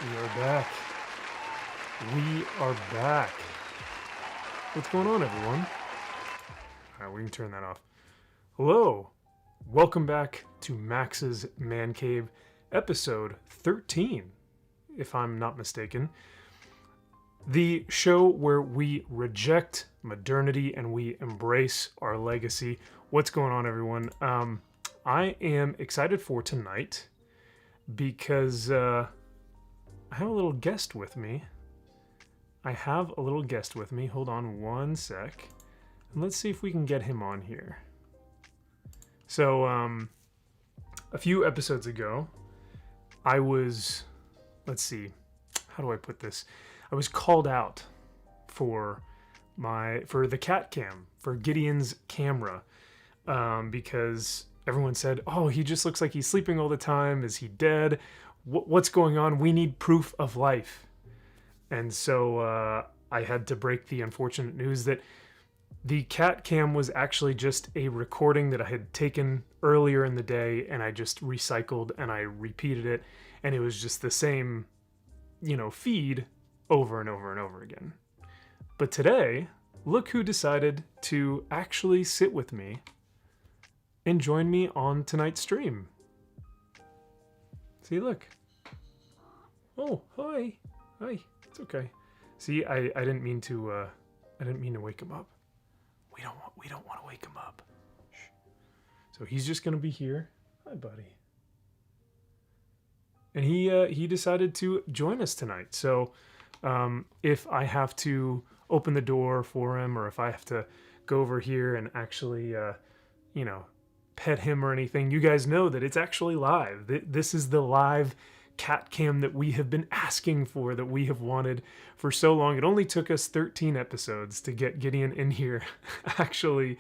We are back. We are back. What's going on, everyone? All right, we can turn that off. Hello. Welcome back to Max's Man Cave, episode 13, if I'm not mistaken. The show where we reject modernity and we embrace our legacy. What's going on, everyone? I am excited for tonight because I have a little guest with me. Hold on one sec. And let's see if we can get him on here. So, a few episodes ago, I was, let's see, how do I put this? I was called out for the cat cam, for Gideon's camera, because everyone said, oh, he just looks like he's sleeping all the time. Is he dead? What's going on? We need proof of life. And so I had to break the unfortunate news that the cat cam was actually just a recording that I had taken earlier in the day, and I just recycled and I repeated it, and it was just the same, feed over and over and over again. But today, look who decided to actually sit with me and join me on tonight's stream. See, look. Oh, hi. Hi. It's okay. See, I didn't mean to wake him up. We don't want to wake him up. Shh. So he's just gonna be here. Hi, buddy. And he decided to join us tonight. So if I have to open the door for him, or if I have to go over here and actually pet him or anything, you guys know that it's actually live. This is the live cat cam that we have been asking for, that we have wanted for so long. It only took us 13 episodes to get Gideon in here actually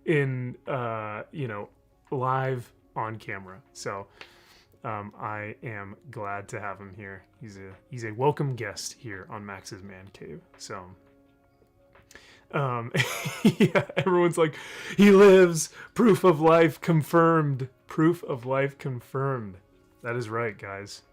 in live on camera. So I am glad to have him here. He's a welcome guest here on Max's Man Cave. So yeah, everyone's like, he lives, proof of life confirmed. That is right, guys.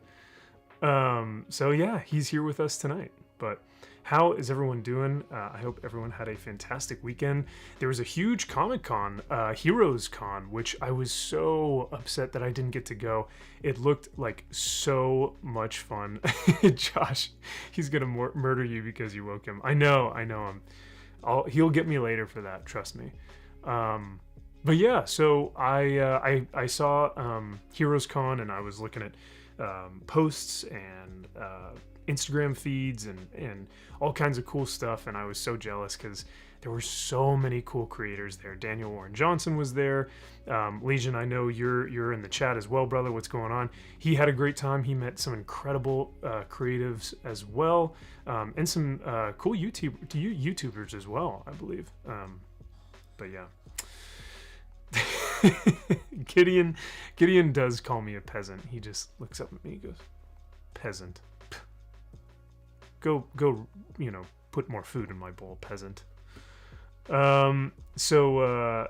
So yeah, he's here with us tonight. But how is everyone doing? I hope everyone had a fantastic weekend. There was a huge Comic-Con, Heroes Con, which I was so upset that I didn't get to go. It looked like so much fun. Josh, he's gonna murder you because you woke him. I know him. He'll get me later for that, trust me. But yeah, so I saw Heroes Con, and I was looking at posts and Instagram feeds and all kinds of cool stuff, and I was so jealous because there were so many cool creators there. Daniel Warren Johnson was there. Legion, I know you're in the chat as well, brother. What's going on? He had a great time. He met some incredible creatives as well, and some cool YouTubers as well, I believe. But yeah. Gideon does call me a peasant. He just looks up at me and goes, peasant. Go, put more food in my bowl, peasant. So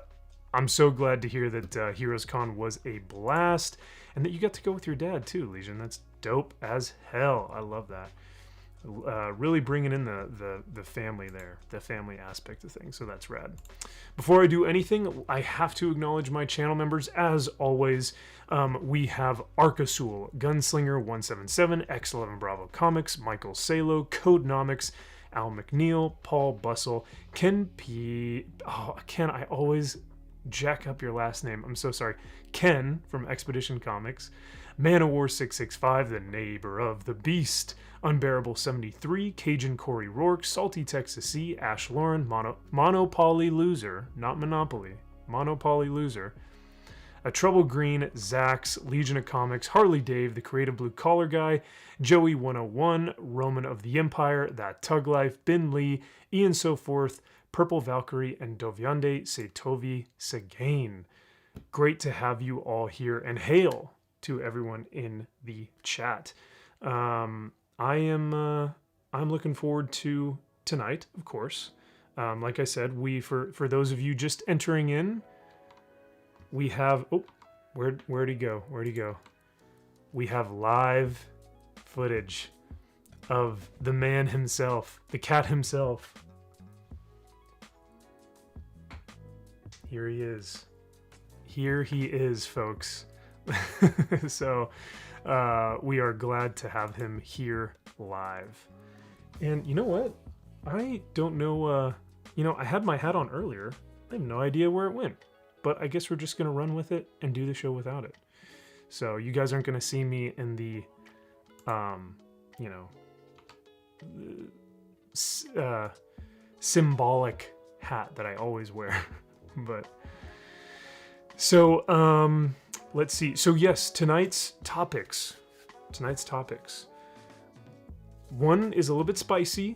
I'm so glad to hear that Heroes Con was a blast, and that you got to go with your dad too, Legion. That's dope as hell. I love that. Really bringing in the family there, the family aspect of things. So that's rad. Before I do anything, I have to acknowledge my channel members. As always, we have Arcasul, Gunslinger 177, X11 Bravo Comics, Michael Salo, Codenomics, Al McNeil, Paul Bustle, Ken P. Oh, Ken, I always jack up your last name. I'm so sorry. Ken from Expedition Comics, Manowar 665, the neighbor of the beast, Unbearable 73, Cajun Corey Rourke, Salty Texas C, Ash Lauren, Monopoly Loser, not Monopoly, Monopoly Loser, A Trouble Green, Zax, Legion of Comics, Harley Dave, the Creative Blue Collar Guy, Joey 101, Roman of the Empire, That Tug Life, Bin Lee, Ian So Forth, Purple Valkyrie, and Dovyande Setovi Segane. Great to have you all here, and hail to everyone in the chat. I'm looking forward to tonight, of course. Like I said, for those of you just entering in, we have where'd he go? We have live footage of the man himself, the cat himself. Here he is. Here he is, folks. So we are glad to have him here live. And you know what? I don't know, I had my hat on earlier. I have no idea where it went. But I guess we're just going to run with it and do the show without it. So you guys aren't going to see me in the, symbolic hat that I always wear. But so let's see. So yes, tonight's topics. One is a little bit spicy,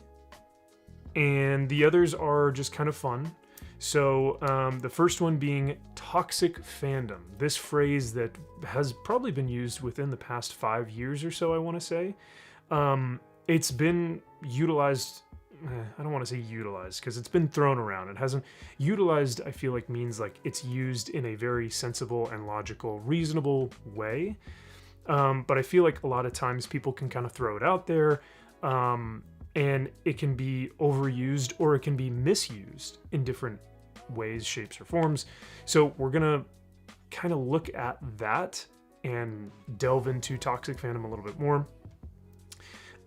and the others are just kind of fun. So the first one being toxic fandom. This phrase that has probably been used within the past 5 years or so, I want to say. It's been utilized. I don't want to say utilized because it's been thrown around. It hasn't utilized. I feel like means like it's used in a very sensible and logical, reasonable way. But I feel like a lot of times people can kind of throw it out there, and it can be overused or it can be misused in different ways, shapes, or forms. So we're gonna kind of look at that and delve into toxic fandom a little bit more.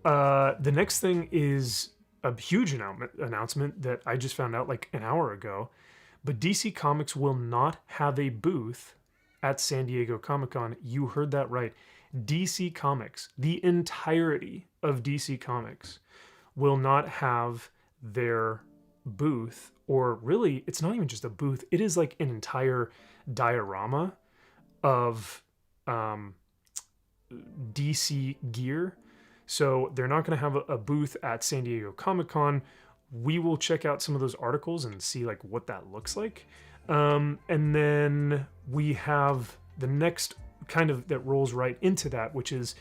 The next thing is a huge announcement that I just found out like an hour ago, but DC Comics will not have a booth at San Diego Comic-Con. You heard that right. DC Comics, the entirety of DC Comics, will not have their booth, or really, it's not even just a booth. It is like an entire diorama of DC gear. So they're not going to have a booth at San Diego Comic-Con. We will check out some of those articles and see like what that looks like. And then we have the next kind of that rolls right into that, which is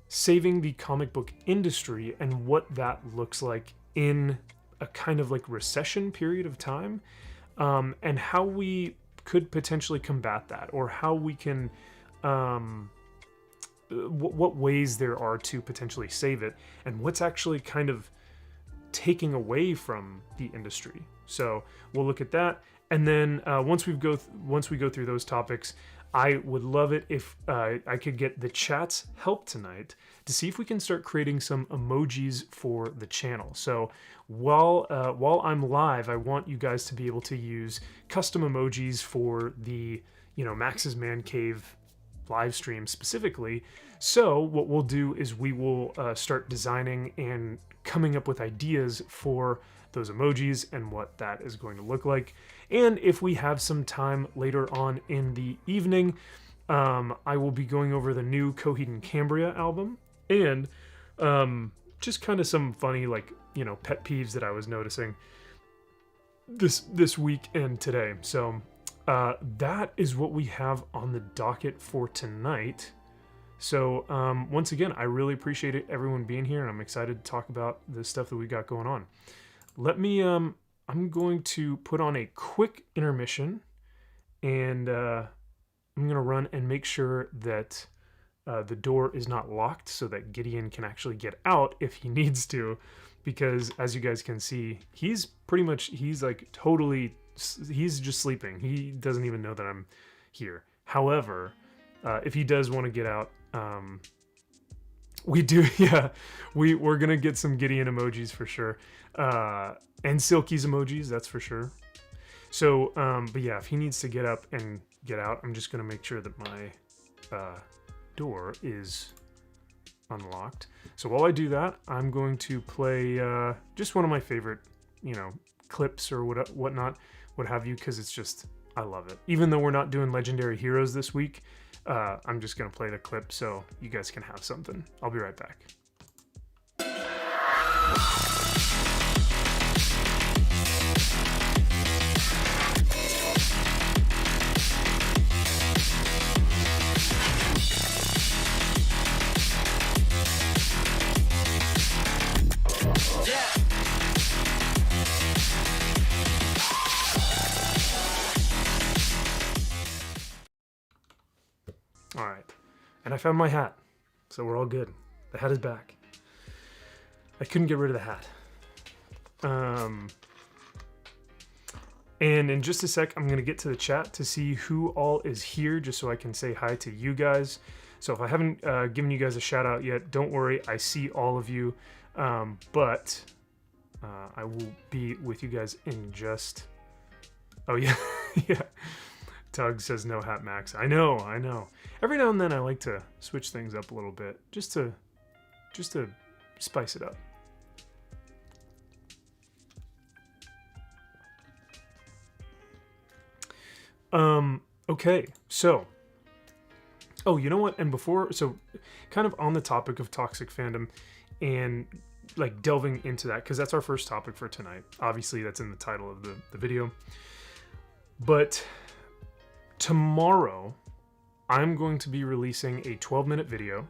saving the comic book industry and what that looks like in a kind of like recession period of time, and how we could potentially combat that, or how we can what ways there are to potentially save it, and what's actually kind of taking away from the industry. So we'll look at that, and then once we go through those topics, I would love it if I could get the chat's help tonight to see if we can start creating some emojis for the channel. So while I'm live, I want you guys to be able to use custom emojis for the Max's Man Cave live stream specifically. So what we'll do is we will start designing and coming up with ideas for those emojis and what that is going to look like. And if we have some time later on in the evening, I will be going over the new Coheed and Cambria album, and just kind of some funny pet peeves that I was noticing this week and today. So that is what we have on the docket for tonight. So once again, I really appreciate everyone being here, and I'm excited to talk about the stuff that we got going on. Let me, I'm going to put on a quick intermission, and I'm going to run and make sure that the door is not locked so that Gideon can actually get out if he needs to, because as you guys can see, he's just sleeping. He doesn't even know that I'm here. However, if he does want to get out, we do, yeah, we're gonna get some Gideon emojis for sure, and Silky's emojis, that's for sure. So, but yeah, if he needs to get up and get out, I'm just gonna make sure that my door is unlocked. So while I do that, I'm going to play just one of my favorite, clips or whatnot, what have you, because it's just, I love it. Even though we're not doing Legendary Heroes this week, I'm just going to play the clip so you guys can have something. I'll be right back. All right, and I found my hat, so we're all good. The hat is back. I couldn't get rid of the hat. And in just a sec, I'm going to get to the chat to see who all is here, just so I can say hi to you guys. So if I haven't given you guys a shout out yet, don't worry, I see all of you. But I will be with you guys in just... Oh, yeah. Yeah. Tug says no hat max. I know. Every now and then I like to switch things up a little bit, just to spice it up. Okay, so, oh, you know what? And before, so kind of on the topic of toxic fandom and like delving into that, because that's our first topic for tonight. Obviously, that's in the title of the video. But tomorrow, I'm going to be releasing a 12-minute video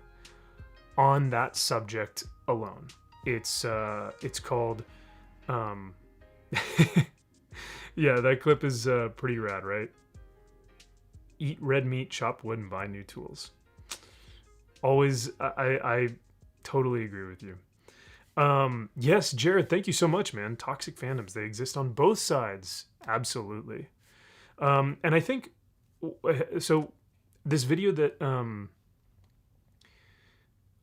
on that subject alone. It's called, yeah, that clip is pretty rad, right? Eat red meat, chop wood, and buy new tools. Always, I totally agree with you. Yes, Jared, thank you so much, man. Toxic fandoms, they exist on both sides. Absolutely. And I think, so this video that,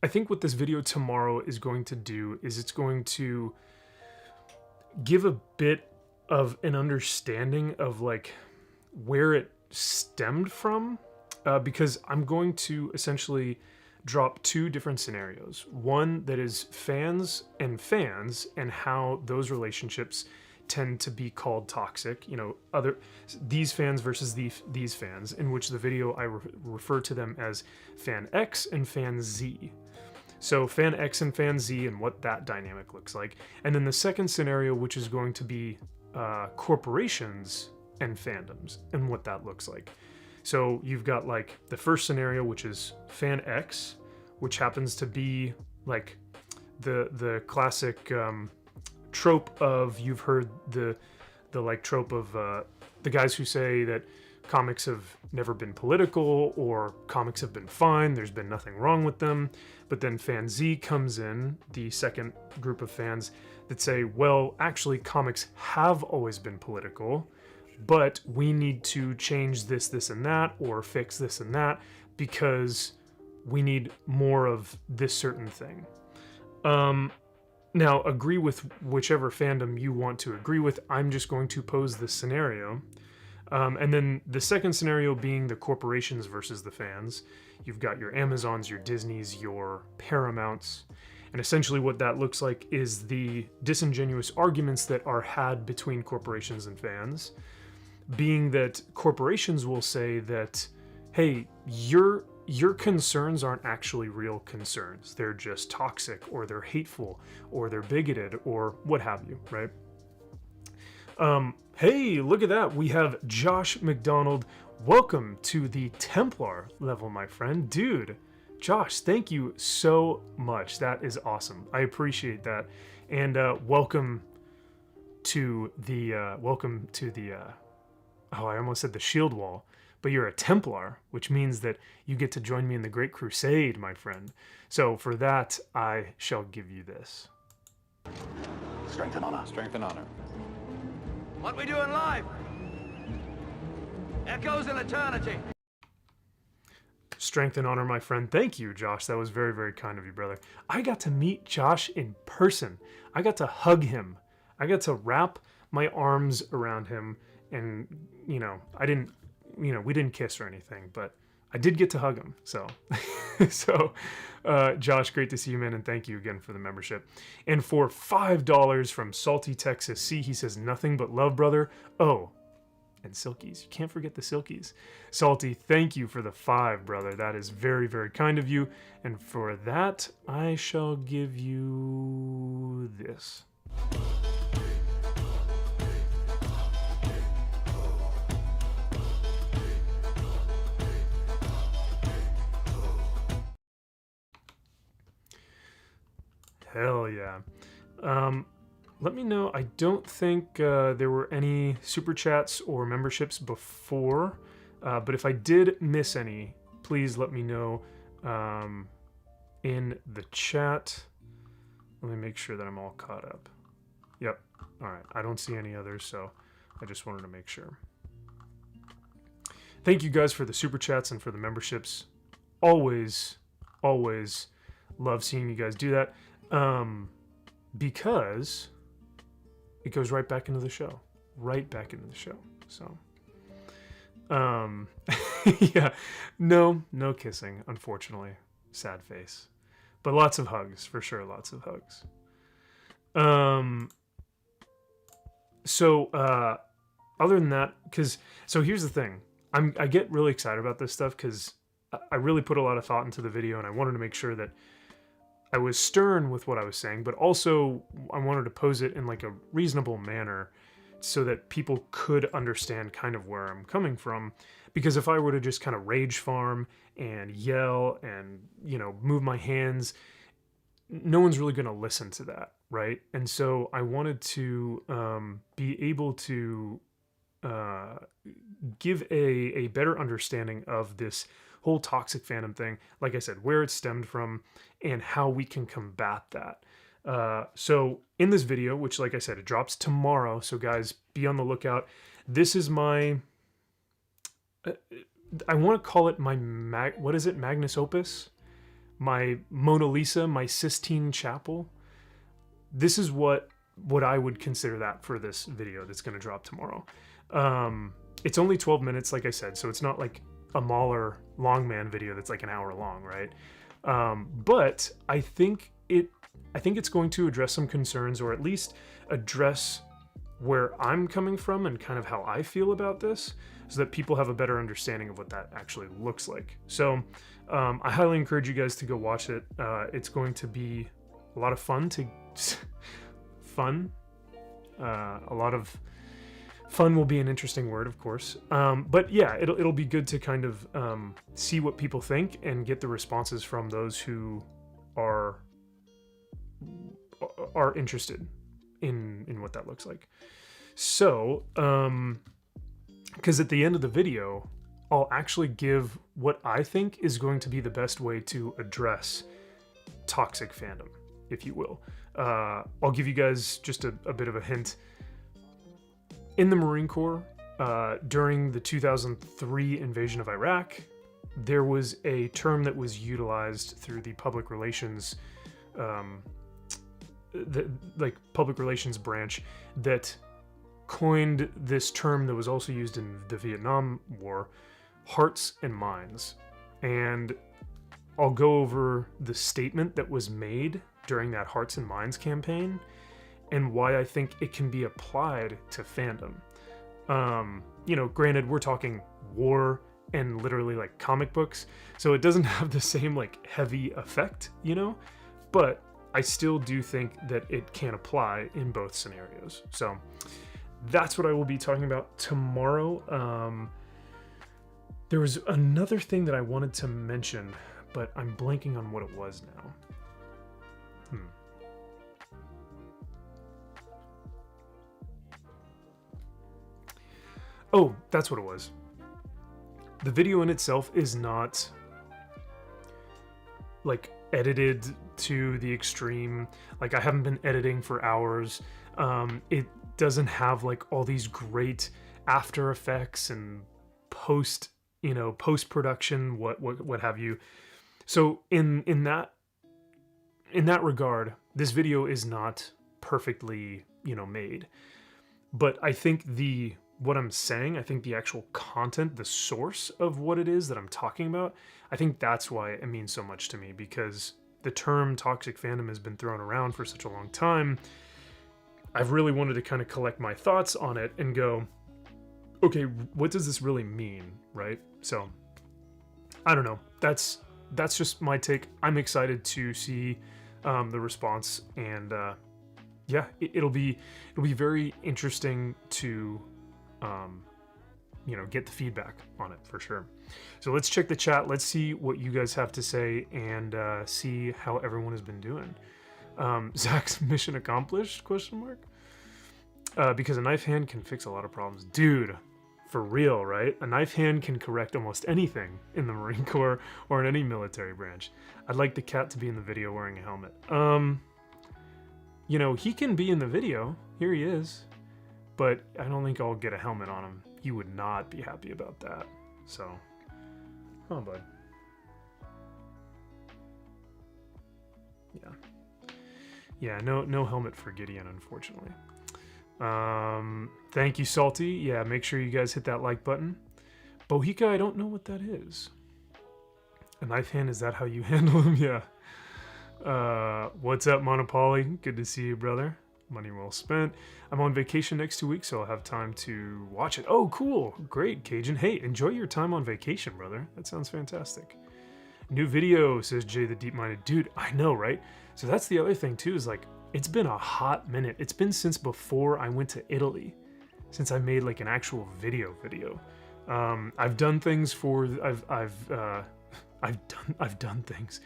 I think what this video tomorrow is going to do is it's going to give a bit of an understanding of like where it stemmed from, because I'm going to essentially drop two different scenarios. One that is fans and how those relationships tend to be called toxic, you know, these fans versus these fans, in which the video I refer to them as fan X and fan Z. So fan X and fan Z and what that dynamic looks like. And then the second scenario, which is going to be corporations and fandoms and what that looks like. So you've got like the first scenario, which is fan X, which happens to be like the classic trope of, you've heard the like trope of the guys who say that comics have never been political or comics have been fine, there's been nothing wrong with them. But then fan Z comes in, the second group of fans that say, well, actually comics have always been political, but we need to change this, and that, or fix this and that, because we need more of this certain thing. Now, agree with whichever fandom you want to agree with. I'm just going to pose this scenario. And then the second scenario being the corporations versus the fans. You've got your Amazons, your Disneys, your Paramounts. And essentially what that looks like is the disingenuous arguments that are had between corporations and fans, being that corporations will say that, hey, your concerns aren't actually real concerns. They're just toxic, or they're hateful, or they're bigoted, or what have you, right? Hey, look at that. We have Josh McDonald. Welcome to the Templar level, my friend. Dude, Josh, thank you so much. That is awesome. I appreciate that. And welcome to the oh, I almost said the shield wall, but you're a Templar, which means that you get to join me in the Great Crusade, my friend. So for that, I shall give you this. Strength and honor. Strength and honor. What we doing live? Echoes in eternity. Strength and honor, my friend. Thank you, Josh. That was very, very kind of you, brother. I got to meet Josh in person. I got to hug him. I got to wrap my arms around him, and, you know, we didn't kiss or anything, but I did get to hug him. So, Josh, great to see you, man, and thank you again for the membership. And for $5 from Salty Texas C, he says, nothing but love, brother. Oh, and Silkies. You can't forget the Silkies. Salty, thank you for the 5, brother. That is very, very kind of you. And for that, I shall give you this. Hell yeah. Let me know. I don't think there were any super chats or memberships before, but if I did miss any, please let me know in the chat. Let me make sure that I'm all caught up. Yep. All right. I don't see any others, so I just wanted to make sure. Thank you guys for the super chats and for the memberships. Always, always love seeing you guys do that, because it goes right back into the show. Right back into the show. So, yeah. No kissing, unfortunately. Sad face. But lots of hugs, for sure. Lots of hugs. Other than that, so here's the thing. I get really excited about this stuff because I really put a lot of thought into the video, and I wanted to make sure that I was stern with what I was saying, but also I wanted to pose it in like a reasonable manner so that people could understand kind of where I'm coming from. Because if I were to just kind of rage farm and yell and, move my hands, no one's really going to listen to that, right? And so I wanted to be able to give a better understanding of this whole toxic fandom thing, like I said, where it stemmed from and how we can combat that. So in this video, which like I said, it drops tomorrow, so guys, be on the lookout. This is my, I want to call it my, Magnus Opus? My Mona Lisa, my Sistine Chapel. This is what I would consider that for this video that's going to drop tomorrow. It's only 12 minutes, like I said, so it's not like a Mahler Longman video that's like an hour long, right? But I think it's going to address some concerns, or at least address where I'm coming from and kind of how I feel about this, so that people have a better understanding of what that actually looks like. So I highly encourage you guys to go watch it. It's going to be a lot of fun a lot of fun will be an interesting word, of course. But yeah, it'll be good to kind of see what people think and get the responses from those who are interested in what that looks like. So, because at the end of the video, I'll actually give what I think is going to be the best way to address toxic fandom, if you will. I'll give you guys just a bit of a hint. In the Marine Corps, during the 2003 invasion of Iraq, there was a term that was utilized through the public relations, public relations branch, that coined this term that was also used in the Vietnam War, hearts and minds. And I'll go over the statement that was made during that Hearts and Minds campaign and why I think it can be applied to fandom. Granted, we're talking war and literally like comic books, so it doesn't have the same like heavy effect, but I still do think that it can apply in both scenarios. So that's what I will be talking about tomorrow. There was another thing that I wanted to mention, but I'm blanking on what it was now. Oh, that's what it was. The video in itself is not like edited to the extreme. Like, I haven't been editing for hours. It doesn't have like all these great after effects and post-production, what have you. So in that regard, this video is not perfectly, made. But I think what I'm saying, I think the actual content, the source of what it is that I'm talking about, I think that's why it means so much to me, because the term toxic fandom has been thrown around for such a long time. I've really wanted to kind of collect my thoughts on it and go, okay, what does this really mean, right? So, I don't know. That's just my take. I'm excited to see the response, and yeah, it'll be very interesting to get the feedback on it for sure. So let's check the chat. Let's see what you guys have to say and see how everyone has been doing. Zach's mission accomplished? ? Because a knife hand can fix a lot of problems. Dude, for real, right? A knife hand can correct almost anything in the Marine Corps or in any military branch. I'd like the cat to be in the video wearing a helmet. he can be in the video. Here he is. But I don't think I'll get a helmet on him. You would not be happy about that. So, oh, bud. Yeah. Yeah, no helmet for Gideon, unfortunately. Thank you, Salty. Yeah, make sure you guys hit that like button. Bohica, I don't know what that is. A knife hand, is that how you handle them? Yeah. What's up, Monopoly? Good to see you, brother. Money well spent. I'm on vacation next 2 weeks, so I'll have time to watch it. Oh, cool. Great, Cajun. Hey, enjoy your time on vacation, brother. That sounds fantastic. New video, says Jay the Deep-Minded. Dude, I know, right? So that's the other thing, too, is like, it's been a hot minute. It's been since before I went to Italy, since I made like an actual video. I've done things for, I've done things.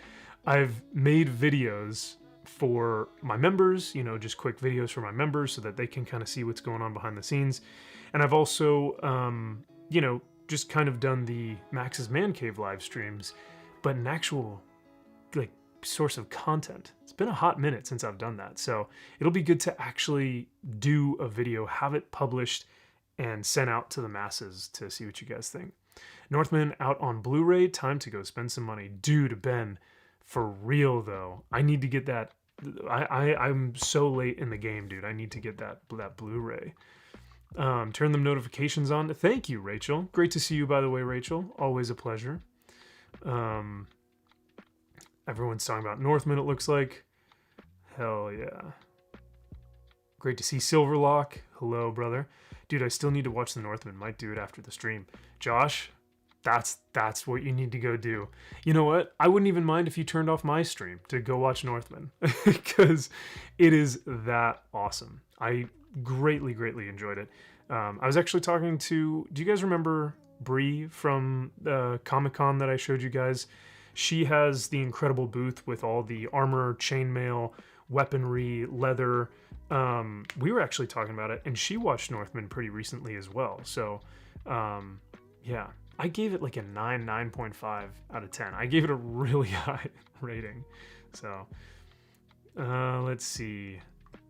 I've made videos for my members, just quick videos for my members so that they can kind of see what's going on behind the scenes. And I've also, just kind of done the Max's Man Cave live streams, but an actual like source of content. It's been a hot minute since I've done that. So it'll be good to actually do a video, have it published and sent out to the masses to see what you guys think. Northman out on Blu-ray, time to go spend some money. Dude, Ben, for real though, I need to get that. I'm so late in the game, dude. I need to get that Blu-ray. Turn them notifications on. Thank you, Rachel. Great to see you, by the way, Rachel. Always a pleasure. Everyone's talking about Northman, it looks like. Hell yeah. Great to see Silverlock. Hello, brother. Dude, I still need to watch the Northman. Might do it after the stream. Josh, that's what you need to go do. You know what? I wouldn't even mind if you turned off my stream to go watch Northman because it is that awesome. I greatly enjoyed it. I was actually talking to, do you guys remember Bree from Comic-Con that I showed you guys? She has the incredible booth with all the armor, chainmail, weaponry, leather. We were actually talking about it, and she watched Northman pretty recently as well. So, yeah. I gave it like a 9.5 out of 10. I gave it a really high rating. So, let's see.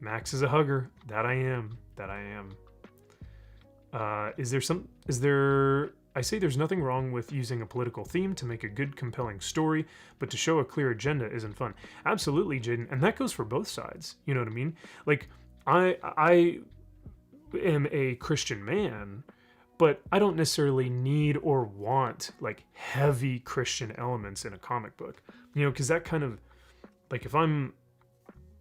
Max is a hugger. That I am. I say there's nothing wrong with using a political theme to make a good, compelling story, but to show a clear agenda isn't fun. Absolutely, Jaden. And that goes for both sides. You know what I mean? Like, I am a Christian man, but I don't necessarily need or want like heavy Christian elements in a comic book, because that kind of like if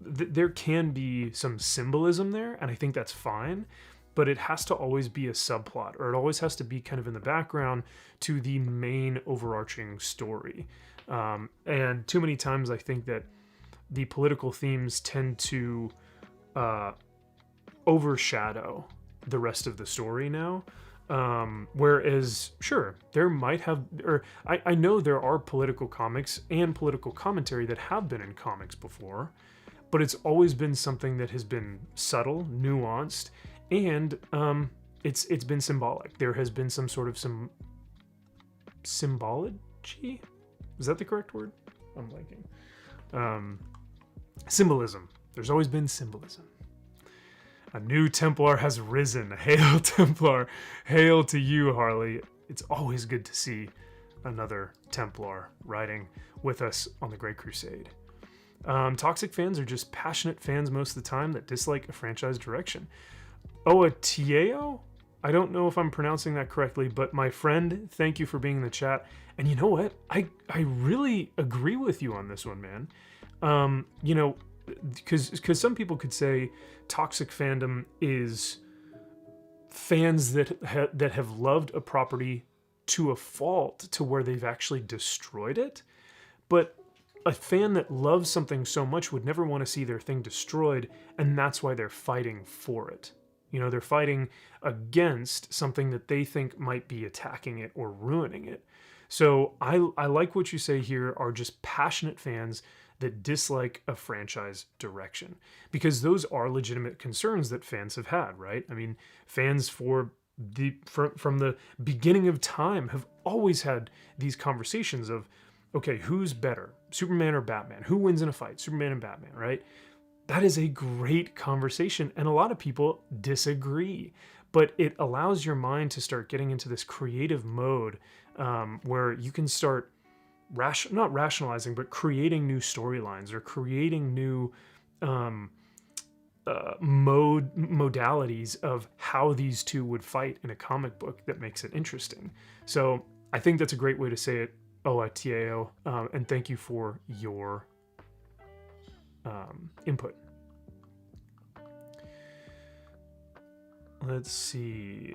there can be some symbolism there, and I think that's fine, but it has to always be a subplot, or it always has to be kind of in the background to the main overarching story. And too many times I think that the political themes tend to overshadow the rest of the story now. Whereas, sure, there might have, or I know there are political comics and political commentary that have been in comics before, but it's always been something that has been subtle, nuanced, and it's been symbolic. There has been some sort of symbology? Is that the correct word? I'm blanking. Symbolism. There's always been symbolism. A new Templar has risen. Hail, Templar. Hail to you, Harley. It's always good to see another Templar riding with us on the Great Crusade. Toxic fans are just passionate fans most of the time that dislike a franchise direction. Oh, a Tieo? I don't know if I'm pronouncing that correctly, but my friend, thank you for being in the chat. And you know what? I really agree with you on this one, man. Because some people could say toxic fandom is fans that have loved a property to a fault to where they've actually destroyed it. But a fan that loves something so much would never want to see their thing destroyed, and that's why they're fighting for it. They're fighting against something that they think might be attacking it or ruining it. So I like what you say here are just passionate fans that dislike a franchise direction, because those are legitimate concerns that fans have had, right? I mean, fans from the beginning of time have always had these conversations of, okay, who's better, Superman or Batman? Who wins in a fight, Superman and Batman, right? that is a great conversation, and a lot of people disagree. But it allows your mind to start getting into this creative mode, where you can start not rationalizing, but creating new storylines or creating new modalities of how these two would fight in a comic book that makes it interesting. So I think that's a great way to say it, OITAO, and thank you for your input. Let's see.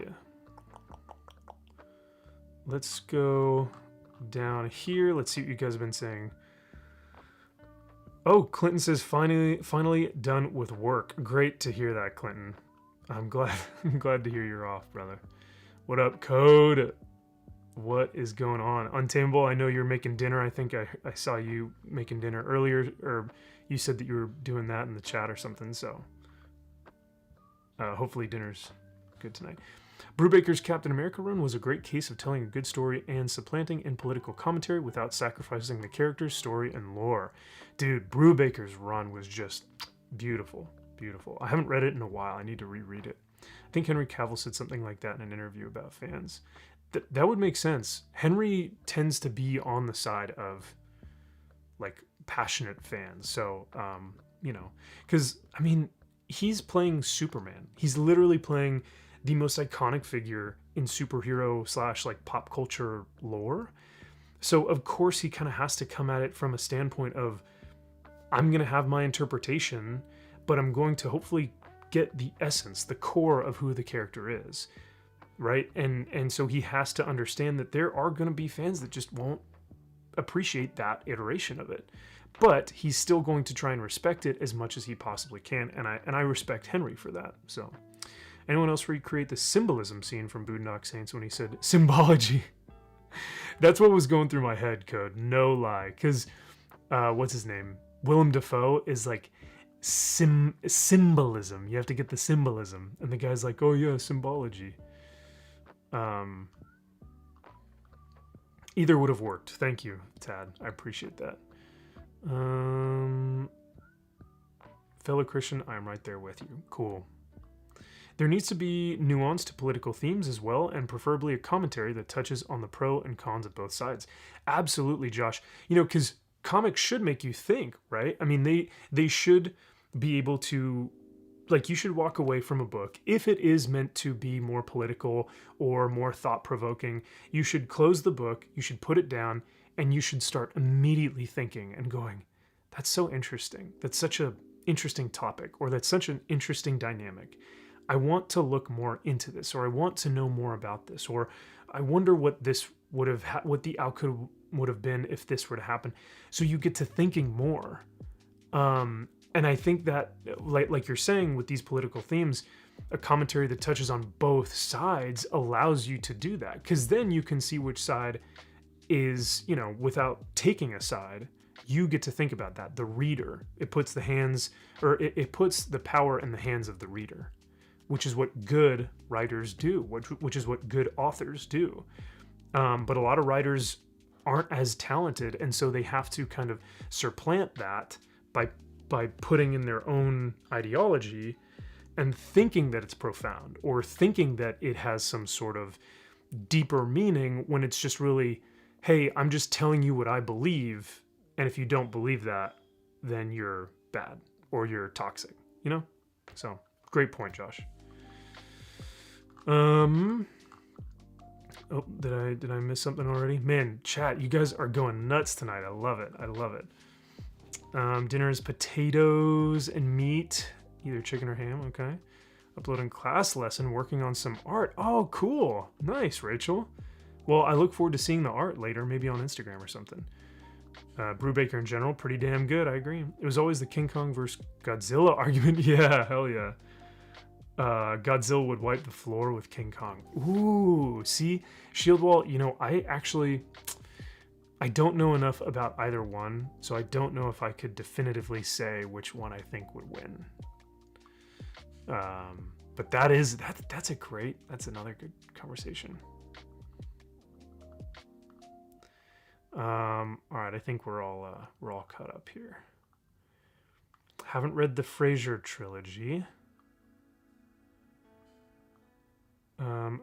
Let's go down here. Let's see what you guys have been saying. Oh, Clinton says finally done with work. Great to hear that, Clinton. I'm glad to hear you're off, brother. What up, Code? What is going on? Untamable, I know you're making dinner. I think I saw you making dinner earlier, or you said that you were doing that in the chat or something, so hopefully dinner's good tonight. Brubaker's Captain America run was a great case of telling a good story and supplanting in political commentary without sacrificing the character's story and lore. Dude, Brubaker's run was just beautiful. Beautiful. I haven't read it in a while. I need to reread it. I think Henry Cavill said something like that in an interview about fans. That would make sense. Henry tends to be on the side of, like, passionate fans. So, you know, because, I mean, he's playing Superman. He's literally playing the most iconic figure in superhero / like pop culture lore. So of course he kind of has to come at it from a standpoint of, I'm going to have my interpretation, but I'm going to hopefully get the essence, the core of who the character is, right? And so he has to understand that there are going to be fans that just won't appreciate that iteration of it. But he's still going to try and respect it as much as he possibly can, and I respect Henry for that. So anyone else recreate the symbolism scene from Boondock Saints when he said symbology? That's what was going through my head, Code. No lie. Because, what's his name? Willem Dafoe is like, symbolism. You have to get the symbolism. And the guy's like, oh yeah, symbology. Either would have worked. Thank you, Tad. I appreciate that. Fellow Christian, I'm right there with you. Cool. There needs to be nuance to political themes as well, and preferably a commentary that touches on the pro and cons of both sides. Absolutely, Josh. You know, because comics should make you think, right? I mean, they should be able to, like, you should walk away from a book, if it is meant to be more political or more thought-provoking, you should close the book, you should put it down, and you should start immediately thinking and going, that's so interesting. That's such an interesting topic, or that's such an interesting dynamic. I want to look more into this, or I want to know more about this, or I wonder what this would have, what the outcome would have been if this were to happen. So you get to thinking more. And I think that, like you're saying, with these political themes, a commentary that touches on both sides allows you to do that, because then you can see which side is, you know, without taking a side. You get to think about that. The reader, it puts the hands, or it puts the power in the hands of the reader, which is what good writers do, which is what good authors do. But a lot of writers aren't as talented, and so they have to kind of supplant that by putting in their own ideology and thinking that it's profound, or thinking that it has some sort of deeper meaning, when it's just really, hey, I'm just telling you what I believe, and if you don't believe that, then you're bad or you're toxic, you know? So, great point, Josh. Oh, did I miss something already? Man, chat, you guys are going nuts tonight. I love it. I love it. Dinner is potatoes and meat, either chicken or ham. Okay. Uploading class lesson, working on some art. Oh, cool. Nice, Rachel. Well, I look forward to seeing the art later, maybe on Instagram or something. Brubaker in general, pretty damn good. I agree. It was always the King Kong versus Godzilla argument. Yeah, hell yeah. Godzilla would wipe the floor with King Kong. Ooh, see? Shield Wall, you know, I don't know enough about either one, so I don't know if I could definitively say which one I think would win. But that's another good conversation. All right, I think we're all caught up here. Haven't read the Frasier trilogy.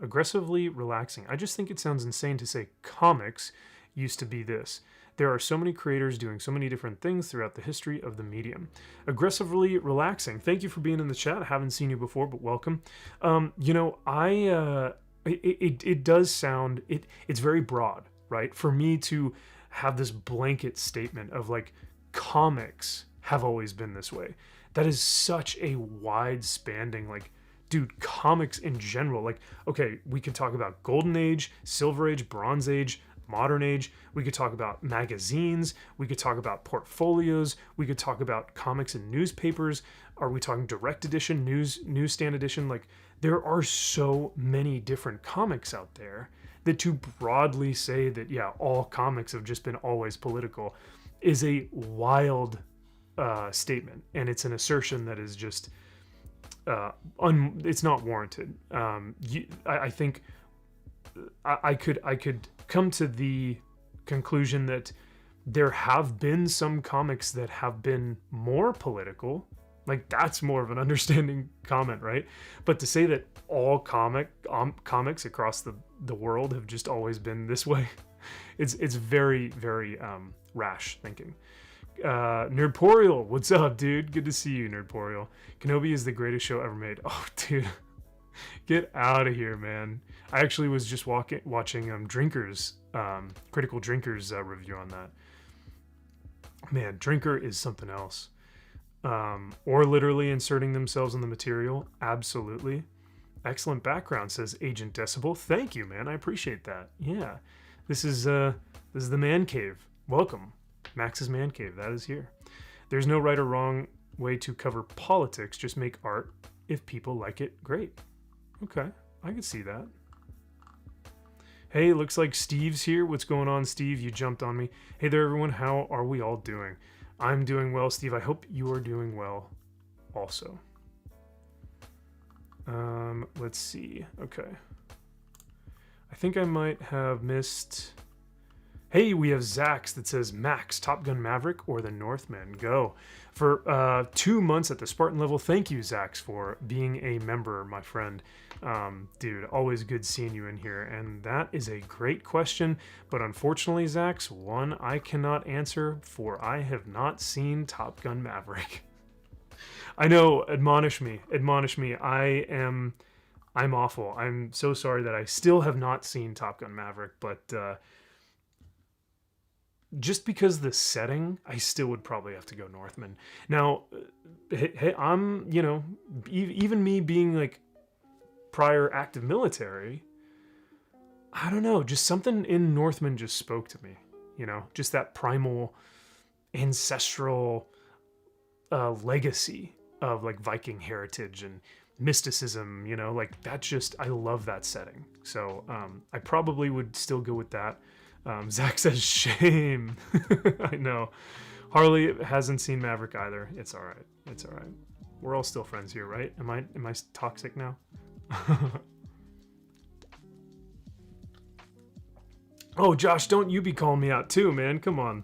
Aggressively relaxing. I just think it sounds insane to say comics used to be this. There are so many creators doing so many different things throughout the history of the medium. Aggressively relaxing. Thank you for being in the chat. I haven't seen you before, but welcome. It does sound, it's very broad, right? For me to have this blanket statement of like comics have always been this way. That is such a wide spanning, like, dude, comics in general. Like, okay, we could talk about Golden Age, Silver Age, Bronze Age, Modern Age. We could talk about magazines. We could talk about portfolios. We could talk about comics and newspapers. Are we talking direct edition, newsstand edition? Like, there are so many different comics out there that to broadly say that, yeah, all comics have just been always political is a wild statement. And it's an assertion that is just, it's not warranted. I think I could come to the conclusion that there have been some comics that have been more political. Like, that's more of an understanding comment, right? But to say that all comics across the world have just always been this way, it's very, very rash thinking. Nerdporial, what's up, dude? Good to see you, Nerdporial. Kenobi is the greatest show ever made. Oh, dude. Get out of here, man. I actually was just watching Drinkers, Critical Drinkers review on that. Man, Drinker is something else. Or literally inserting themselves in the material. Absolutely. Excellent background, says Agent Decibel. Thank you, man. I appreciate that. Yeah. This is the Man Cave. Welcome. Max's Man Cave. That is here. There's no right or wrong way to cover politics. Just make art. If people like it, great. Okay, I can see that. Hey, looks like Steve's here. What's going on, Steve? You jumped on me. Hey there, everyone. How are we all doing? I'm doing well, Steve. I hope you are doing well also. Let's see. Okay. I think I might have missed... Hey, we have Zax that says, Max, Top Gun Maverick or the Northman? Go. For 2 months at the Spartan level. Thank you, Zax, for being a member, my friend. Dude, always good seeing you in here. And that is a great question. But unfortunately, Zax, one I cannot answer, for I have not seen Top Gun Maverick. I know, admonish me. I'm awful. I'm so sorry that I still have not seen Top Gun Maverick, but... just because the setting, I still would probably have to go Northman. Now, hey, I'm, even me being like prior active military, I don't know, just something in Northman just spoke to me, just that primal, ancestral legacy of like Viking heritage and mysticism, like that just, I love that setting. So I probably would still go with that. Zach says, shame. I know. Harley hasn't seen Maverick either. It's all right. We're all still friends here, right? Am I toxic now? Oh, Josh, don't you be calling me out too, man. Come on.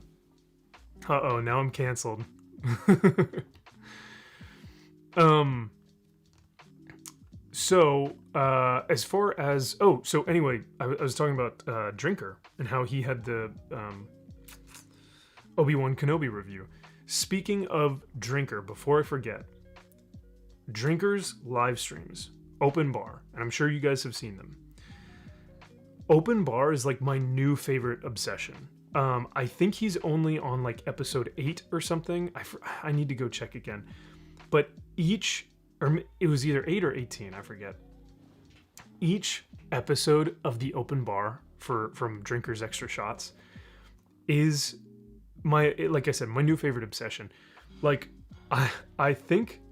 Uh-oh, now I'm canceled. So, as far as... Oh, so anyway, I was talking about Drinker and how he had the Obi-Wan Kenobi review. Speaking of Drinker, before I forget, Drinker's live streams, Open Bar, and I'm sure you guys have seen them. Open Bar is like my new favorite obsession. I think he's only on like episode 8 or something. I need to go check again. But or it was either 8 or 18, I forget. Each episode of the Open Bar from Drinker's Extra Shots is like I said, my new favorite obsession. Like, I think,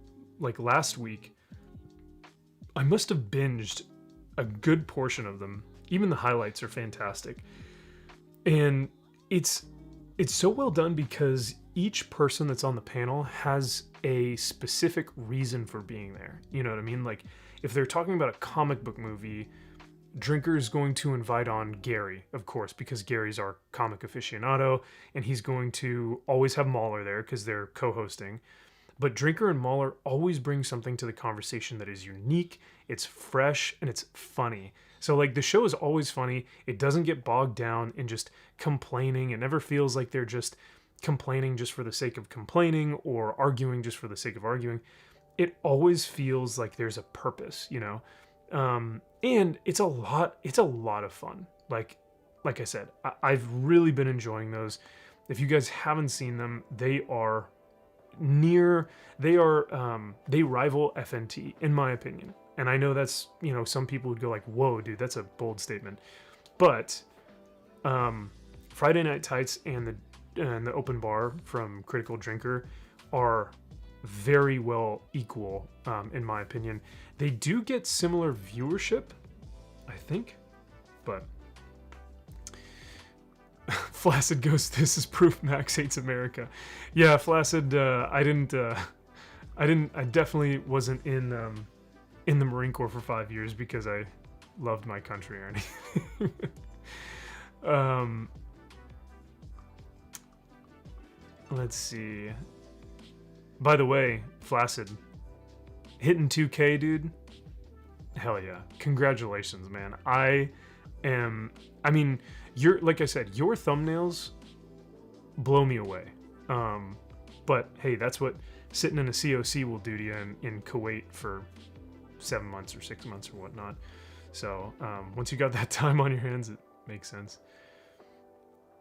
like last week, I must have binged a good portion of them. Even the highlights are fantastic. And it's so well done because each person that's on the panel has a specific reason for being there. You know what I mean? Like, if they're talking about a comic book movie, Drinker's going to invite on Gary, of course, because Gary's our comic aficionado, and he's going to always have Mahler there because they're co-hosting. But Drinker and Mahler always bring something to the conversation that is unique, it's fresh, and it's funny. So like the show is always funny. It doesn't get bogged down in just complaining. It never feels like they're just complaining just for the sake of complaining or arguing just for the sake of arguing. It always feels like there's a purpose, you know? And it's a lot of fun. Like I said, I've really been enjoying those. If you guys haven't seen them, they rival FNT in my opinion. And I know that's, you know, some people would go like, whoa, dude, that's a bold statement. But Friday Night Tights and the open bar from Critical Drinker are very well equal, in my opinion. They do get similar viewership, I think, but Flaccid goes, this is proof Max hates America. Yeah, Flaccid, I definitely wasn't in the Marine Corps for 5 years because I loved my country or anything. Let's see. By the way, Flaccid, hitting 2K, dude. Hell yeah. Congratulations, man. I mean, like I said, your thumbnails blow me away. But hey, that's what sitting in a COC will do to you in Kuwait for 7 months or 6 months or whatnot. So once you got that time on your hands, it makes sense.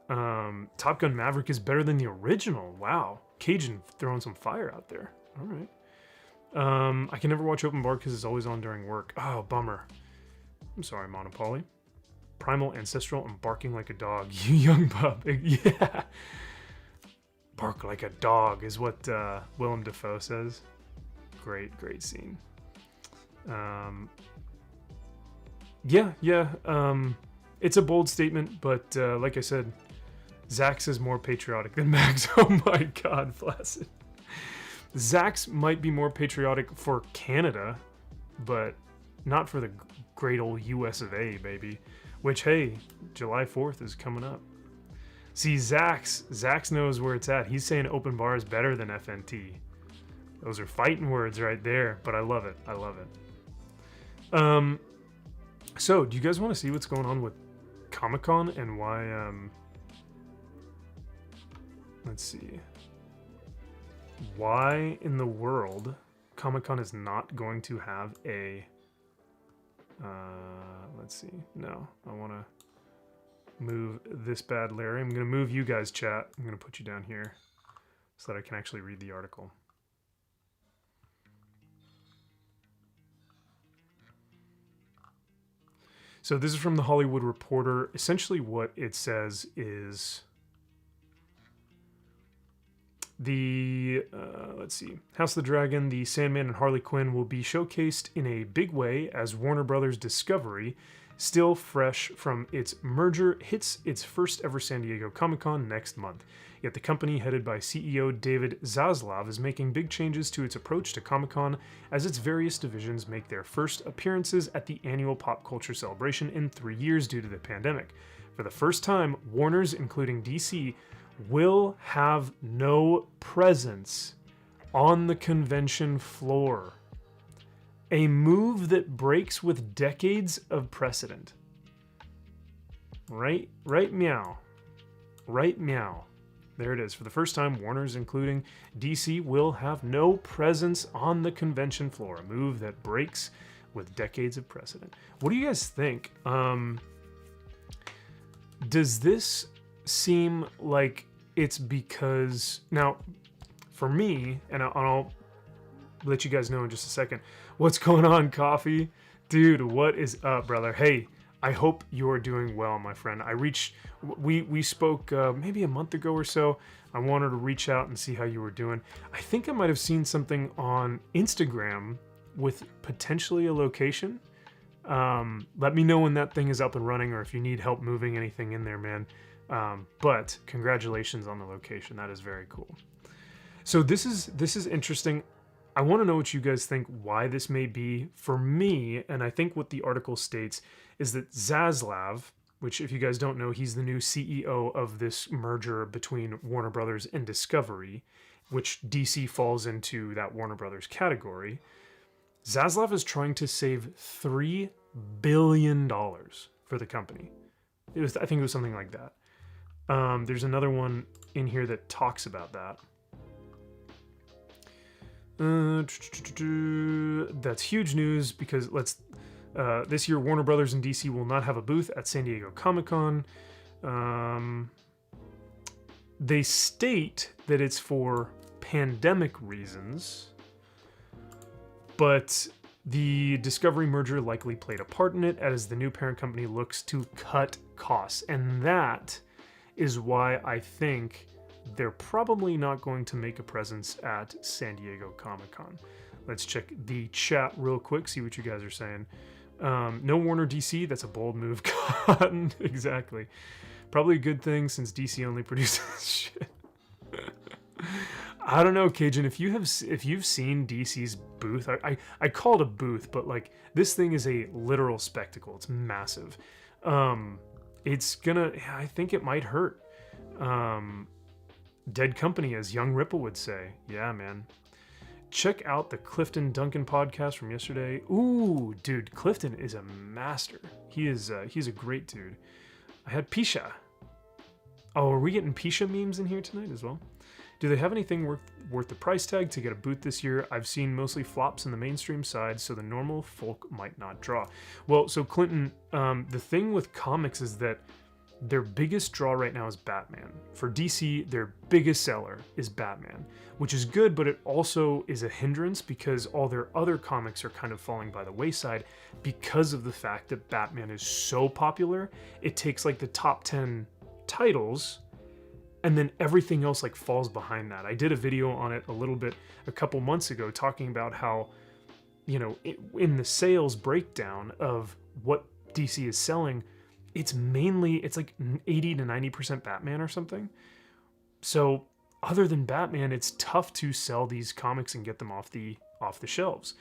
Top Gun Maverick is better than the original. Wow. Cajun throwing some fire out there. All right. I can never watch Open Bar because it's always on during work. Oh, bummer. I'm sorry, Monopoly. Primal, Ancestral, and Barking Like a Dog. You young pup. Yeah. Bark like a dog is what Willem Dafoe says. Great scene. Yeah. It's a bold statement, but like I said, Zax is more patriotic than Max. Oh my God, Flaccid. Zax might be more patriotic for Canada, but not for the great old US of A, baby. Which, hey, July 4th is coming up. See, Zax knows where it's at. He's saying Open Bar is better than FNT. Those are fighting words right there, but I love it. So, do you guys want to see what's going on with Comic-Con and why, let's see. Why in the world Comic-Con is not going to have a, let's see. No, I want to move this bad Larry. I'm going to move you guys, chat. I'm going to put you down here so that I can actually read the article. So this is from the Hollywood Reporter. Essentially what it says is the, let's see, House of the Dragon, the Sandman, and Harley Quinn will be showcased in a big way as Warner Brothers Discovery, still fresh from its merger, hits its first ever San Diego Comic-Con next month. Yet the company, headed by CEO David Zaslav, is making big changes to its approach to Comic-Con as its various divisions make their first appearances at the annual pop culture celebration in 3 years due to the pandemic. For the first time, Warner's, including DC, will have no presence on the convention floor. A move that breaks with decades of precedent. Right meow. Right meow. There it is. For the first time, Warner's, including DC, will have no presence on the convention floor. A move that breaks with decades of precedent. What do you guys think? Does this seem like it's because... Now, for me, and I'll let you guys know in just a second, what's going on, Coffee? Dude, what is up, brother? Hey, I hope you're doing well, my friend. We spoke maybe a month ago or so. I wanted to reach out and see how you were doing. I think I might have seen something on Instagram with potentially a location. Let me know when that thing is up and running or if you need help moving anything in there, man. But congratulations on the location. That is very cool. So this is interesting. I want to know what you guys think, why this may be. For me, and I think what the article states, is that Zaslav, which if you guys don't know, he's the new CEO of this merger between Warner Brothers and Discovery, which DC falls into that Warner Brothers category, Zaslav is trying to save $3 billion for the company. I think it was something like that. There's another one in here that talks about that. That's huge news because this year Warner Brothers and DC will not have a booth at San Diego Comic-Con. They state that it's for pandemic reasons, but the Discovery merger likely played a part in it as the new parent company looks to cut costs. And that is why I think they're probably not going to make a presence at San Diego Comic-Con. Let's check the chat real quick, see what you guys are saying. No Warner DC, that's a bold move, Cotton. Exactly. Probably a good thing since DC only produces shit. I don't know, Cajun, if you've seen DC's booth, I call it a booth, but like this thing is a literal spectacle. It's massive. It's gonna, I think it might hurt. Dead company, as Young Ripple would say. Yeah, man. Check out the Clifton Duncan podcast from yesterday. Ooh, dude, Clifton is a master. He's a great dude. I had Pisha. Oh, are we getting Pisha memes in here tonight as well? Do they have anything worth the price tag to get a booth this year? I've seen mostly flops in the mainstream side, so the normal folk might not draw. Well, so Clinton, the thing with comics is that their biggest draw right now is Batman. For DC, their biggest seller is Batman, which is good, but it also is a hindrance because all their other comics are kind of falling by the wayside because of the fact that Batman is so popular. It takes like the top 10 titles and then everything else like falls behind that. I did a video on it a couple months ago talking about how, you know, in the sales breakdown of what DC is selling, it's like 80 to 90% Batman or something. So other than Batman, it's tough to sell these comics and get them off the shelves.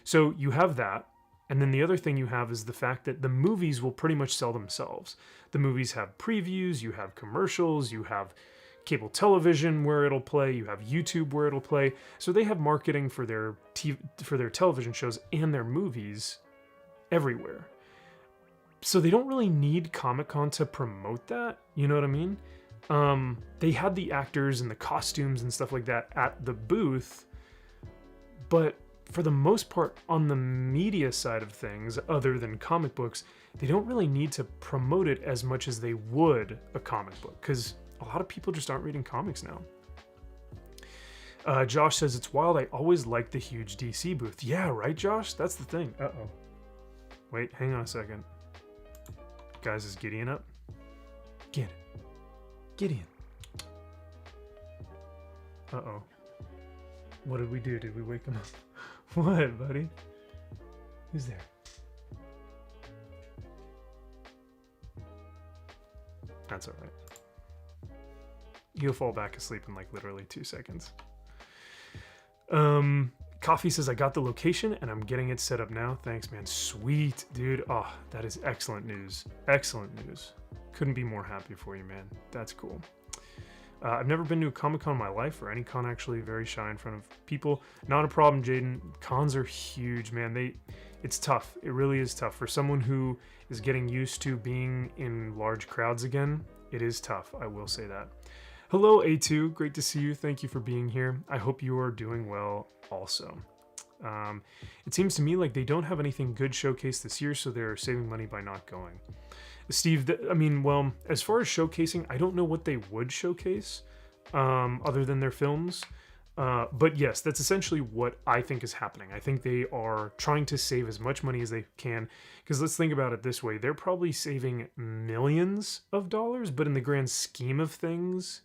So you have that. And then the other thing you have is the fact that the movies will pretty much sell themselves. The movies have previews, you have commercials, you have cable television where it'll play, you have YouTube where it'll play. So they have marketing for their television shows and their movies everywhere. So they don't really need Comic-Con to promote that, you know what I mean? They had the actors and the costumes and stuff like that at the booth, but for the most part, on the media side of things, other than comic books, they don't really need to promote it as much as they would a comic book, because a lot of people just aren't reading comics now. Josh says, it's wild, I always liked the huge DC booth. Yeah, right, Josh? That's the thing. Uh-oh. Wait, hang on a second. Guys, is Gideon up? Get it. Gideon. Uh-oh. What did we do? Did we wake him up? What, buddy? Who's there? That's alright. He'll fall back asleep in like literally 2 seconds. Coffee says, I got the location and I'm getting it set up now. Thanks, man. Sweet, dude. Oh, that is excellent news. Excellent news. Couldn't be more happy for you, man. That's cool. I've never been to a Comic-Con in my life, or any con actually. Very shy in front of people. Not a problem, Jaden. Cons are huge, man. It's tough. It really is tough. For someone who is getting used to being in large crowds again, it is tough. I will say that. Hello, A2. Great to see you. Thank you for being here. I hope you are doing well also. It seems to me like they don't have anything good showcased this year, so they're saving money by not going. Steve, well, as far as showcasing, I don't know what they would showcase other than their films. But yes, that's essentially what I think is happening. I think they are trying to save as much money as they can, because let's think about it this way. They're probably saving millions of dollars, but in the grand scheme of things,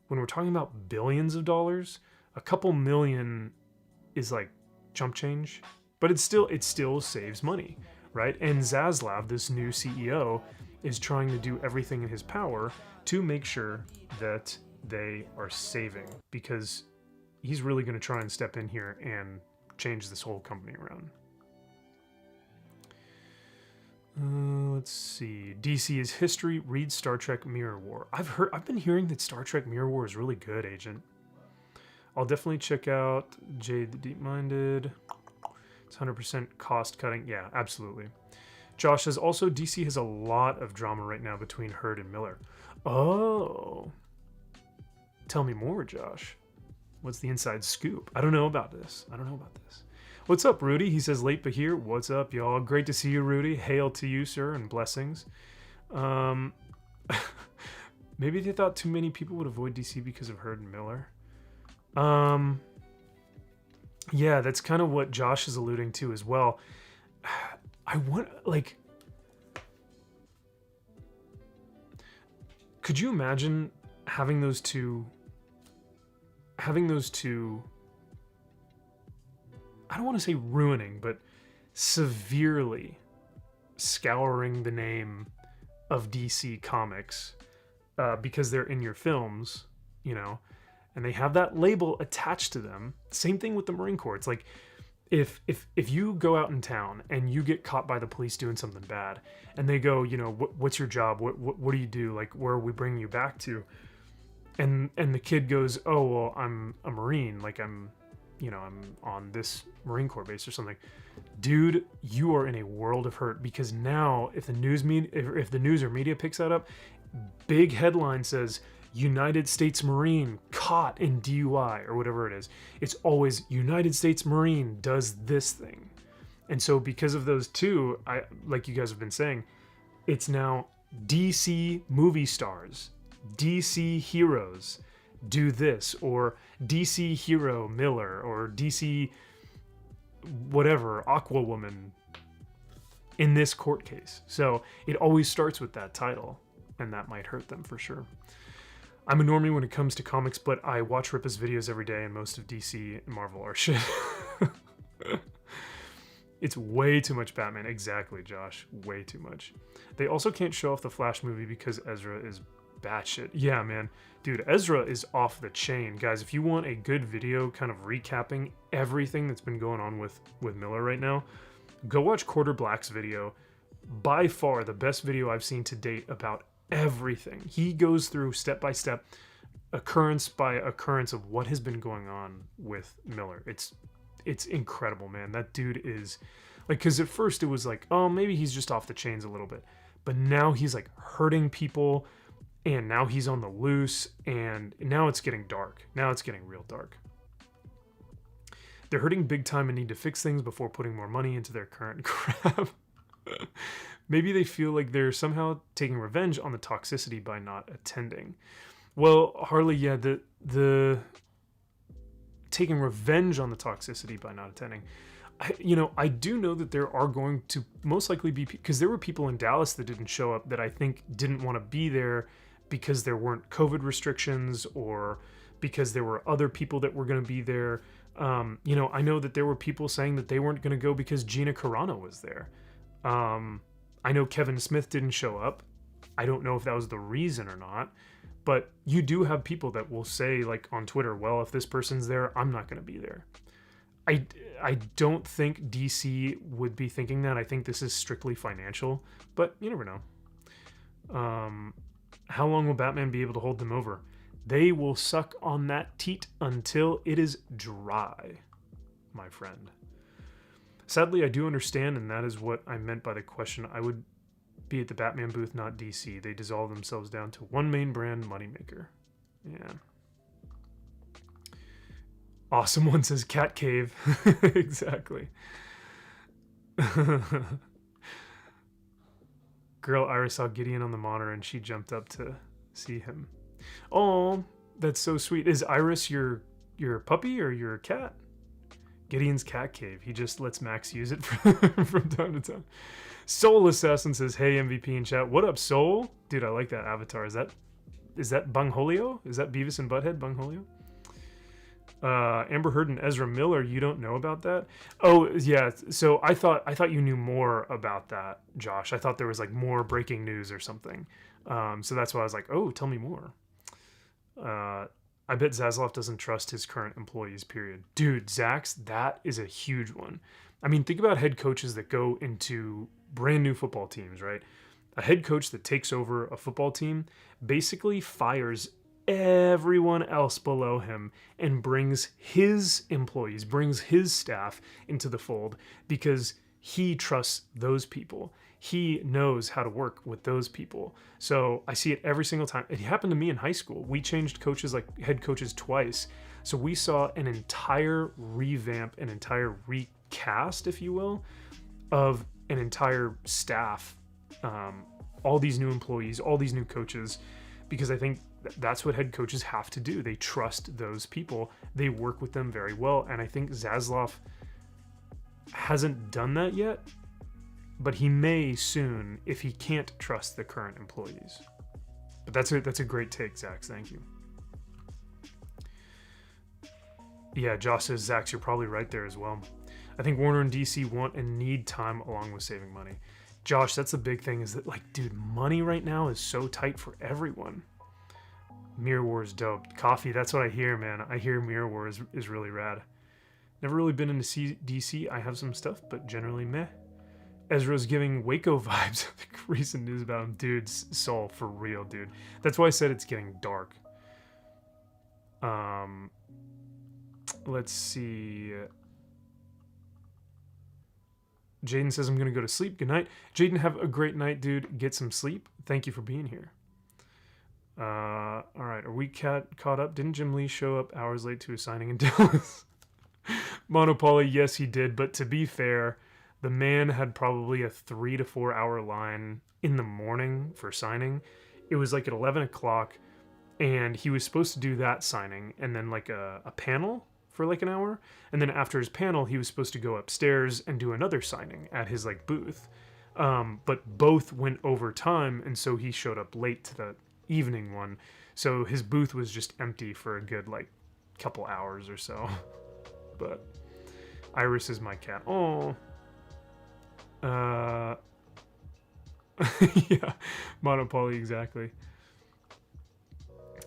when we're talking about billions of dollars, a couple million is like chump change, but it still saves money, right? And Zaslav, this new CEO, is trying to do everything in his power to make sure that they are saving, because he's really going to try and step in here and change this whole company around. Let's see. DC is history. Read Star Trek Mirror War. I've been hearing that Star Trek Mirror War is really good, Agent. I'll definitely check out Jade the Deep Minded. It's 100% cost cutting. Yeah, absolutely. Josh says also DC has a lot of drama right now between Hurd and Miller. Oh. Tell me more, Josh. What's the inside scoop? I don't know about this. What's up, Rudy? He says late but here. What's up, y'all? Great to see you, Rudy. Hail to you, sir, and blessings. Maybe they thought too many people would avoid DC because of Hurd and Miller. Yeah, that's kind of what Josh is alluding to as well. I want, like, could you imagine having those two, I don't want to say ruining, but severely scouring the name of DC Comics because they're in your films, you know, and they have that label attached to them. Same thing with the Marine Corps. It's like, if you go out in town and you get caught by the police doing something bad, and they go, you know, what's your job? What do you do? Like, where are we bringing you back to? And the kid goes, oh, well, I'm a Marine. Like, I'm on this Marine Corps base or something. Dude, you are in a world of hurt, because now if the news or media picks that up, big headline says, United States Marine caught in DUI or whatever it is. It's always United States Marine does this thing. And so because of those two, like you guys have been saying, it's now DC movie stars, DC heroes do this, or DC hero Miller, or DC whatever, Aqua Woman in this court case. So it always starts with that title, and that might hurt them for sure. I'm a normie when it comes to comics, but I watch Ripa's videos every day, and most of DC and Marvel are shit. It's way too much Batman. Exactly, Josh. Way too much. They also can't show off the Flash movie because Ezra is batshit. Yeah, man. Dude, Ezra is off the chain. Guys, if you want a good video kind of recapping everything that's been going on with Miller right now, go watch Quarter Black's video. By far the best video I've seen to date about everything. He goes through step by step, occurrence by occurrence of what has been going on with Miller. It's incredible, man. That dude is like, because at first it was like, oh, maybe he's just off the chains a little bit, but now he's like hurting people, and now he's on the loose, and now it's getting dark. Now it's getting real dark. They're hurting big time and need to fix things before putting more money into their current crap. Maybe they feel like they're somehow taking revenge on the toxicity by not attending. Well, Harley, yeah, the taking revenge on the toxicity by not attending. I do know that there are going to most likely be, because there were people in Dallas that didn't show up that I think didn't want to be there because there weren't COVID restrictions, or because there were other people that were going to be there. I know that there were people saying that they weren't going to go because Gina Carano was there. I know Kevin Smith didn't show up. I don't know if that was the reason or not, but you do have people that will say, like on Twitter, well, if this person's there, I'm not going to be there. I don't think DC would be thinking that. I think this is strictly financial, but you never know. How long will Batman be able to hold them over? They will suck on that teat until it is dry, my friend. Sadly, I do understand, and that is what I meant by the question. I would be at the Batman booth, not DC. They dissolve themselves down to one main brand moneymaker. Yeah. Awesome one says Cat Cave. Exactly. Girl Iris saw Gideon on the monitor and she jumped up to see him. Oh, that's so sweet. Is Iris your puppy or your cat? Gideon's Cat Cave. He just lets Max use it from time to time. Soul Assassin says, hey, MVP in chat. What up, Soul? Dude, I like that avatar. Is that Bungholio? Is that Beavis and Butthead Bungholio? Amber Heard and Ezra Miller, you don't know about that? Oh, yeah. So I thought you knew more about that, Josh. I thought there was like more breaking news or something. So that's why I was like, oh, tell me more. I bet Zaslav doesn't trust his current employees, period. Dude, Zax, that is a huge one. I mean, think about head coaches that go into brand new football teams, right? A head coach that takes over a football team basically fires everyone else below him and brings his employees, brings his staff into the fold because he trusts those people. He knows how to work with those people. So I see it every single time. It happened to me in high school. We changed coaches, like head coaches, twice. So we saw an entire revamp, an entire recast, if you will, of an entire staff, all these new employees, all these new coaches, because I think that's what head coaches have to do. They trust those people. They work with them very well. And I think Zaslav hasn't done that yet, but he may soon if he can't trust the current employees. But that's a great take, Zach. Thank you. Yeah, Josh says, Zach, you're probably right there as well. I think Warner and DC want and need time along with saving money. Josh, that's the big thing, is that, like, dude, money right now is so tight for everyone. Mirror War is dope. Coffee, that's what I hear, man. I hear Mirror War is really rad. Never really been into DC. I have some stuff, but generally meh. Ezra's giving Waco vibes. The recent news about him. Dude, Soul, for real, dude. That's why I said it's getting dark. Let's see. Jaden says, I'm going to go to sleep. Good night. Jaden, have a great night, dude. Get some sleep. Thank you for being here. All right. Are we caught up? Didn't Jim Lee show up hours late to his signing in Dallas? Monopoly, yes, he did. But to be fair, the man had probably a 3 to 4 hour line in the morning for signing. It was like at 11 o'clock, and he was supposed to do that signing and then like a panel for like an hour. And then after his panel, he was supposed to go upstairs and do another signing at his like booth. But both went over time, and so he showed up late to the evening one. So his booth was just empty for a good like couple hours or so. But Iris is my cat. Oh. Yeah, Monopoly, exactly.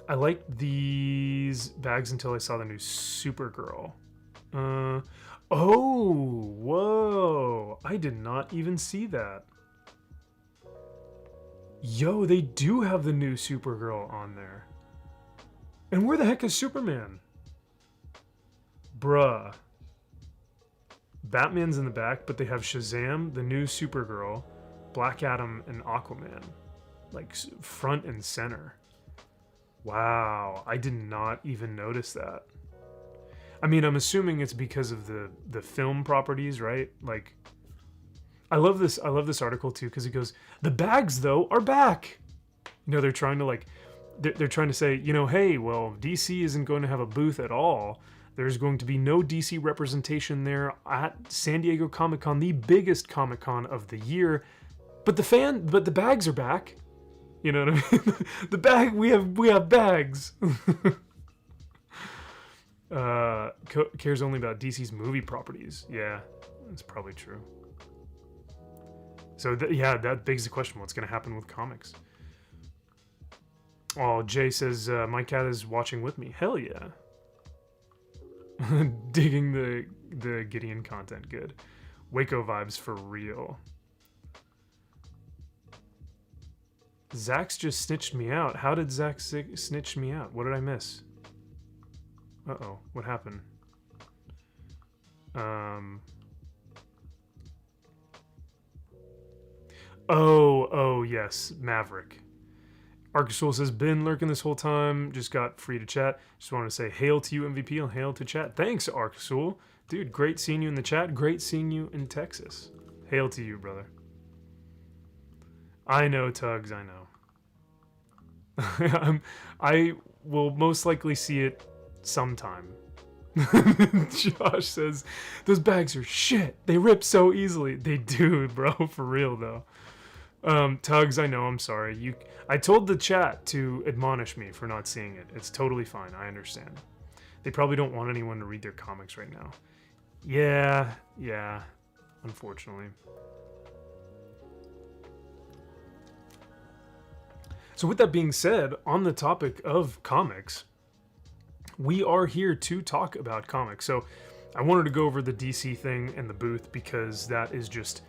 I liked these bags until I saw the new Supergirl. Oh, whoa. I did not even see that. Yo, they do have the new Supergirl on there. And where the heck is Superman? Bruh. Batman's in the back, but they have Shazam, the new Supergirl, Black Adam, and Aquaman. Like, front and center. Wow, I did not even notice that. I mean, I'm assuming it's because of the film properties, right? Like, I love this article too, because it goes, the bags though are back. You know, they're trying to like, they're trying to say, you know, hey, well, DC isn't going to have a booth at all. There's going to be no DC representation there at San Diego Comic-Con, the biggest Comic-Con of the year. But the bags are back. You know what I mean? The bag, we have bags. Cares only about DC's movie properties. Yeah, that's probably true. So yeah, that begs the question: what's going to happen with comics? Oh, Jay says my cat is watching with me. Hell yeah! Digging the Gideon content. Good. Waco vibes for real. Zach's just snitched me out. How did Zach snitch me out? What did I miss? Uh-oh. What happened? Oh, yes. Maverick. Arcasul says, been lurking this whole time. Just got free to chat. Just wanted to say hail to you, MVP, and hail to chat. Thanks, Arcasul. Dude, great seeing you in the chat. Great seeing you in Texas. Hail to you, brother. I know, Tugs, I know. I will most likely see it sometime. Josh says, those bags are shit. They rip so easily. They do, bro, for real, though. Tugs, I know, I'm sorry. I told the chat to admonish me for not seeing it. It's totally fine, I understand. They probably don't want anyone to read their comics right now. Yeah, unfortunately. So with that being said, on the topic of comics, we are here to talk about comics. So I wanted to go over the DC thing and the booth because that is just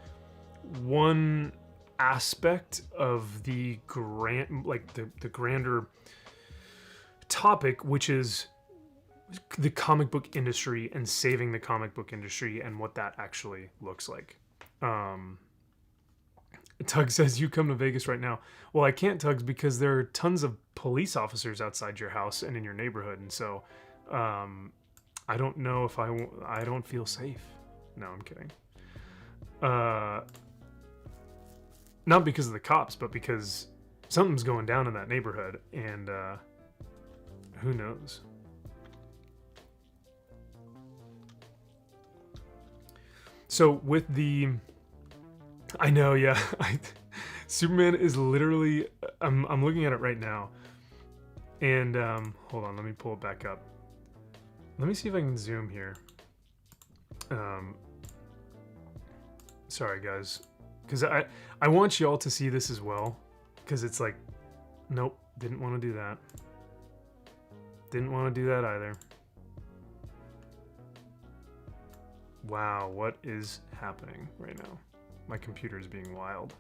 one aspect of the grander topic, which is the comic book industry and saving the comic book industry and what that actually looks like. Tug says, you come to Vegas right now. Well, I can't, Tugs, because there are tons of police officers outside your house and in your neighborhood. And so I don't know if I don't feel safe. No, I'm kidding. Not because of the cops, but because something's going down in that neighborhood. And who knows? So with the... I know, yeah. Superman is literally... I'm looking at it right now. And, hold on, let me pull it back up. Let me see if I can zoom here. Sorry, guys. Because I want y'all to see this as well. Because it's like... Nope, didn't want to do that. Didn't want to do that either. Wow, what is happening right now? My computer is being wild.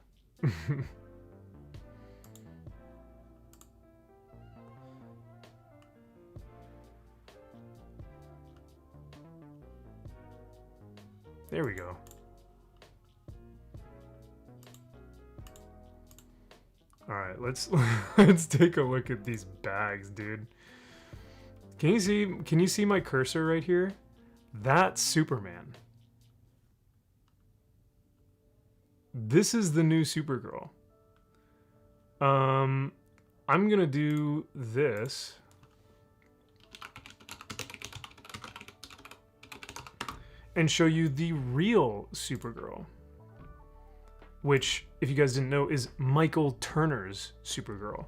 There we go. All right, let's take a look at these bags, dude. Can you see my cursor right here? That's Superman. This is the new Supergirl. I'm gonna do this. And show you the real Supergirl. Which, if you guys didn't know, is Michael Turner's Supergirl.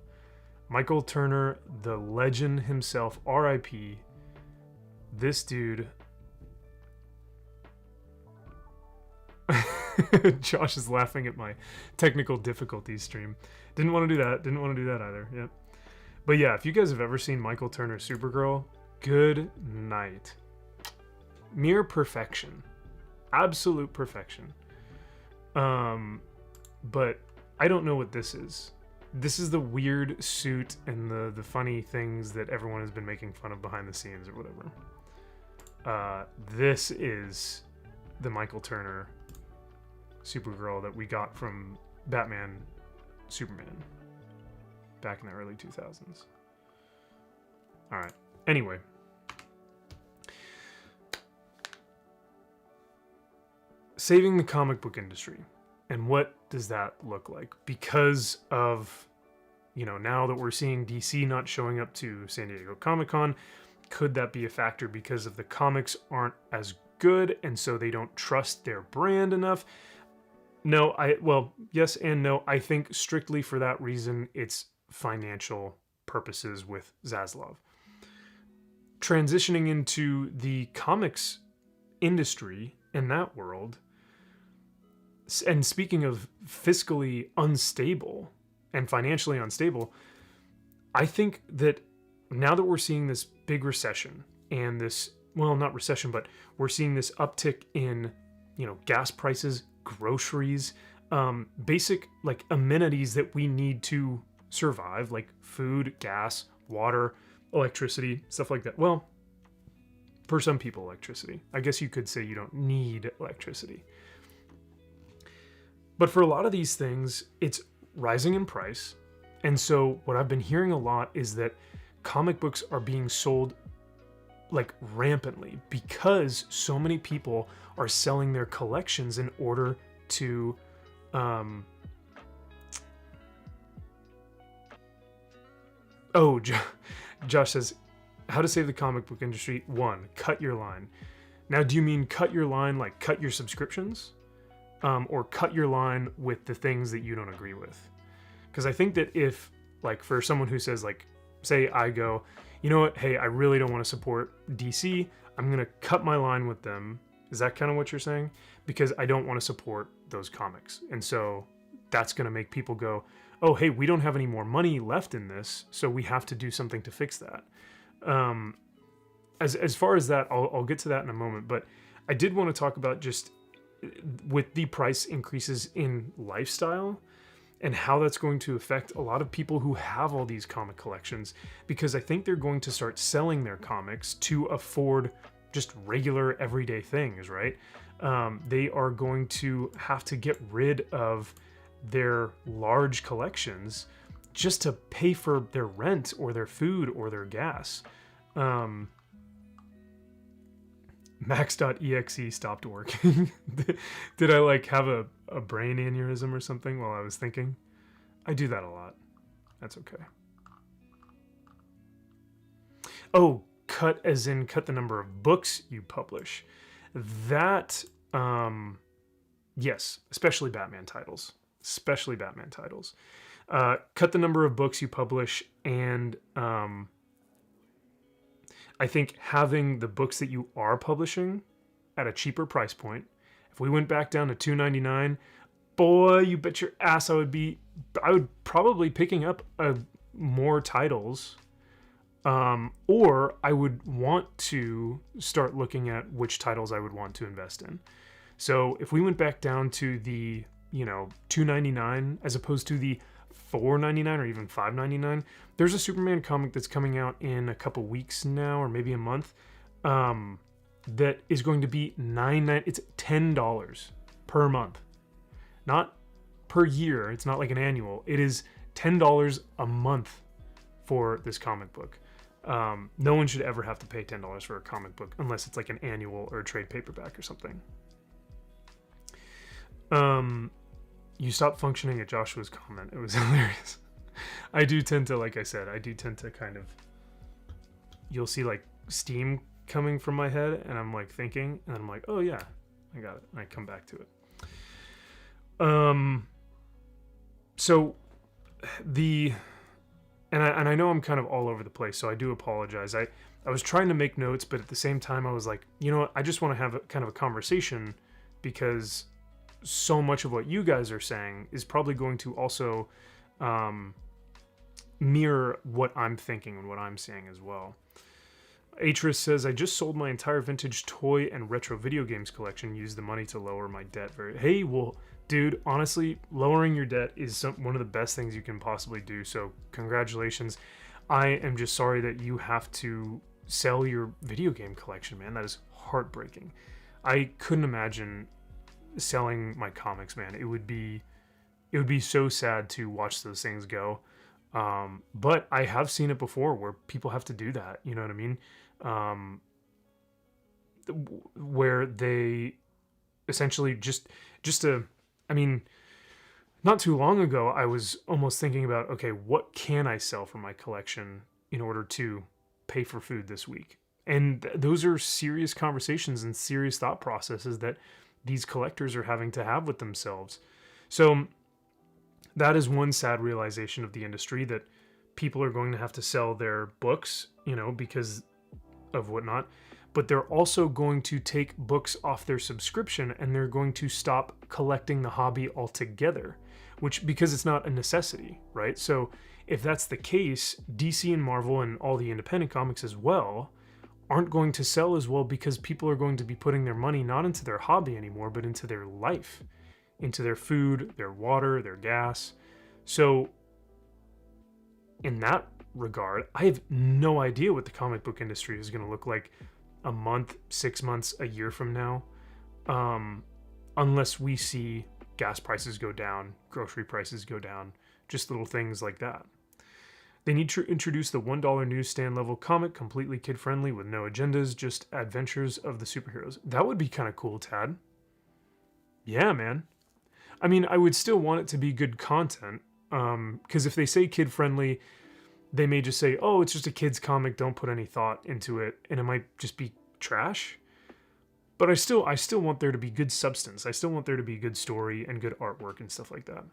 Michael Turner, the legend himself, R.I.P. This dude... Josh is laughing at my technical difficulties stream. Didn't want to do that. Didn't want to do that either. Yep. But yeah, if you guys have ever seen Michael Turner's Supergirl, good night. Mere perfection. Absolute perfection. But I don't know what this is. This is the weird suit and the funny things that everyone has been making fun of behind the scenes or whatever. This is the Michael Turner Supergirl that we got from Batman Superman back in the early 2000s. All right. Anyway. Saving the comic book industry. And what does that look like? Because of, now that we're seeing DC not showing up to San Diego Comic-Con, could that be a factor because of the comics aren't as good and so they don't trust their brand enough? No, yes and no. I think strictly for that reason, it's financial purposes with Zaslav. Transitioning into the comics industry in that world, and speaking of fiscally unstable and financially unstable, I think that now that we're seeing this big recession and this, well, not recession, but we're seeing this uptick in, gas prices, groceries, basic like amenities that we need to survive, like food, gas, water, electricity, stuff like that. Well, for some people, electricity. I guess you could say you don't need electricity. But for a lot of these things, it's rising in price. And so what I've been hearing a lot is that comic books are being sold like rampantly because so many people are selling their collections in order to Josh says, how to save the comic book industry? 1, cut your line. Now, do you mean cut your line like cut your subscriptions? Or cut your line with the things that you don't agree with? Because I think that if, like, for someone who says, like, say I go, you know what, hey, I really don't want to support DC, I'm going to cut my line with them. Is that kind of what you're saying? Because I don't want to support those comics. And so that's going to make people go, oh, hey, we don't have any more money left in this, so we have to do something to fix that. As far as that, I'll get to that in a moment. But I did want to talk about just with the price increases in lifestyle and how that's going to affect a lot of people who have all these comic collections, because I think they're going to start selling their comics to afford just regular everyday things, right? They are going to have to get rid of their large collections just to pay for their rent or their food or their gas. Max.exe stopped working. Did I like have a brain aneurysm or something while I was thinking? I do that a lot. That's okay. Oh, cut as in cut the number of books you publish. That, yes, especially Batman titles. Especially Batman titles. Cut the number of books you publish, and I think having the books that you are publishing at a cheaper price point. If we went back down to $2.99, boy, you bet your ass I would probably picking up more titles, or I would want to start looking at which titles I would want to invest in. So if we went back down to the, $2.99 as opposed to the $4.99 or even $5.99, there's a Superman comic that's coming out in a couple weeks now, or maybe a month, that is going to be it's $10 per month, not per year. It's not like an annual. It is $10 a month for this comic book. No one should ever have to pay $10 for a comic book unless it's like an annual or a trade paperback or something. You stopped functioning at Joshua's comment. It was hilarious. I do tend to, like I said, kind of, you'll see like steam coming from my head, and I'm like thinking, and I'm like, oh yeah, I got it. And I come back to it. So and I know I'm kind of all over the place, so I do apologize. I was trying to make notes, but at the same time I was like, you know what? I just want to have kind of a conversation, because so much of what you guys are saying is probably going to also mirror what I'm thinking and what I'm saying as well. Atris says, I just sold my entire vintage toy and retro video games collection, used the money to lower my debt. Hey, well, dude, honestly, lowering your debt is one of the best things you can possibly do, so congratulations. I am just sorry that you have to sell your video game collection, man. That is heartbreaking. I couldn't imagine selling my comics, man. It would be so sad to watch those things go. But I have seen it before where people have to do that. You know what I mean? Where they essentially not too long ago, I was almost thinking about, okay, what can I sell from my collection in order to pay for food this week? And those are serious conversations and serious thought processes that these collectors are having to have with themselves. So that is one sad realization of the industry, that people are going to have to sell their books, because of whatnot, but they're also going to take books off their subscription, and they're going to stop collecting the hobby altogether, because it's not a necessity, right? So if that's the case, DC and Marvel and all the independent comics as well aren't going to sell as well, because people are going to be putting their money not into their hobby anymore, but into their life, into their food, their water, their gas. So in that regard, I have no idea what the comic book industry is going to look like a month, 6 months, a year from now, unless we see gas prices go down, grocery prices go down, just little things like that. They need to introduce the $1 newsstand level comic, completely kid-friendly with no agendas, just adventures of the superheroes. That would be kind of cool, Tad. Yeah, man. I mean, I would still want it to be good content, because if they say kid-friendly, they may just say, oh, it's just a kid's comic, don't put any thought into it, and it might just be trash. But I still want there to be good substance. I still want there to be good story and good artwork and stuff like that.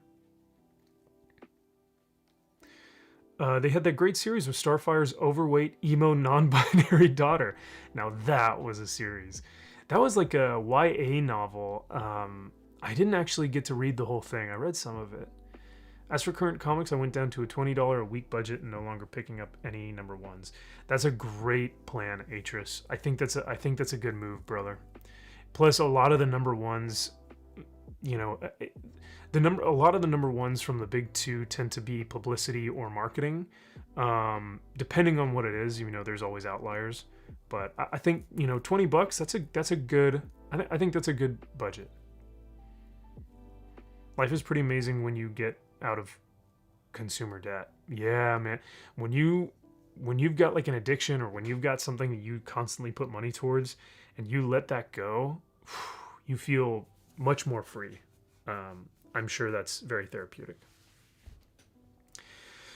They had that great series with Starfire's overweight, emo, non-binary daughter. Now that was a series. That was like a YA novel. I didn't actually get to read the whole thing. I read some of it. As for current comics, I went down to a $20 a week budget and no longer picking up any number ones. That's a great plan, Atris. I think that's a good move, brother. Plus, a lot of the number ones, you know, a lot of the number ones from the big two tend to be publicity or marketing, depending on what it is. You know, there's always outliers, but I think, you know, $20, that's a good, I think that's a good budget. Life is pretty amazing when you get out of consumer debt. Yeah, man. When you've got like an addiction, or when you've got something that you constantly put money towards and you let that go, you feel much more free. I'm sure that's very therapeutic.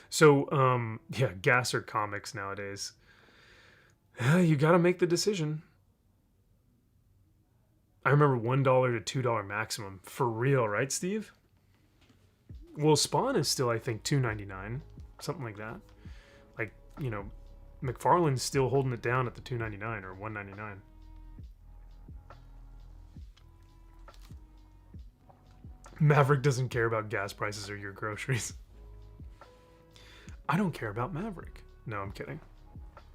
So, yeah, gas or comics nowadays. You got to make the decision. I remember $1 to $2 maximum. For real, right, Steve? Well, Spawn is still, I think, $2.99, something like that. Like, you know, McFarlane's still holding it down at the $2.99 or $1.99. Maverick doesn't care about gas prices or your groceries. I don't care about Maverick. No, I'm kidding.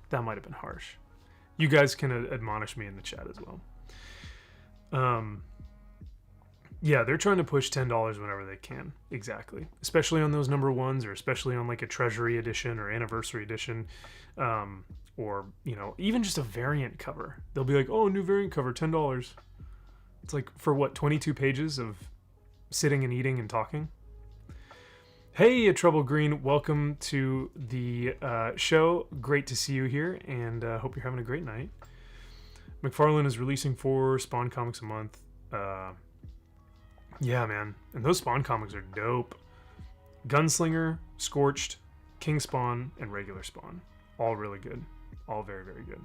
That might have been harsh. You guys can admonish me in the chat as well. Yeah, they're trying to push $10 whenever they can. Exactly. Especially on those number ones, or especially on like a treasury edition or anniversary edition, or, you know, even just a variant cover. They'll be like, oh, new variant cover, $10. It's like, for what, 22 pages of sitting and eating and talking? Hey, A Trouble Green, welcome to the show. Great to see you here, and hope you're having a great night. McFarlane is releasing 4 Spawn comics a month. Yeah, man. And those Spawn comics are dope. Gunslinger, Scorched, King Spawn, and regular Spawn. All really good. All very, very good.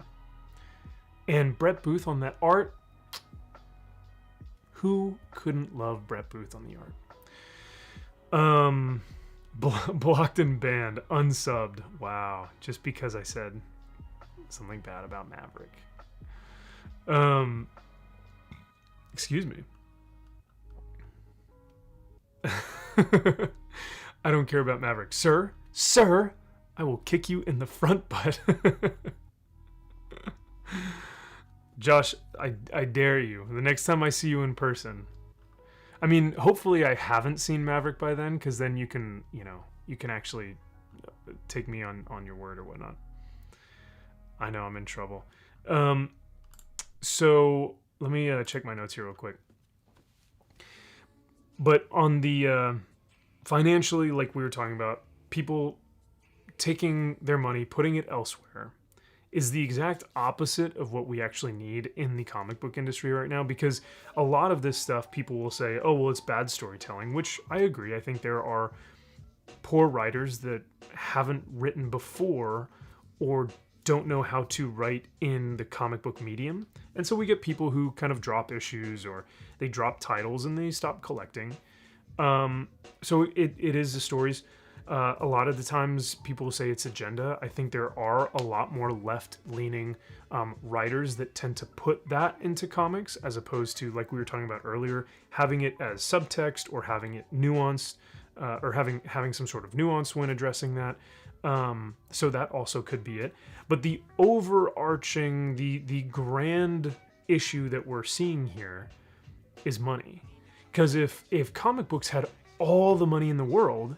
And Brett Booth on that art. Who couldn't love Brett Booth on the art? Blocked and banned, unsubbed. Wow. Just because I said something bad about Maverick. Excuse me. I don't care about Maverick. Sir, I will kick you in the front butt. Josh, I dare you. The next time I see you in person. I mean, hopefully I haven't seen Maverick by then, because then you can, you know, you can actually take me on your word or whatnot. I know I'm in trouble. So let me check my notes here real quick. But on the financially, like we were talking about, people taking their money, putting it elsewhere, is the exact opposite of what we actually need in the comic book industry right now. Because a lot of this stuff, people will say, oh, well, it's bad storytelling, which I agree. I think there are poor writers that haven't written before or don't know how to write in the comic book medium. And so we get people who kind of drop issues, or they drop titles and they stop collecting. So it is the stories. A lot of the times people say it's agenda. I think there are a lot more left-leaning writers that tend to put that into comics, as opposed to, like we were talking about earlier, having it as subtext, or having it nuanced, or having some sort of nuance when addressing that. So that also could be it. But the overarching, the grand issue that we're seeing here is money. Because if comic books had all the money in the world,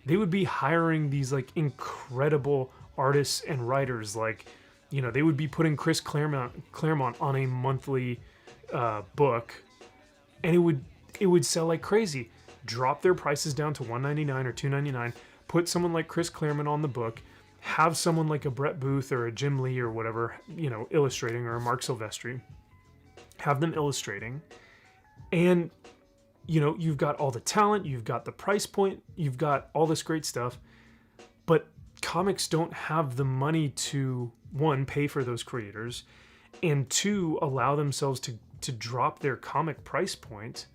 they would be hiring these like incredible artists and writers. Like, you know, they would be putting Chris Claremont on a monthly book, and it would sell like crazy. Drop their prices down to $1.99 or $2.99. Put someone like Chris Claremont on the book. Have someone like a Brett Booth or a Jim Lee or whatever, you know, illustrating, or a Mark Silvestri. Have them illustrating, and you know, you've got all the talent, you've got the price point, you've got all this great stuff, but comics don't have the money to, one, pay for those creators, and two, allow themselves to drop their comic price point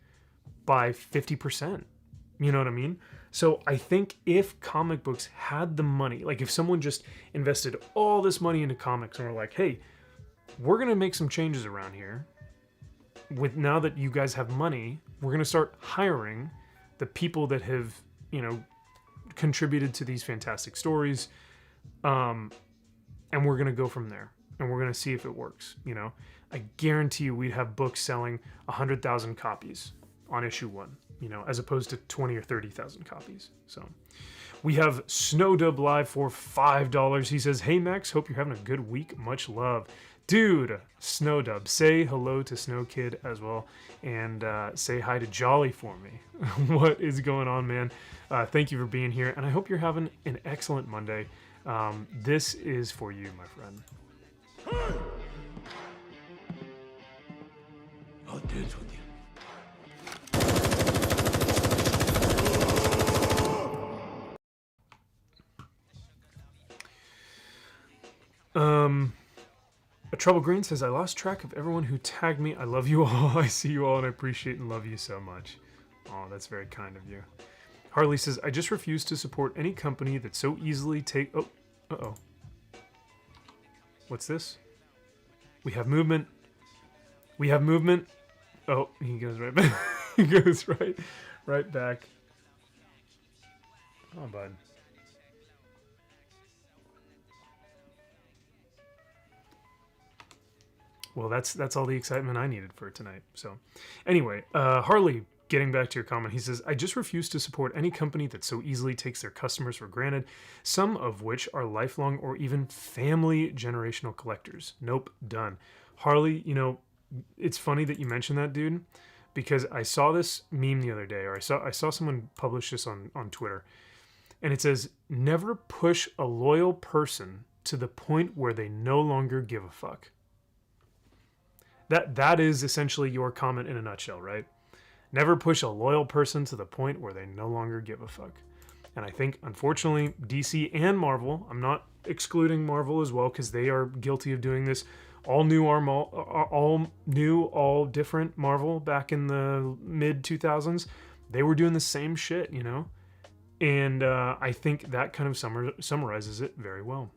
by 50%. You know what I mean? So I think if comic books had the money, like if someone just invested all this money into comics and were like, hey, we're going to make some changes around here. With now that you guys have money, we're going to start hiring the people that have, you know, contributed to these fantastic stories. And we're going to go from there, and we're going to see if it works. You know, I guarantee you we'd have books selling 100,000 copies on issue 1, as opposed to 20 or 30,000 copies. So we have Snowdub Live for $5. He says, "Hey Max, hope you're having a good week. Much love." Dude, Snowdub, say hello to Snow Kid as well, and say hi to Jolly for me. What is going on, man? Thank you for being here, and I hope you're having an excellent Monday. This is for you, my friend. I'll dance with you. A Trouble Green says, "I lost track of everyone who tagged me. I love you all. I see you all and I appreciate and love you so much." Oh, that's very kind of you. Harley says, "I just refuse to support any company that so easily take..." Oh, uh-oh. What's this? We have movement. We have movement. Oh, he goes right back. He goes right back. Oh, bud. Well, that's all the excitement I needed for tonight. So, anyway, Harley, getting back to your comment, he says, "I just refuse to support any company that so easily takes their customers for granted, some of which are lifelong or even family generational collectors. Nope, done." Harley, it's funny that you mentioned that, dude, because I saw this meme the other day, or I saw someone publish this on Twitter, and it says, "Never push a loyal person to the point where they no longer give a fuck." That is essentially your comment in a nutshell, right? Never push a loyal person to the point where they no longer give a fuck. And I think, unfortunately, DC and Marvel, I'm not excluding Marvel as well, because they are guilty of doing this. All different Marvel back in the mid-2000s, they were doing the same shit, And I think that kind of summarizes it very well.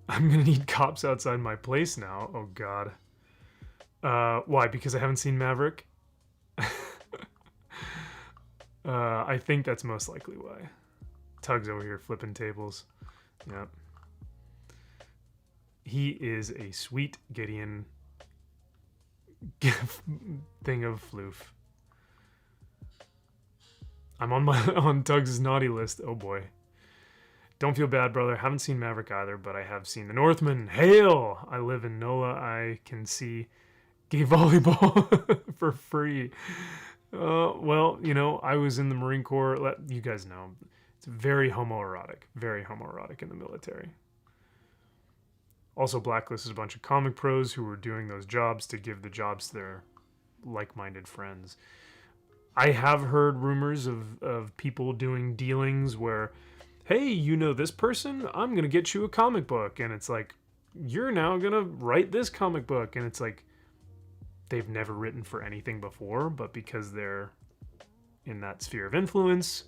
"I'm gonna need cops outside my place now." Oh God. Why? Because I haven't seen Maverick? I think that's most likely why. Tug's over here flipping tables. Yep. He is a sweet Gideon thing of floof. I'm on Tug's naughty list. Oh boy. "Don't feel bad, brother. Haven't seen Maverick either, but I have seen The Northman. Hail! I live in NOLA. I can see gay volleyball for free." Well, I was in the Marine Corps. You guys know. It's very homoerotic in the military. Also blacklisted a bunch of comic pros who were doing those jobs to give the jobs to their like-minded friends. I have heard rumors of people doing dealings where, "Hey, this person? I'm going to get you a comic book." And it's like, "You're now going to write this comic book." And it's like, they've never written for anything before, but because they're in that sphere of influence,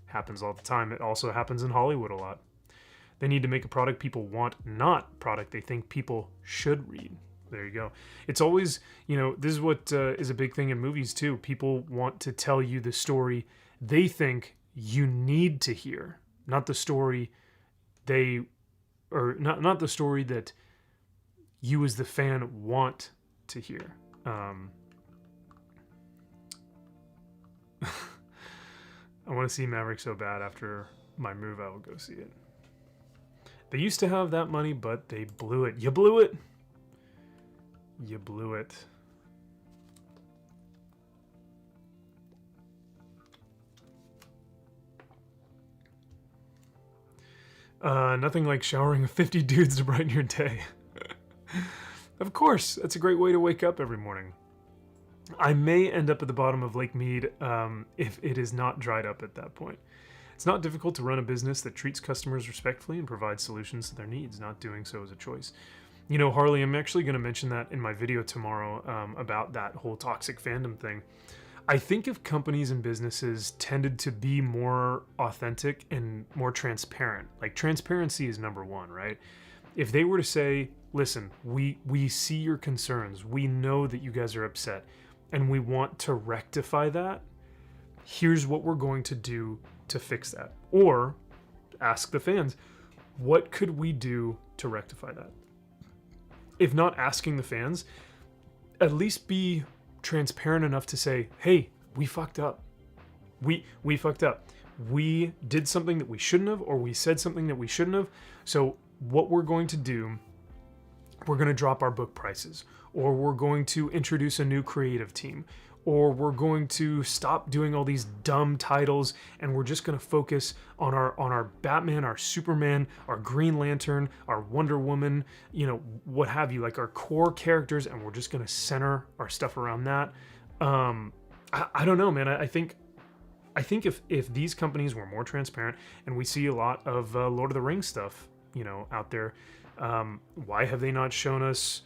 happens all the time. It also happens in Hollywood a lot. They need to make a product people want, not product they think people should read. There you go. It's always, this is what is a big thing in movies too. People want to tell you the story they think you need to hear. Not the story not the story that you as the fan want to hear. I want to see Maverick so bad. After my move, I will go see it. They used to have that money, but they blew it. You blew it. You blew it. Nothing like showering with 50 dudes to brighten your day. Of course, that's a great way to wake up every morning. I may end up at the bottom of Lake Mead if it is not dried up at that point. It's not difficult to run a business that treats customers respectfully and provides solutions to their needs. Not doing so is a choice. Harley, I'm actually going to mention that in my video tomorrow about that whole toxic fandom thing. I think if companies and businesses tended to be more authentic and more transparent, like transparency is number one, right? If they were to say, "Listen, we see your concerns. We know that you guys are upset and we want to rectify that. Here's what we're going to do to fix that." Or ask the fans, "What could we do to rectify that?" If not asking the fans, at least be transparent enough to say, hey, we fucked up. We fucked up. We did something that we shouldn't have, or we said something that we shouldn't have. So what we're going to do, we're going to drop our book prices, or we're going to introduce a new creative team, or we're going to stop doing all these dumb titles, and we're just going to focus on our Batman, our Superman, our Green Lantern, our Wonder Woman, you know, what have you, like our core characters, and we're just going to center our stuff around that. I don't know, man. I think if these companies were more transparent, and we see a lot of Lord of the Rings stuff, you know, out there, why have they not shown us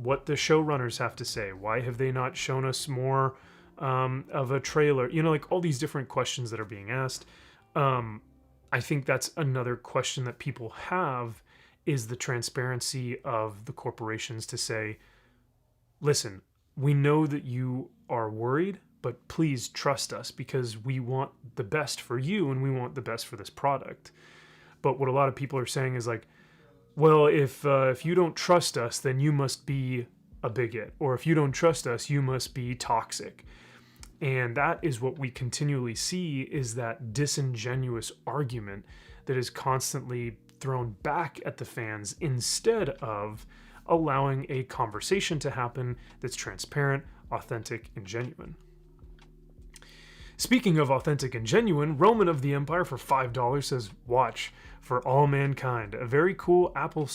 what the showrunners have to say? Why have they not shown us more of a trailer? You know, like all these different questions that are being asked. I think that's another question that people have, is the transparency of the corporations to say, listen, we know that you are worried, but please trust us, because we want the best for you and we want the best for this product. But what a lot of people are saying is like, well, if you don't trust us, then you must be a bigot, or if you don't trust us, you must be toxic. And that is what we continually see, is that disingenuous argument that is constantly thrown back at the fans, instead of allowing a conversation to happen that's transparent, authentic, and genuine. Speaking of authentic and genuine, Roman of the Empire for $5 says, watch for all mankind, a very cool Apple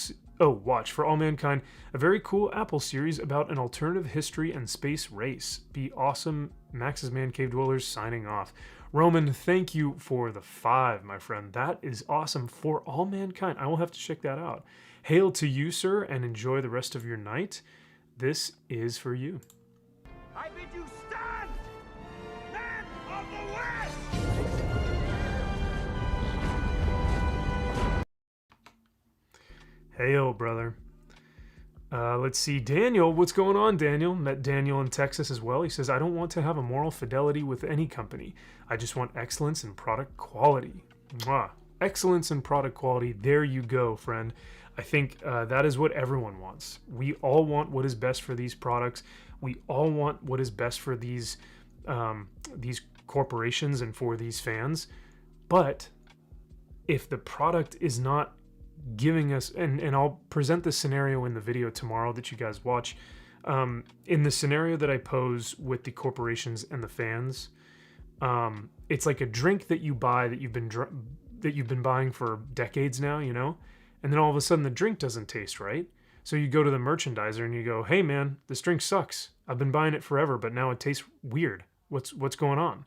series about an alternative history and space race. Be awesome. Max's Man Cave Dwellers signing off. Roman, thank you for the 5, my friend. That is awesome. For all mankind. I will have to check that out. Hail to you, sir, and enjoy the rest of your night. This is for you. I bid you stand, man of the West! Hail, brother. Let's see. Daniel, what's going on, Daniel? Met Daniel in Texas as well. He says, I don't want to have a moral fidelity with any company. I just want excellence in product quality. Mwah. Excellence in product quality. There you go, friend. I think that is what everyone wants. We all want what is best for these products. We all want what is best for these corporations and for these fans. But if the product is not giving us, and I'll present this scenario in the video tomorrow that you guys watch, in the scenario that I pose with the corporations and the fans, it's like a drink that you buy that you've been buying for decades now, you know, and then all of a sudden the drink doesn't taste right. So you go to the merchandiser and you go, hey man, this drink sucks. I've been buying it forever, but now it tastes weird. What's going on?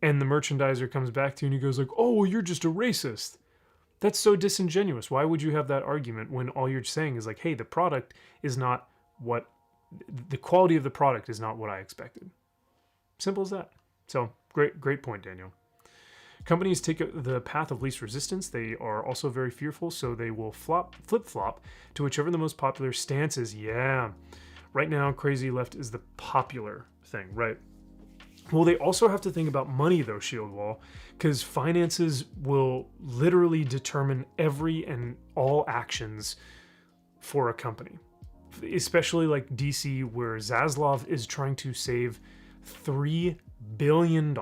And the merchandiser comes back to you and he goes like, oh, well, you're just a racist. That's so disingenuous. Why would you have that argument when all you're saying is like, hey, the product is not what, the quality of the product is not what I expected. Simple as that. So great point, Daniel. Companies take the path of least resistance. They are also very fearful, so they will flip-flop to whichever the most popular stance is. Yeah. Right now, crazy left is the popular thing, right? Well, they also have to think about money, though, Shield Wall, because finances will literally determine every and all actions for a company. Especially like DC, where Zaslav is trying to save $3 billion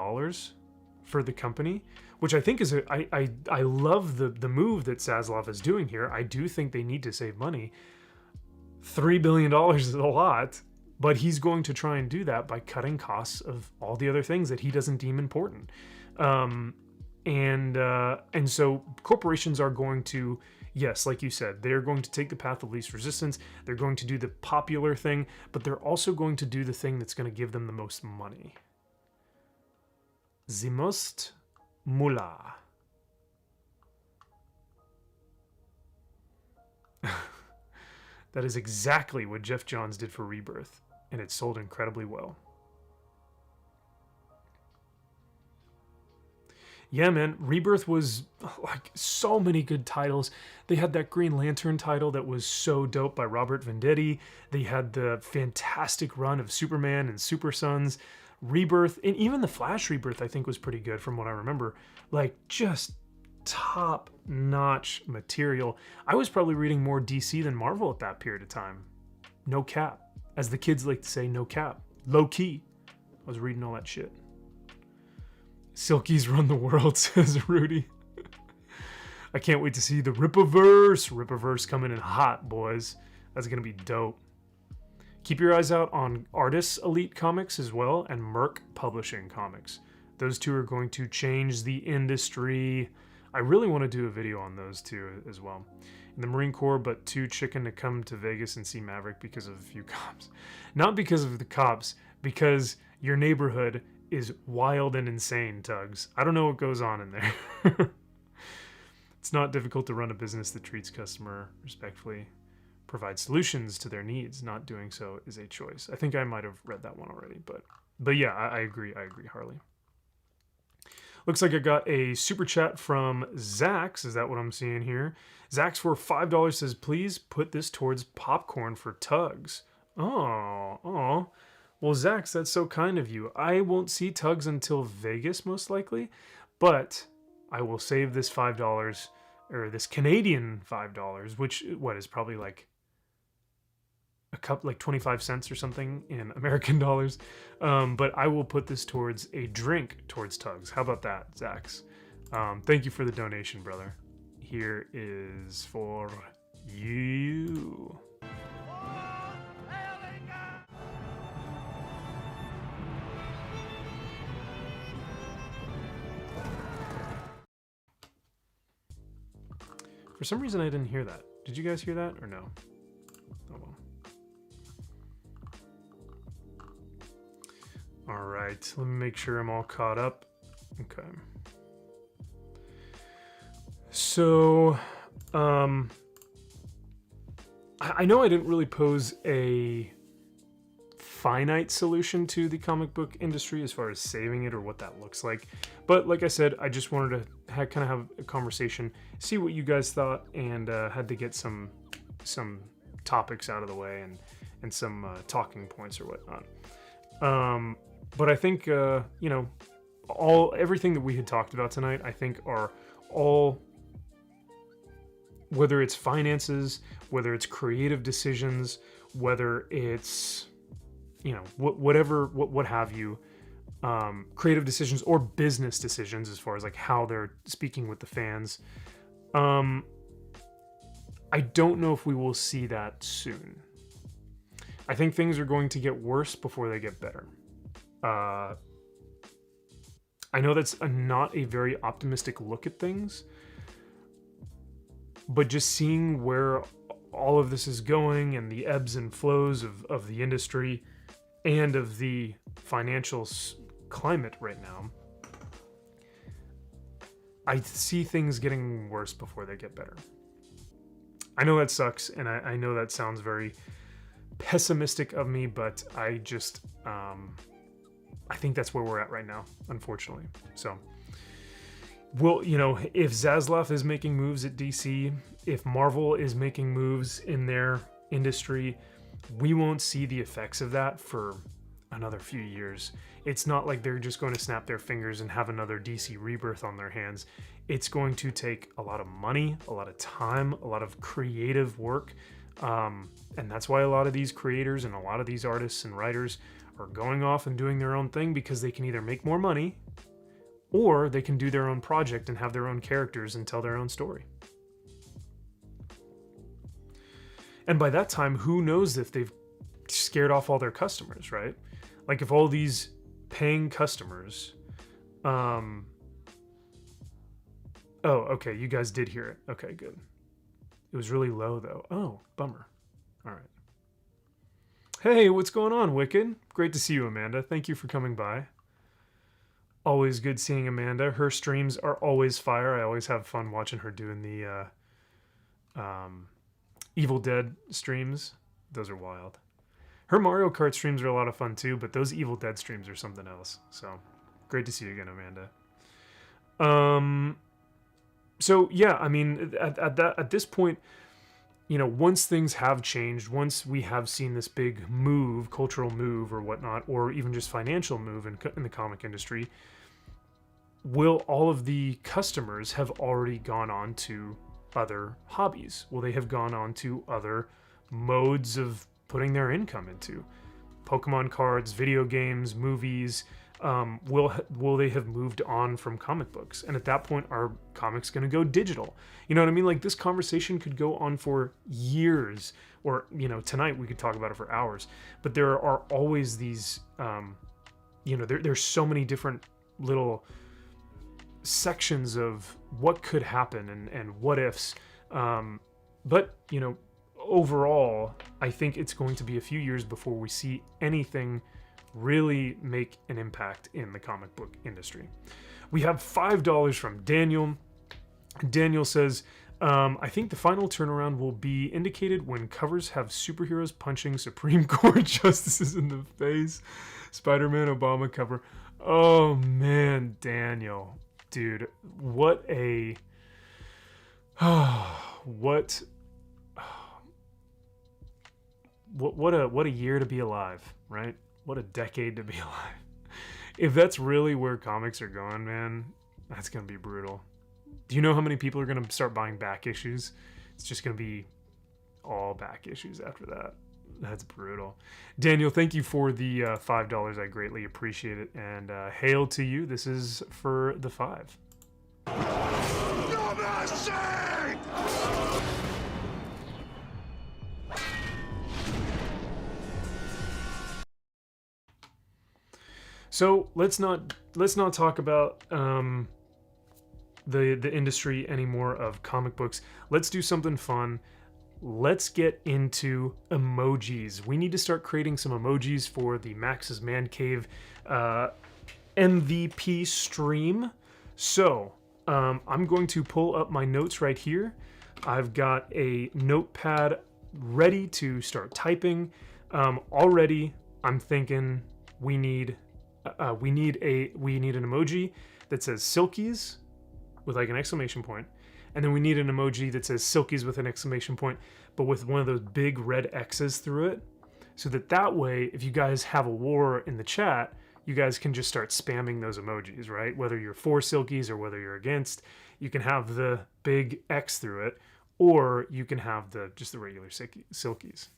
for the company, which I think is I love the move that Zaslav is doing here. I do think they need to save money. $3 billion is a lot, but he's going to try and do that by cutting costs of all the other things that he doesn't deem important. And so corporations are going to, yes, like you said, they're going to take the path of least resistance. They're going to do the popular thing, but they're also going to do the thing that's going to give them the most money. The most mullah. That is exactly what Jeff Johns did for Rebirth, and it sold incredibly well. Yeah, man, Rebirth was like so many good titles. They had that Green Lantern title that was so dope by Robert Venditti. They had the fantastic run of Superman and Super Sons. Rebirth, and even the Flash Rebirth, I think was pretty good from what I remember. Like, just top-notch material. I was probably reading more DC than Marvel at that period of time. No cap. As the kids like to say, no cap. Low key. I was reading all that shit. Silkies run the world, says Rudy. I can't wait to see the Rippaverse. Rippaverse coming in hot, boys. That's going to be dope. Keep your eyes out on Artists Elite Comics as well and Merc Publishing Comics. Those two are going to change the industry. I really want to do a video on those two as well. In the Marine Corps, but too chicken to come to Vegas and see Maverick because of a few cops. Not because of the cops, because your neighborhood is wild and insane, Tugs. I don't know what goes on in there. It's not difficult to run a business that treats customer respectfully, provides solutions to their needs. Not doing so is a choice. I think I might have read that one already, but yeah, I agree, Harley. Looks like I got a super chat from Zax. Is that what I'm seeing here? Zax for $5 says, please put this towards popcorn for Tugs. Oh. Well, Zax, that's so kind of you. I won't see Tugs until Vegas, most likely, but I will save this $5, or this Canadian $5, which, what, is probably like a cup, like 25 cents or something in American dollars. But I will put this towards a drink towards Tugs. How about that, Zax? Thank you for the donation, brother. Here is for you. For some reason, I didn't hear that. Did you guys hear that or no? Oh well. All right, let me make sure I'm all caught up. Okay. So, I know I didn't really pose a finite solution to the comic book industry as far as saving it or what that looks like. But like I said, I just wanted to kind of have a conversation, see what you guys thought, and had to get some topics out of the way and some talking points or whatnot. But I think everything that we had talked about tonight, I think are all, whether it's finances, whether it's creative decisions, whether it's what have you, creative decisions or business decisions as far as like how they're speaking with the fans. I don't know if we will see that soon. I think things are going to get worse before they get better. I know that's not a very optimistic look at things, but just seeing where all of this is going and the ebbs and flows of the industry and of the financial climate right now, I see things getting worse before they get better. I know that sucks, and I know that sounds very pessimistic of me, but I just, I think that's where we're at right now, unfortunately. So, well, if Zaslav is making moves at DC, if Marvel is making moves in their industry, we won't see the effects of that for another few years. It's not like they're just going to snap their fingers and have another DC rebirth on their hands. It's going to take a lot of money, a lot of time, a lot of creative work. And that's why a lot of these creators and a lot of these artists and writers are going off and doing their own thing, because they can either make more money or they can do their own project and have their own characters and tell their own story. And by that time, who knows if they've scared off all their customers, right? Like if all these paying customers, oh, okay, you guys did hear it. Okay, good. It was really low though. Oh, bummer. All right. Hey, what's going on, Wicked? Great to see you, Amanda. Thank you for coming by. Always good seeing Amanda. Her streams are always fire. I always have fun watching her doing the Evil Dead streams. Those are wild. Her Mario Kart streams are a lot of fun too, but those Evil Dead streams are something else. So, great to see you again, Amanda. So yeah, I mean, at this point, once things have changed, once we have seen this big move, cultural move or whatnot, or even just financial move in the comic industry, will all of the customers have already gone on to other hobbies? Will they have gone on to other modes of putting their income into? Pokemon cards, video games, movies, will they have moved on from comic books? And at that point, are comics going to go digital? You know what I mean? Like, this conversation could go on for years, or, you know, tonight we could talk about it for hours. But there are always these, you know, there's so many different little sections of what could happen and what ifs. But, you know, overall, I think it's going to be a few years before we see anything really make an impact in the comic book industry. We have $5 from Daniel. Daniel says, I think the final turnaround will be indicated when covers have superheroes punching Supreme Court justices in the face. Spider-Man Obama cover. Oh man, Daniel. Dude, what a what a year to be alive, right? What a decade to be alive. If that's really where comics are going, man, that's going to be brutal. Do you know how many people are going to start buying back issues? It's just going to be all back issues after that. That's brutal. Daniel, thank you for the $5. I greatly appreciate it. And hail to you. This is for the 5. So let's not talk about the industry anymore of comic books. Let's do something fun. Let's get into emojis. We need to start creating some emojis for the Max's Man Cave MVP stream. So I'm going to pull up my notes right here. I've got a notepad ready to start typing. Already, I'm thinking we need an emoji that says Silkies with like an exclamation point, and then we need an emoji that says Silkies with an exclamation point, but with one of those big red X's through it, so that way, if you guys have a war in the chat, you guys can just start spamming those emojis, right? Whether you're for Silkies or whether you're against, you can have the big X through it, or you can have just the regular Silkies.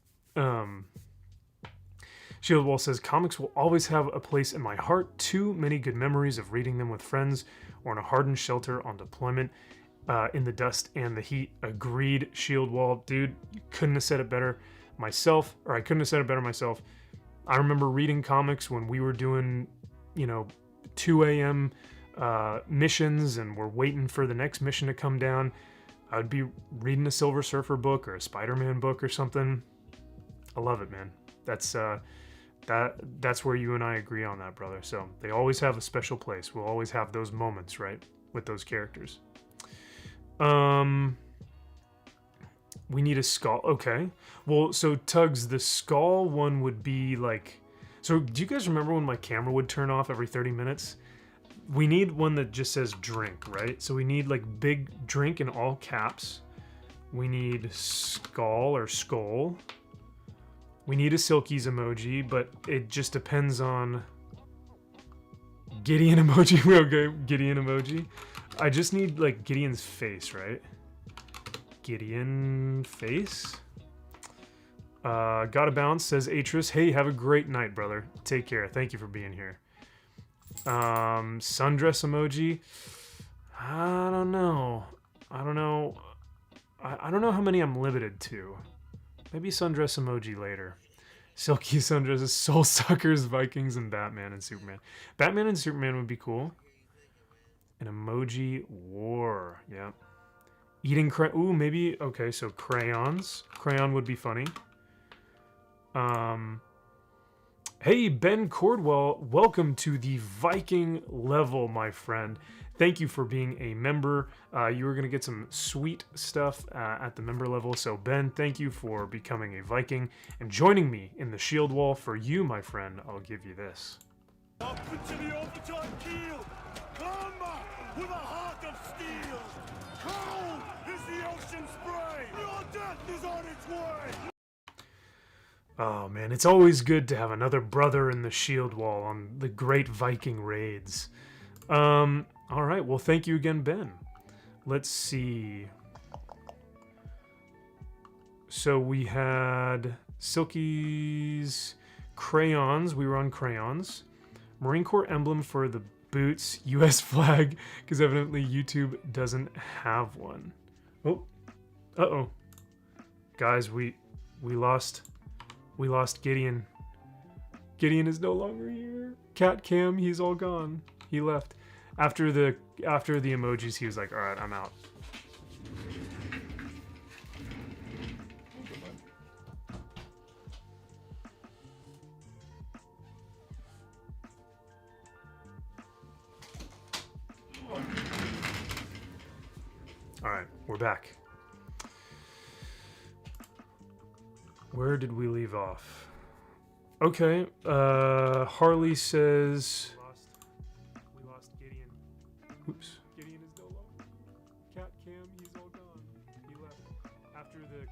Shield Wall says, comics will always have a place in my heart. Too many good memories of reading them with friends or in a hardened shelter on deployment in the dust and the heat. Agreed, Shield Wall. Dude, you couldn't have said it better myself, or I couldn't have said it better myself. I remember reading comics when we were doing, 2 a.m. Missions and we're waiting for the next mission to come down. I would be reading a Silver Surfer book or a Spider-Man book or something. I love it, man. That's where you and I agree on that, brother. So they always have a special place. We'll always have those moments, right, with those characters. We need a skull. Okay. Well, so Tugs, the skull one would be like... So do you guys remember when my camera would turn off every 30 minutes? We need one that just says drink, right? So we need like big drink in all caps. We need skull or skull. We need a Silkies emoji, but it just depends on... Gideon emoji. Okay, Gideon emoji. I just need like Gideon's face, right? Gideon face. Gotta bounce, says Atris. Hey, have a great night, brother. Take care. Thank you for being here. Sundress emoji. I don't know. I don't know how many I'm limited to. Maybe sundress emoji later. Silky sundresses, Soul Suckers, Vikings, and Batman and Superman. Batman and Superman would be cool. An emoji war. Yep. Eating ooh, maybe. Okay, so crayons. Crayon would be funny. Hey, Ben Cordwell, welcome to the Viking level, my friend. Thank you for being a member. You are going to get some sweet stuff at the member level. So, Ben, thank you for becoming a Viking and joining me in the shield wall. For you, my friend, I'll give you this. Up into the overtime keel! Combat with a heart of steel! Cold is the ocean spray! Your death is on its way! Oh man, it's always good to have another brother in the shield wall on the great Viking raids. Alright, well thank you again, Ben. Let's see. So we had Silkies, crayons. We were on crayons. Marine Corps emblem for the boots. U.S. flag, because evidently YouTube doesn't have one. Oh, uh-oh. Guys, we lost Gideon. Gideon is no longer here. Cat Cam, he's all gone. He left. After the emojis, he was like, all right, I'm out. All right, we're back. Where did we leave off? Okay, Harley says... We lost Gideon. Oops. Gideon is no longer. Cat Cam, he's all gone. He left. After the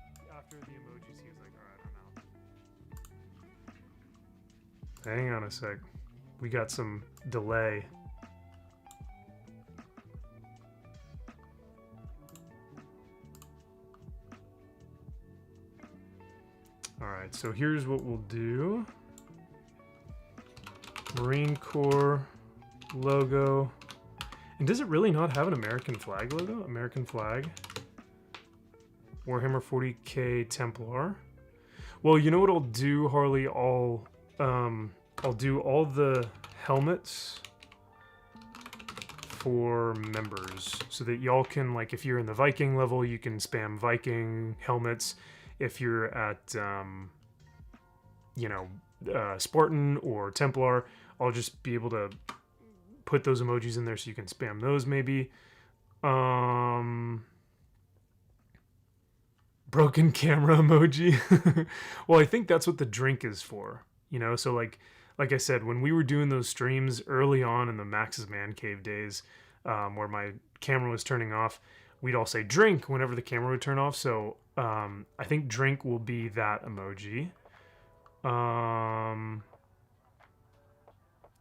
emojis, he was like, alright, I'm out. Hang on a sec. We got some delay. Alright, so here's what we'll do. Marine Corps logo. And does it really not have an American flag logo? American flag. Warhammer 40k Templar. Well, you know what I'll do, Harley? I'll do all the helmets for members so that y'all can, like, if you're in the Viking level, you can spam Viking helmets. If you're at, Spartan or Templar, I'll just be able to put those emojis in there so you can spam those maybe. Broken camera emoji. Well, I think that's what the drink is for, you know? So like I said, when we were doing those streams early on in the Max's Man Cave days, where my camera was turning off, we'd all say drink whenever the camera would turn off. So I think drink will be that emoji.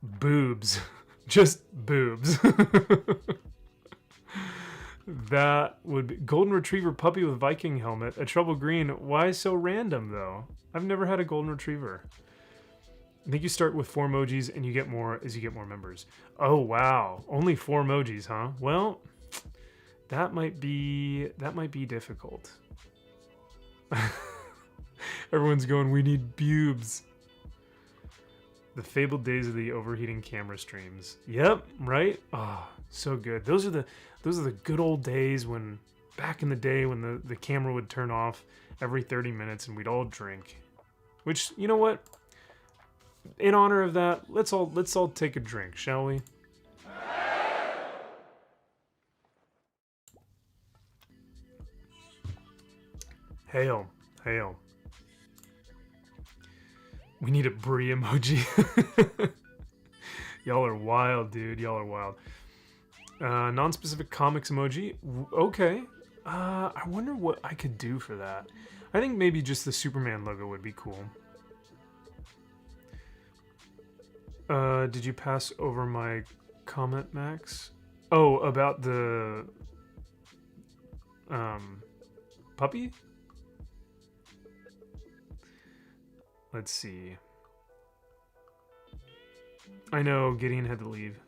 Boobs. Just boobs. That would be golden retriever puppy with Viking helmet, a trouble green. Why so random though? I've never had a golden retriever. I think you start with 4 emojis and you get more as you get more members. Oh wow, only 4 emojis, huh? Well, that might be difficult. Everyone's going, we need boobs. The fabled days of the overheating camera streams. Yep, right? Oh, so good. Those are the good old days when, back in the day, when the camera would turn off every 30 minutes and we'd all drink. Which, you know what? In honor of that, let's all take a drink, shall we? Hail, hail. We need a brie emoji. Y'all are wild, dude. Y'all are wild. Non-specific comics emoji. Okay. I wonder what I could do for that. I think maybe just the Superman logo would be cool. Did you pass over my comment, Max? Oh, about the puppy? Let's see. I know Gideon had to leave.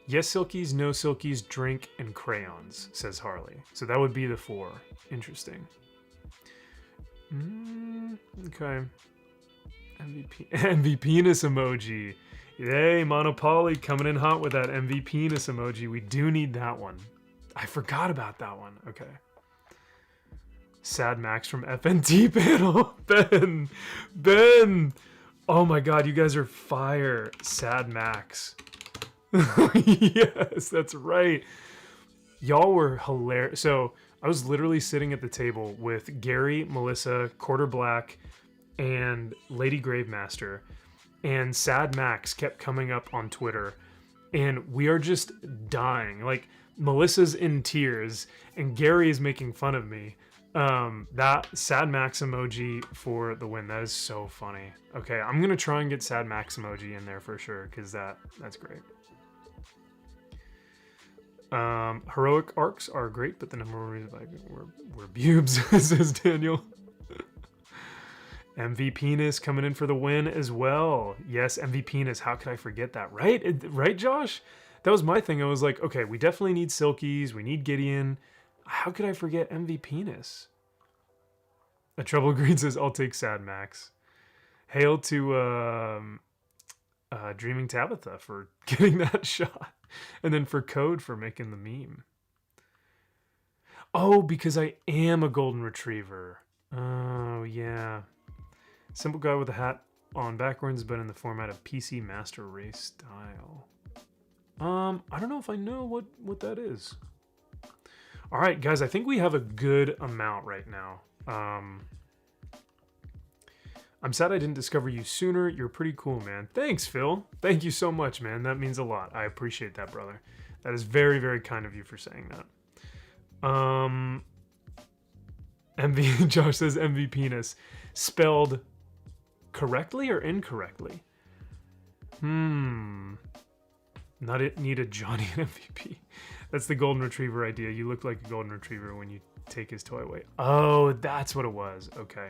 Yes, silkies, no silkies, drink, and crayons, says Harley. So that would be the 4. Interesting. Okay. MV penis emoji. Yay, Monopoly coming in hot with that MV penis emoji. We do need that one. I forgot about that one. Okay. Sad Max from FNT panel. Ben. Oh my god, you guys are fire. Sad Max. Yes, that's right. Y'all were hilarious. So I was literally sitting at the table with Gary, Melissa, Quarter Black, and Lady Gravemaster, and Sad Max kept coming up on Twitter, and we are just dying. Like, Melissa's in tears, and Gary is making fun of me. That Sad Max emoji for the win. That is so funny. Okay, I'm gonna try and get Sad Max emoji in there for sure, because that's great. Heroic arcs are great, but the number one reason were bubes, says Daniel. MVPness coming in for the win as well. Yes, MVPness. How could I forget that? Right? Right, Josh? That was my thing. I was like, okay, we definitely need Silkies. We need Gideon. How could I forget MVPness? A Trouble Green says, I'll take Sad Max. Hail to Dreaming Tabitha for getting that shot. And then for Code for making the meme. Oh, because I am a golden retriever. Oh, yeah. Simple guy with a hat on backwards, but in the format of PC Master Race style. I don't know if I know what that is. All right, guys, I think we have a good amount right now. I'm sad I didn't discover you sooner. You're pretty cool, man. Thanks, Phil. Thank you so much, man. That means a lot. I appreciate that, brother. That is very, very kind of you for saying that. Josh says MVPness. Spelled correctly or incorrectly? Not it need a Johnny and MVP. That's the golden retriever idea. You look like a golden retriever when you take his toy away. Oh, that's what it was. Okay.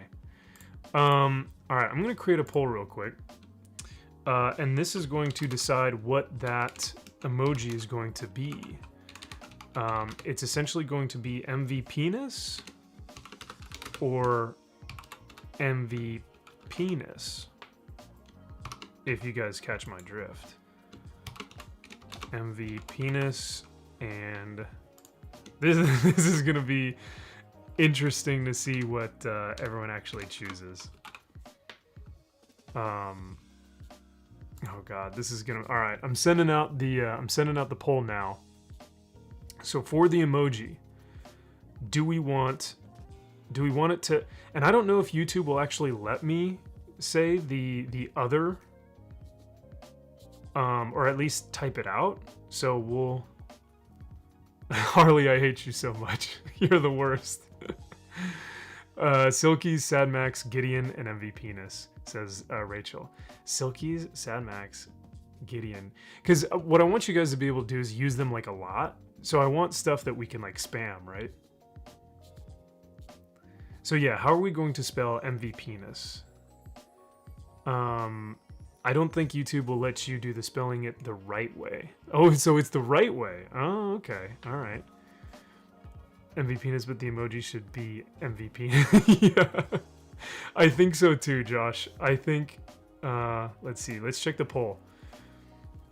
All right, I'm gonna create a poll real quick. And this is going to decide what that emoji is going to be. It's essentially going to be MVPness or MVPness, if you guys catch my drift. MVPness, and this is gonna be interesting to see what everyone actually chooses. Oh god, this is gonna. All right, I'm sending out the poll now. So for the emoji, do we want it to? And I don't know if YouTube will actually let me say the other, or at least type it out. So we'll. Harley, I hate you so much. You're the worst. Silkies, Sad Max, Gideon, and MVPness, says Rachel. Silkies, Sad Max, Gideon. Because what I want you guys to be able to do is use them like a lot. So I want stuff that we can like spam, right? So yeah, how are we going to spell MVPness? I don't think YouTube will let you do the spelling it the right way. Oh, so it's the right way. Oh, okay. All right. MVPness, but the emoji should be MVP. Yeah. I think so too, Josh. I think, let's see. Let's check the poll.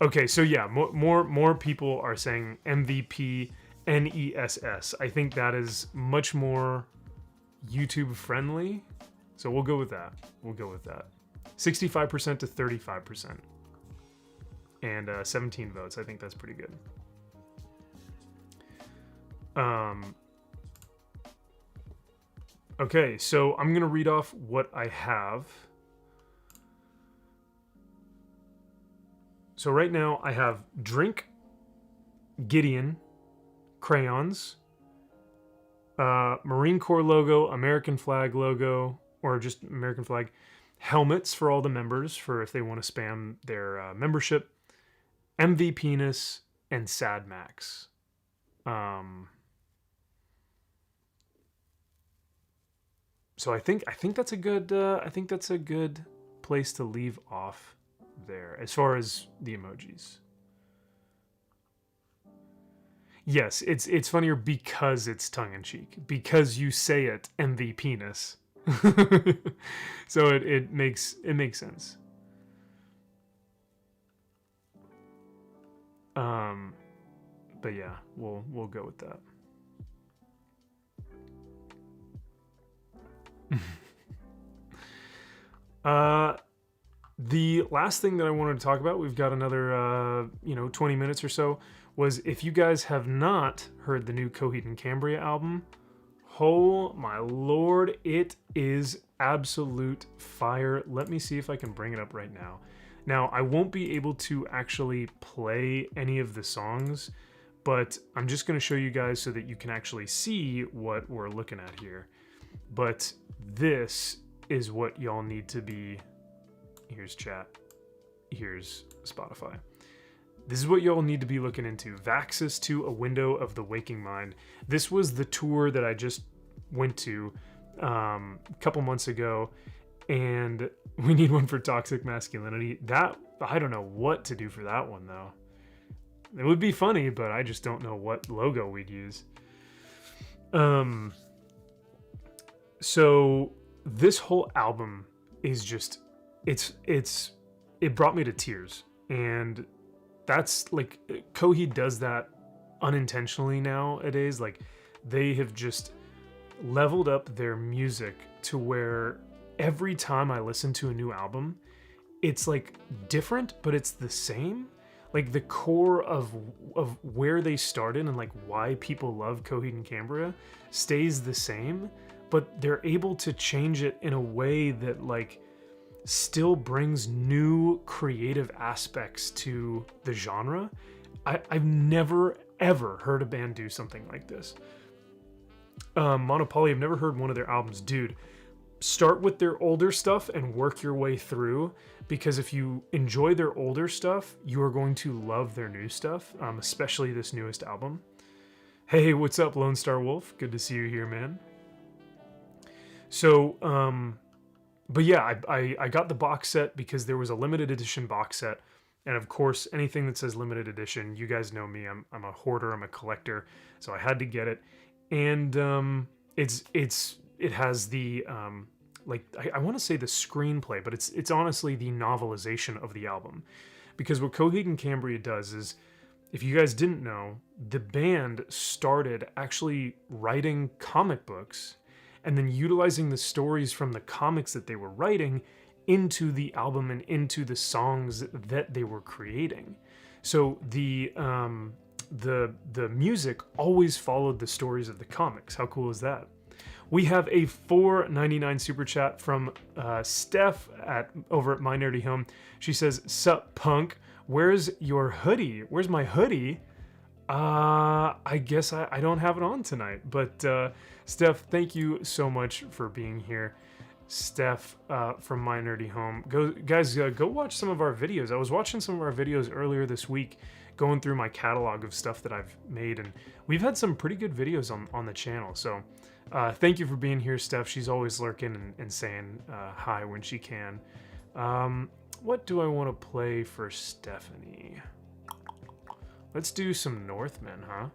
Okay, so yeah, more people are saying MVP NESS. I think that is much more YouTube friendly. So we'll go with that. 65% to 35%. And 17 votes. I think that's pretty good. Okay, so I'm going to read off what I have. So right now I have drink, Gideon, crayons, Marine Corps logo, American flag logo, or just American flag, helmets for all the members for if they want to spam their membership, MVPness, and Sad Max. So I think that's a good place to leave off there as far as the emojis. Yes, it's funnier because it's tongue-in-cheek, because you say it MVPness. So it makes sense. But yeah, we'll go with that. The last thing that I wanted to talk about, we've got another 20 minutes or so, was if you guys have not heard the new Coheed and Cambria album, oh my lord, it is absolute fire. Let me see if I can bring it up right now. Now, I won't be able to actually play any of the songs, but I'm just going to show you guys so that you can actually see what we're looking at here. But this is what y'all need to be. Here's chat. Here's Spotify. This is what y'all need to be looking into. Vaxis to A Window of the Waking Mind. This was the tour that I just went to a couple months ago, and we need one for Toxic Masculinity. That, I don't know what to do for that one, though. It would be funny, but I just don't know what logo we'd use. So this whole album is just, it brought me to tears. And that's like, Coheed does that unintentionally nowadays. Like, they have just leveled up their music to where every time I listen to a new album, it's like different, but it's the same. Like, the core of where they started and like why people love Coheed and Cambria stays the same, but they're able to change it in a way that like still brings new creative aspects to the genre. I've never ever heard a band do something like this. Monopoly, I've never heard one of their albums. Dude, start with their older stuff and work your way through, because if you enjoy their older stuff, you are going to love their new stuff, especially this newest album. Hey, what's up, Lone Star Wolf? Good to see you here, man. So, but yeah, I got the box set because there was a limited edition box set. And of course, anything that says limited edition, you guys know me, I'm a hoarder, I'm a collector, so I had to get it. And it has the like, I want to say the screenplay, but it's honestly the novelization of the album. Because what Coheed and Cambria does is, if you guys didn't know, the band started actually writing comic books and then utilizing the stories from the comics that they were writing into the album and into the songs that they were creating. So the music always followed the stories of the comics. How cool is that? We have a $4.99 super chat from Steph over at My Nerdy Home. She says, "Sup, punk? Where's your hoodie? Where's my hoodie? I guess I don't have it on tonight." But Steph, thank you so much for being here. Steph from My Nerdy Home. Go watch some of our videos. I was watching some of our videos earlier this week, going through my catalog of stuff that I've made, and we've had some pretty good videos on the channel. So thank you for being here, Steph. She's always lurking and saying hi when she can. What do I want to play for Stephanie? Let's do some Northmen, huh?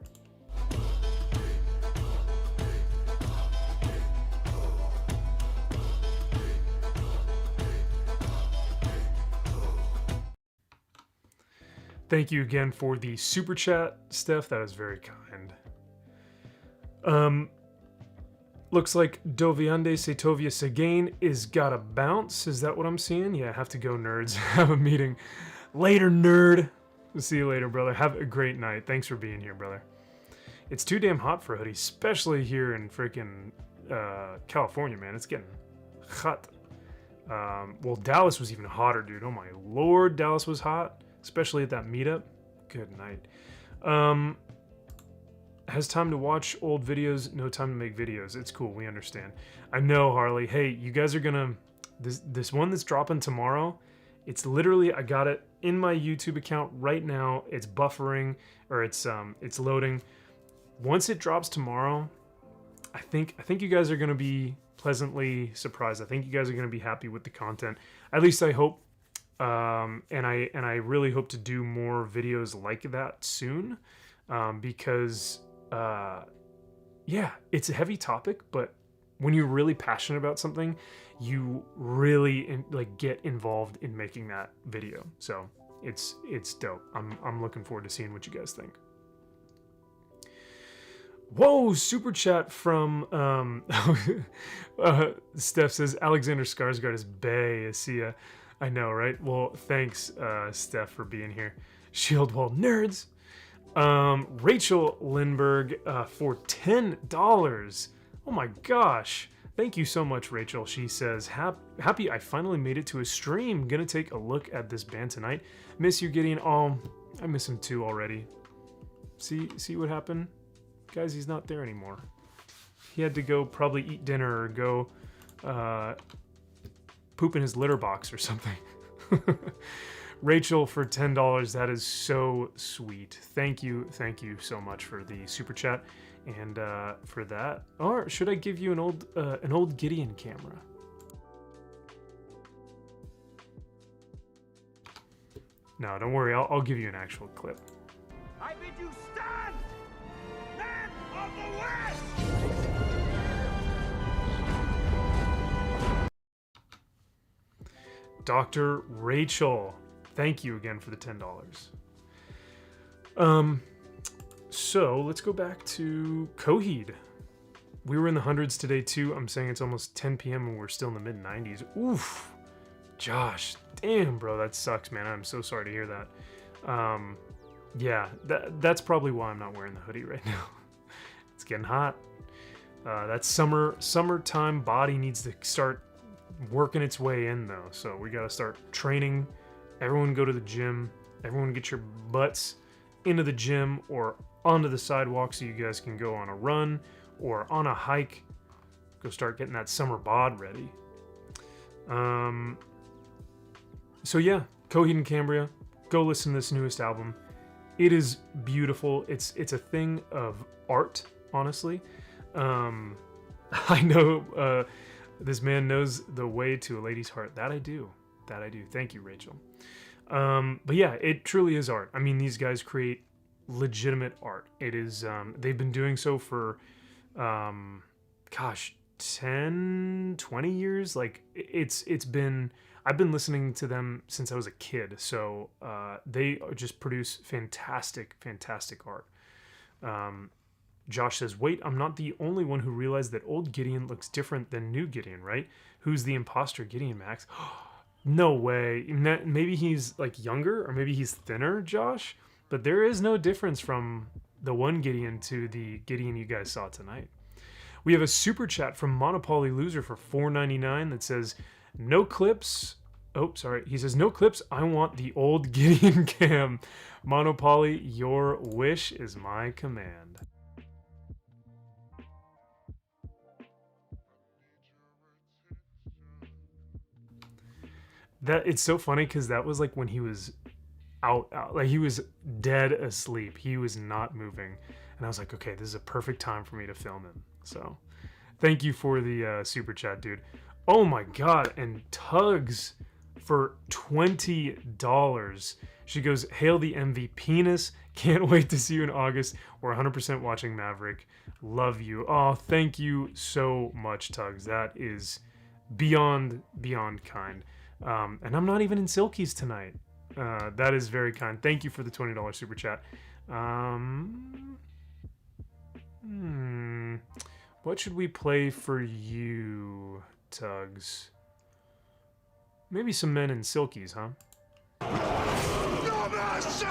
Thank you again for the super chat, Steph. That is very kind. Looks like Doviande Setovia Seguin is gotta bounce. Is that what I'm seeing? Yeah, I have to go, nerds. Have a meeting. Later, nerd. We'll see you later, brother. Have a great night. Thanks for being here, brother. It's too damn hot for a hoodie, especially here in freaking California, man. It's getting hot. Well, Dallas was even hotter, dude. Oh my lord, Dallas was hot. Especially at that meetup. Good night. Has time to watch old videos, no time to make videos. It's cool, we understand. I know, Harley. Hey, you guys are gonna... This one that's dropping tomorrow, it's literally, I got it in my YouTube account right now. It's buffering, or it's loading. Once it drops tomorrow, I think you guys are gonna be pleasantly surprised. I think you guys are gonna be happy with the content. At least I hope. And I really hope to do more videos like that soon, because yeah, it's a heavy topic, but when you're really passionate about something, you really get involved in making that video. So it's dope. I'm looking forward to seeing what you guys think. Whoa, super chat from Steph says Alexander Skarsgård is bae. I see ya. I know, right? Well, thanks, Steph, for being here. Shield Wall nerds. Rachel Lindbergh for $10. Oh my gosh. Thank you so much, Rachel. She says, happy I finally made it to a stream. Gonna take a look at this band tonight. Miss you, Gideon. Oh, I miss him too already. See what happened? Guys, he's not there anymore. He had to go probably eat dinner or go poop in his litter box or something. Rachel for $10. That is so sweet. Thank you so much for the super chat, and for that. Or should I give you an old Gideon camera? No, don't worry. I'll give you an actual clip. I bid you stand, men of the West! Dr. Rachel, thank you again for the $10. So let's go back to Coheed. We were in the hundreds today too. I'm saying it's almost 10 p.m. and we're still in the mid 90s. Oof, Josh, damn, bro, that sucks, man. I'm so sorry to hear that. Yeah, that's probably why I'm not wearing the hoodie right now. It's getting hot. That summertime body needs to start working its way in though, so we gotta start training. Everyone go to the gym. Everyone get your butts into the gym or onto the sidewalk so you guys can go on a run or on a hike. Go start getting that summer bod ready. So yeah, Coheed and Cambria, go listen to this newest album. It is beautiful. It's a thing of art, honestly. I know this man knows the way to a lady's heart. That I do. Thank you, Rachel. But yeah, it truly is art. I mean, these guys create legitimate art. It is, they've been doing so for, 10, 20 years. Like I've been listening to them since I was a kid. So, they just produce fantastic art. Josh says, wait, I'm not the only one who realized that old Gideon looks different than new Gideon, right? Who's the imposter, Gideon Max? No way. Maybe he's like younger or maybe he's thinner, Josh. But there is no difference from the one Gideon to the Gideon you guys saw tonight. We have a super chat from Monopoly Loser for $4.99 that says, no clips. Oh, sorry. He says, no clips. I want the old Gideon cam. Monopoly, your wish is my command. That it's so funny because that was like when he was out, like he was dead asleep. He was not moving, and I was like, okay, this is a perfect time for me to film him. So, thank you for the super chat, dude. Oh my god! And Tugs for $20. She goes, hail the MVPness. Can't wait to see you in August. We're 100% watching Maverick. Love you. Oh, thank you so much, Tugs. That is beyond kind. And I'm not even in Silkies tonight. That is very kind. Thank you for the $20 super chat. What should we play for you, Tugs? Maybe some Men in Silkies, huh? No mercy!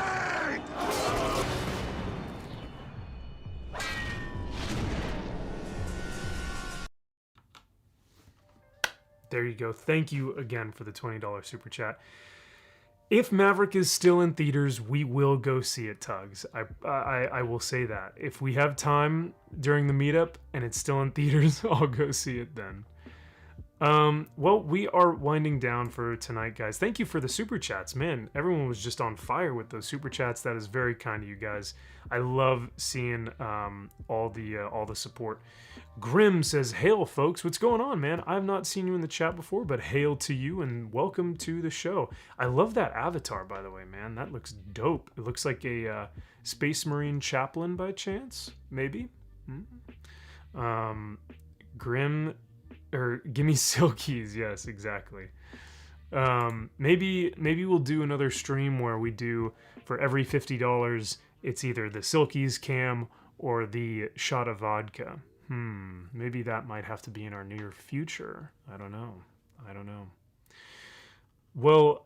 There you go. Thank you again for the $20 super chat. If Maverick is still in theaters, we will go see it, Tugs. I will say that. If we have time during the meetup and it's still in theaters, I'll go see it then. Well, we are winding down for tonight, guys. Thank you for the super chats, man. Everyone was just on fire with those super chats. That is very kind of you guys. I love seeing all the support. Grim says, "Hail, folks! What's going on, man? I've not seen you in the chat before, but hail to you and welcome to the show. I love that avatar, by the way, man. That looks dope. It looks like a Space Marine chaplain by chance, maybe. Grim." Or gimme Silkies, yes, exactly. Maybe we'll do another stream where we do, for every $50, it's either the Silkies cam or the shot of vodka. Maybe that might have to be in our near future. I don't know. Well,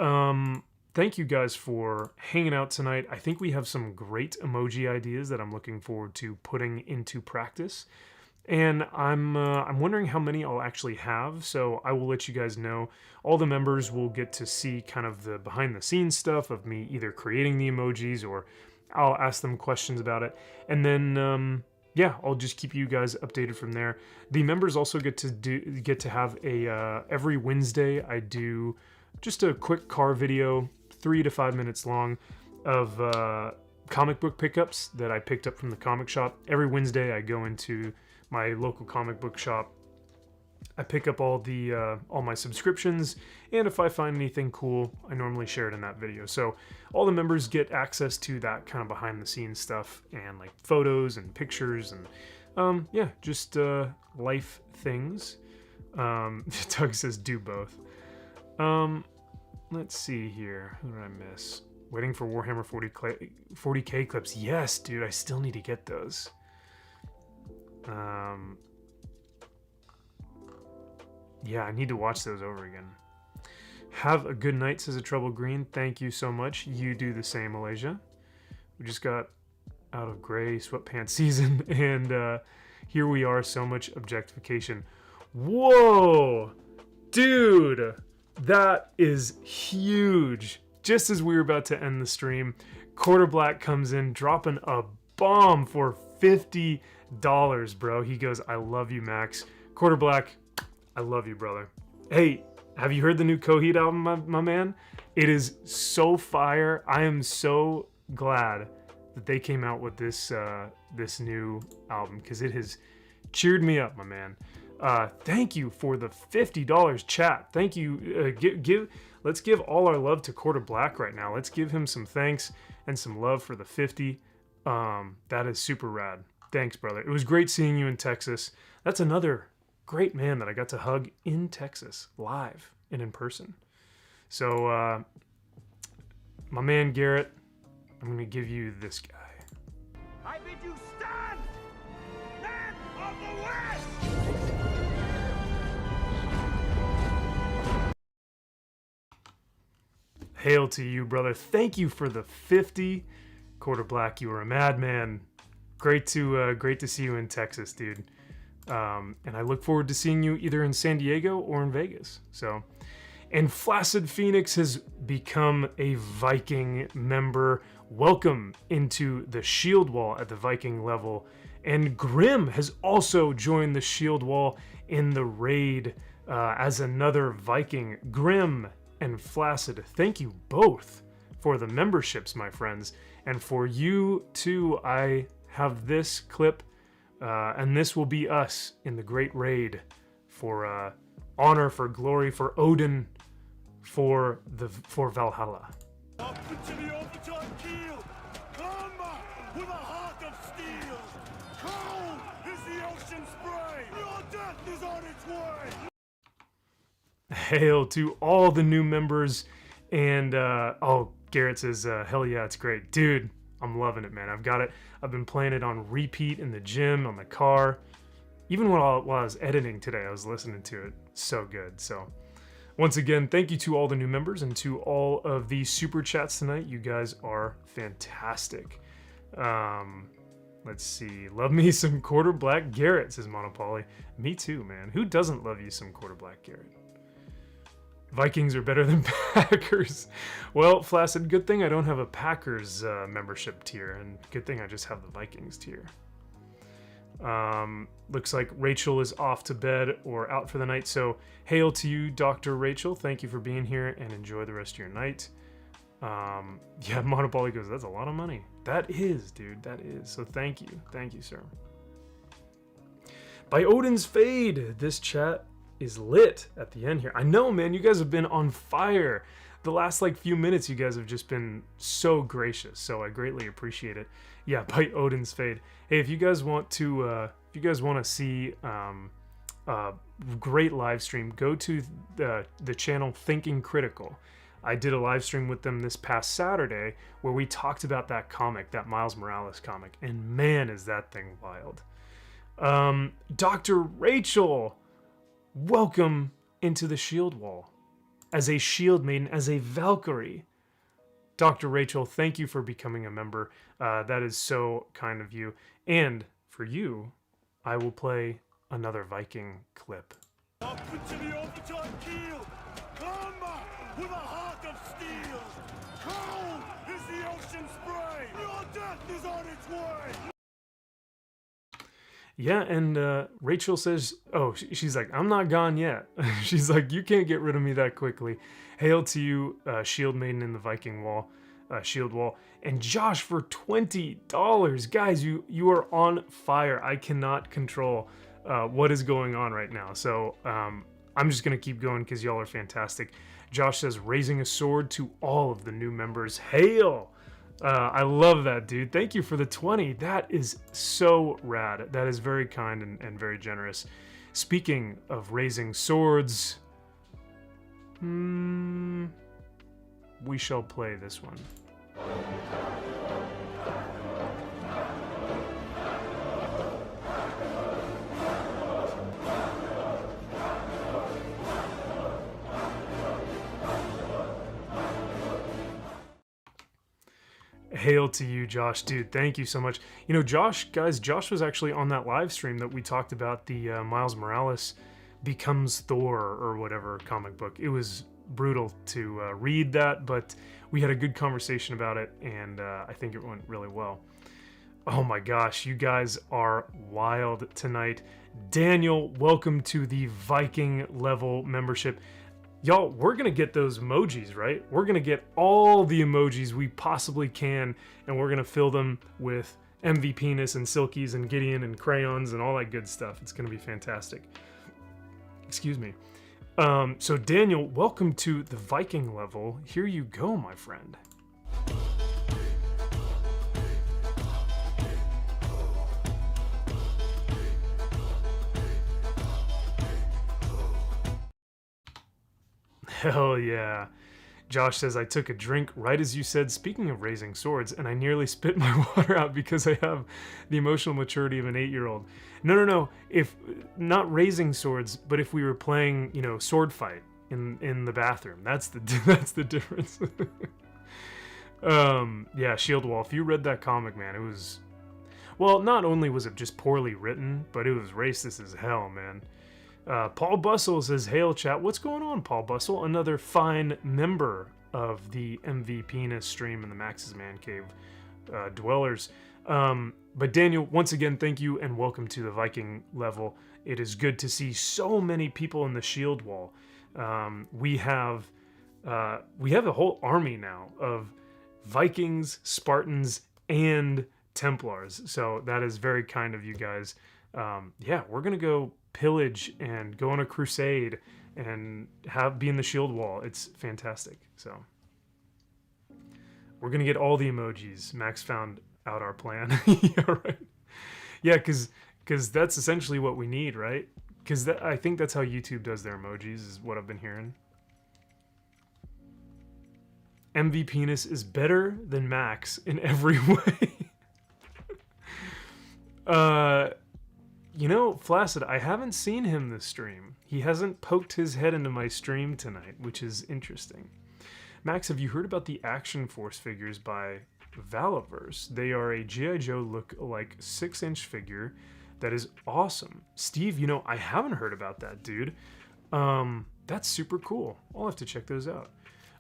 thank you guys for hanging out tonight. I think we have some great emoji ideas that I'm looking forward to putting into practice. And I'm wondering how many I'll actually have, so I will let you guys know. All the members will get to see kind of the behind-the-scenes stuff of me either creating the emojis or I'll ask them questions about it. And then, yeah, I'll just keep you guys updated from there. The members also get to have a every Wednesday I do just a quick car video, 3 to 5 minutes long of comic book pickups that I picked up from the comic shop. Every Wednesday I go into my local comic book shop. I pick up all my subscriptions, and if I find anything cool, I normally share it in that video. So all the members get access to that kind of behind the scenes stuff and like photos and pictures and yeah, just life things. Doug says do both. Let's see here. Who did I miss? Waiting for Warhammer 40K clips. Yes, dude, I still need to get those. Yeah, I need to watch those over again. Have a good night, says a Trouble Green. Thank you so much. You do the same, Malaysia. We just got out of gray sweatpants season, and here we are. So much objectification. Whoa, dude, that is huge. Just as we were about to end the stream, Quarter Black comes in dropping a bomb for $50, bro. He goes, I love you, Max. Quarter Black, I love you, brother. Hey, have you heard the new Coheed album, my man? It is so fire. I am so glad that they came out with this this new album, because it has cheered me up, my man. Thank you for the $50, chat. Thank you. Let's give all our love to Quarter Black right now. Let's give him some thanks and some love for the 50. That is super rad. Thanks, brother. It was great seeing you in Texas. That's another great man that I got to hug in Texas, live and in person. So, my man Garrett, I'm going to give you this guy. I bid you stand, men of the West! Hail to you, brother. Thank you for the 50. Quarter Black, you were a madman. Great to see you in Texas, dude. And I look forward to seeing you either in San Diego or in Vegas. So, and Flaccid Phoenix has become a Viking member. Welcome into the Shield Wall at the Viking level. And Grim has also joined the Shield Wall in the raid as another Viking. Grim and Flaccid, thank you both for the memberships, my friends. And for you too, I have this clip, and this will be us in the Great Raid for honor, for glory, for Odin, for Valhalla. Up into the overtime keel! Combat with a heart of steel! Cold is the ocean spray! Your death is on its way! Hail to all the new members, and oh, Garrett says, hell yeah, it's great. Dude, I'm loving it, man. I've got it. I've been playing it on repeat in the gym, on the car. Even while I was editing today, I was listening to it. So good. So, once again, thank you to all the new members and to all of the super chats tonight. You guys are fantastic. Let's see. Love me some Quarter Black Garrett, says Monopoly. Me too, man. Who doesn't love you some Quarter Black Garrett? Vikings are better than Packers. Well, Flaccid, good thing I don't have a Packers membership tier, and good thing I just have the Vikings tier. Looks like Rachel is off to bed or out for the night, so hail to you, Dr. Rachel. Thank you for being here, and enjoy the rest of your night. Yeah, Monopoly goes, that's a lot of money. That is, dude, that is. So thank you, sir. By Odin's Fade, this chat is lit at the end here. I know, man, you guys have been on fire. The last like few minutes, you guys have just been so gracious, so I greatly appreciate it. Yeah, by Odin's Fade. Hey, if you guys want to see a great live stream, go to the channel Thinking Critical. I did a live stream with them this past Saturday where we talked about that comic, that Miles Morales comic, and man, is that thing wild. Dr. Rachel, welcome into the Shield Wall as a Shield Maiden, as a Valkyrie. Dr. Rachel, thank you for becoming a member. That is so kind of you. And for you, I will play another Viking clip. Up into the overtime keel! Combat with a heart of steel! Cold is the ocean spray! Your death is on its way! Yeah, and Rachel says, oh, she's like, I'm not gone yet. She's like, you can't get rid of me that quickly. Hail to you, Shield Maiden in the Viking Wall, Shield Wall. And Josh for $20. Guys, you are on fire. I cannot control what is going on right now. So I'm just going to keep going because y'all are fantastic. Josh says, raising a sword to all of the new members. Hail! I love that, dude. Thank you for the 20. That is so rad. That is very kind and very generous. Speaking of raising swords, we shall play this one. Hail to you, Josh. Dude, thank you so much. You know, Josh was actually on that live stream that we talked about, the Miles Morales becomes Thor or whatever comic book. It was brutal to read that, but we had a good conversation about it, and I think it went really well. Oh my gosh, you guys are wild tonight. Daniel, welcome to the Viking level membership. Y'all, we're gonna get those emojis, right? We're gonna get all the emojis we possibly can, and we're gonna fill them with MV Penis and Silkies and Gideon and crayons and all that good stuff. It's gonna be fantastic. Excuse me. So Daniel, welcome to the Viking level. Here you go, my friend. Hell yeah. Josh says, I took a drink right as you said, speaking of raising swords, and I nearly spit my water out because I have the emotional maturity of an 8-year-old. No. If not raising swords, but if we were playing, you know, sword fight in the bathroom, that's the difference. Yeah, Shield Wall. If you read that comic, man, it was, well, not only was it just poorly written, but it was racist as hell, man. Paul Bustle says, hail chat. What's going on, Paul Bustle? Another fine member of the MV Penis stream and the Max's Man Cave dwellers. But Daniel, once again, thank you and welcome to the Viking level. It is good to see so many people in the Shield Wall. We have a whole army now of Vikings, Spartans, and Templars. So that is very kind of you guys. Yeah, we're gonna go pillage and go on a crusade and be in the Shield Wall. It's fantastic. So we're gonna get all the emojis. Max found out our plan. Yeah, right. Yeah, because that's essentially what we need, right? Because I think that's how YouTube does their emojis, is what I've been hearing. MV Penis is better than Max in every way. You know, Flaccid, I haven't seen him this stream. He hasn't poked his head into my stream tonight, which is interesting. Max, have you heard about the Action Force figures by Valaverse? They are a G.I. Joe look-alike 6-inch figure that is awesome. Steve, you know, I haven't heard about that, dude. That's super cool. I'll have to check those out.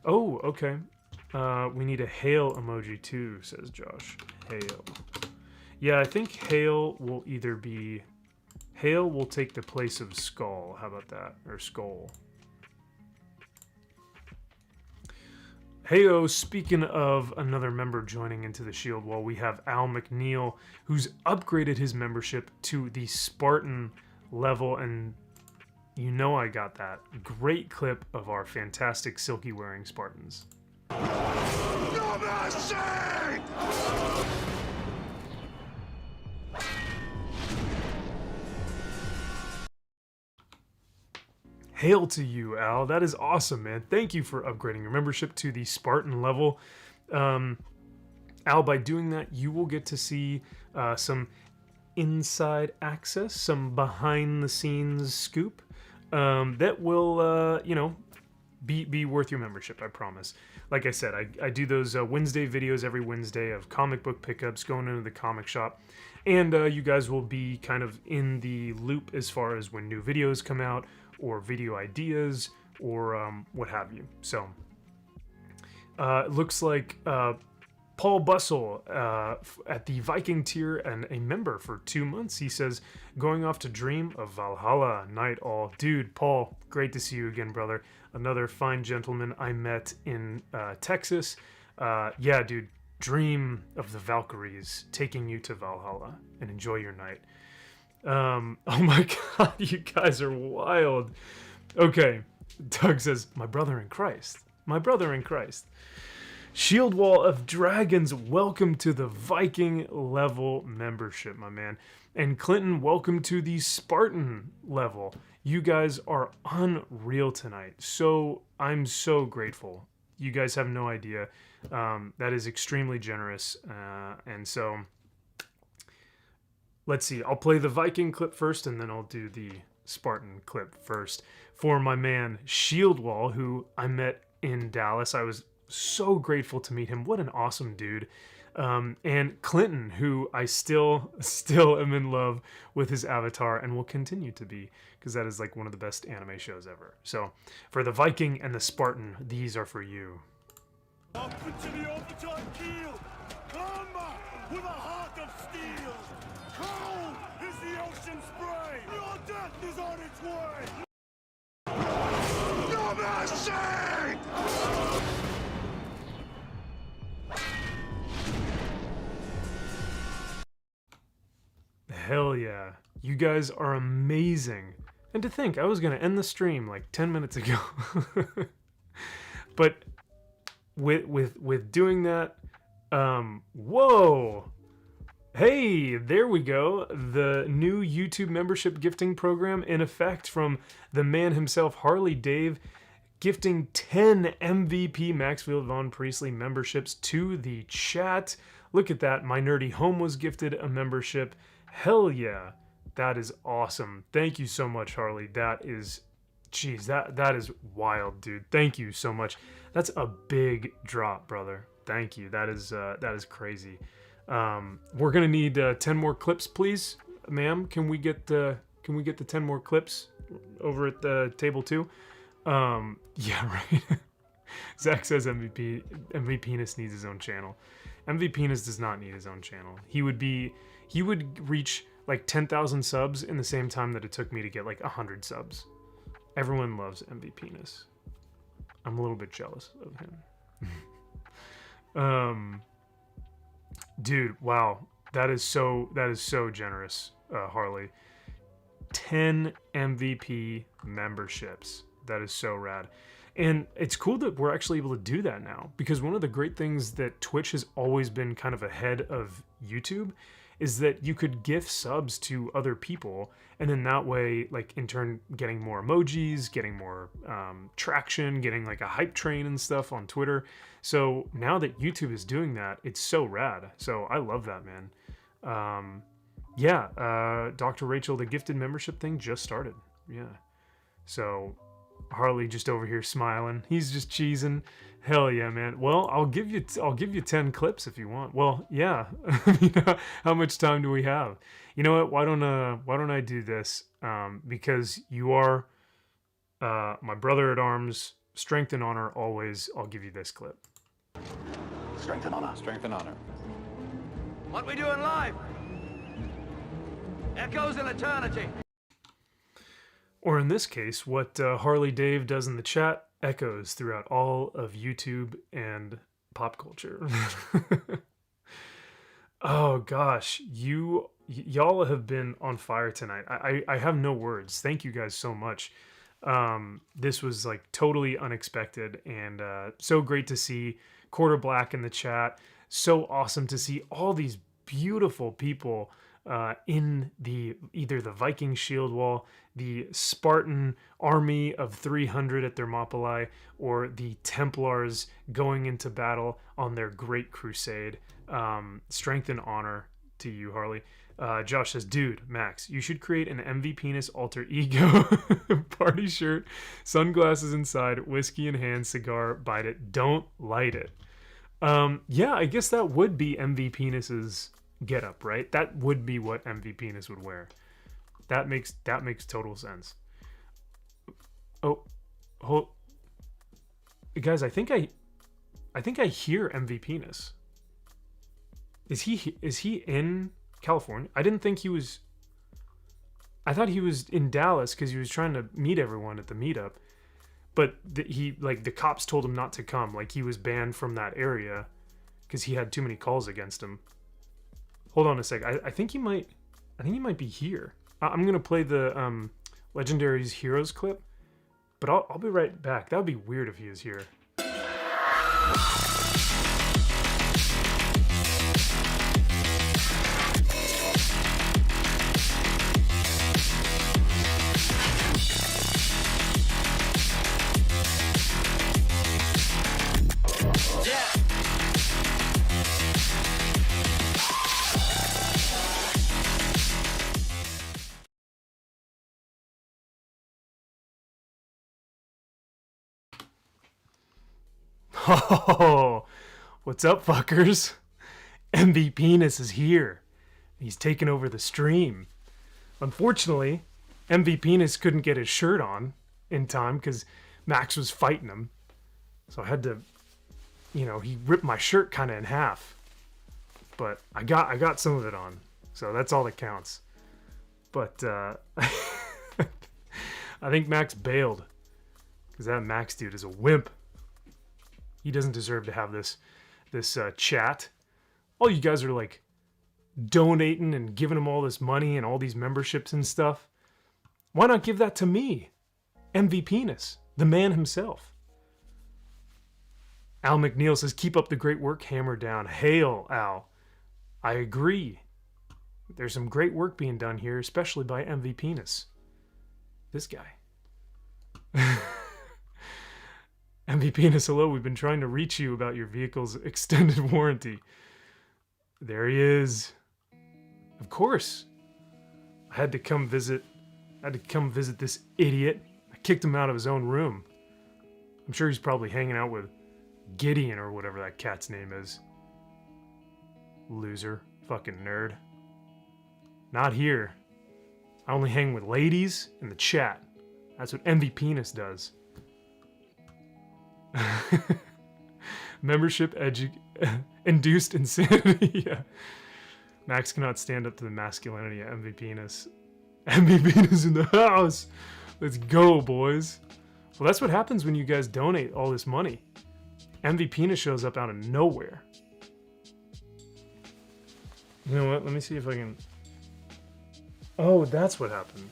Oh, okay. We need a hail emoji too, says Josh. Hail. Yeah, I think hail will either be... Hail will take the place of skull. How about that? Or skull. Heyo, speaking of another member joining into the Shield Wall, we have Al McNeil, who's upgraded his membership to the Spartan level, and you know I got that. Great clip of our fantastic silky-wearing Spartans. No mercy! Hail to you, Al. That is awesome, man. Thank you for upgrading your membership to the Spartan level. Al, by doing that, you will get to see some inside access, some behind-the-scenes scoop that will, you know, be worth your membership, I promise. Like I said, I do those Wednesday videos every Wednesday of comic book pickups going into the comic shop. And you guys will be kind of in the loop as far as when new videos come out, or video ideas, or what have you. So it looks like Paul Bussell at the Viking tier and a member for 2 months. He says, going off to dream of Valhalla, night all. Dude, Paul, great to see you again, brother. Another fine gentleman I met in Texas. Yeah, dude, dream of the Valkyries taking you to Valhalla and enjoy your night. Oh my God, you guys are wild. Okay, Doug says, my brother in Christ. My brother in Christ. Shield Wall of Dragons, welcome to the Viking level membership, my man. And Clinton, welcome to the Spartan level. You guys are unreal tonight. So I'm so grateful. You guys have no idea. That is extremely generous. And so let's see. I'll play the Viking clip first, and then I'll do the Spartan clip first for my man Shield Wall, who I met in Dallas. I was so grateful to meet him. What an awesome dude. And Clinton, who I still am in love with his avatar and will continue to be, because that is like one of the best anime shows ever. So for the Viking and the Spartan, these are for you. Up into the overtime keel. Combat with a heart of steel. Cold is the ocean spray. Your death is on its way. No mercy! Hell yeah. You guys are amazing. And to think, I was going to end the stream like 10 minutes ago. But with doing that, whoa. Hey, there we go. The new YouTube membership gifting program in effect from the man himself, Harley Dave, gifting 10 MVP Maxfield Von Priestley memberships to the chat. Look at that. My Nerdy Home was gifted a membership. Hell yeah. That is awesome. Thank you so much, Harley. That is, geez, that is wild, dude. Thank you so much. That's a big drop, brother. Thank you. That is crazy. We're gonna need 10 more clips, please, ma'am. Can we get the 10 more clips over at the table too? Yeah, right. Zach says MV Penis needs his own channel. MV Penis does not need his own channel. He would reach like 10,000 subs in the same time that it took me to get like 100 subs. Everyone loves MV Penis. I'm a little bit jealous of him. Dude, wow. That is so generous, Harley. 10 MVP memberships. That is so rad. And it's cool that we're actually able to do that now, because one of the great things that Twitch has always been kind of ahead of YouTube is that you could gift subs to other people, and then that way, like, in turn, getting more emojis, getting more traction, getting like a hype train and stuff on Twitter. So now that YouTube is doing that, it's so rad. So I love that, man. Yeah, Dr. Rachel, the gifted membership thing just started. Yeah. So Harley just over here smiling. He's just cheesing. Hell yeah, man. Well, I'll give you 10 clips if you want. Well, yeah. How much time do we have? You know what? Why don't I do this? Because you are my brother at arms. Strength and honor always. I'll give you this clip. Strength and honor. Strength and honor. What we doing live? Echoes in eternity. Or in this case, what Harley Dave does in the chat echoes throughout all of YouTube and pop culture. Oh gosh, y'all have been on fire tonight. I have no words. Thank you guys so much. This was like totally unexpected, and so great to see Quarter Black in the chat. So awesome to see all these beautiful people in either the Viking shield wall, the Spartan army of 300 at Thermopylae, or the Templars going into battle on their great crusade. Strength and honor to you, Harley. Josh says, dude, Max, you should create an MV Penis alter ego. Party shirt, sunglasses inside, whiskey in hand, cigar, bite it, don't light it. Yeah, I guess that would be MV Penis's get up, right? That would be what MV Penis would wear. That makes total sense. Oh, guys, I think I hear MV Penis. Is he in California? I didn't think he was. I thought he was in Dallas because he was trying to meet everyone at the meetup. But the cops told him not to come. Like, he was banned from that area because he had too many calls against him. Hold on a sec. I think he might be here. I'm gonna play the Legendary's Heroes clip, but I'll be right back. That would be weird if he is here. Oh, what's up, fuckers? MV Penis is here. He's taken over the stream. Unfortunately, MV Penis couldn't get his shirt on in time because Max was fighting him. So I had to, he ripped my shirt kind of in half. But I got some of it on. So that's all that counts. But I think Max bailed because that Max dude is a wimp. He doesn't deserve to have this chat. All you guys are like donating and giving him all this money and all these memberships and stuff. Why not give that to me? MV Penis, the man himself. Al McNeil says, keep up the great work, hammer down. Hail, Al. I agree. There's some great work being done here, especially by MV Penis. This guy. MV Penis, hello, we've been trying to reach you about your vehicle's extended warranty. There he is. Of course. I had to come visit this idiot. I kicked him out of his own room. I'm sure he's probably hanging out with Gideon or whatever that cat's name is. Loser. Fucking nerd. Not here. I only hang with ladies in the chat. That's what MV Penis does. Membership induced insanity. Yeah. Max cannot stand up to the masculinity of MV Penis. MV Penis in the house. Let's go, boys. Well, that's what happens when you guys donate all this money. MV Penis shows up out of nowhere. You know what? Let me see if I can. Oh, that's what happened.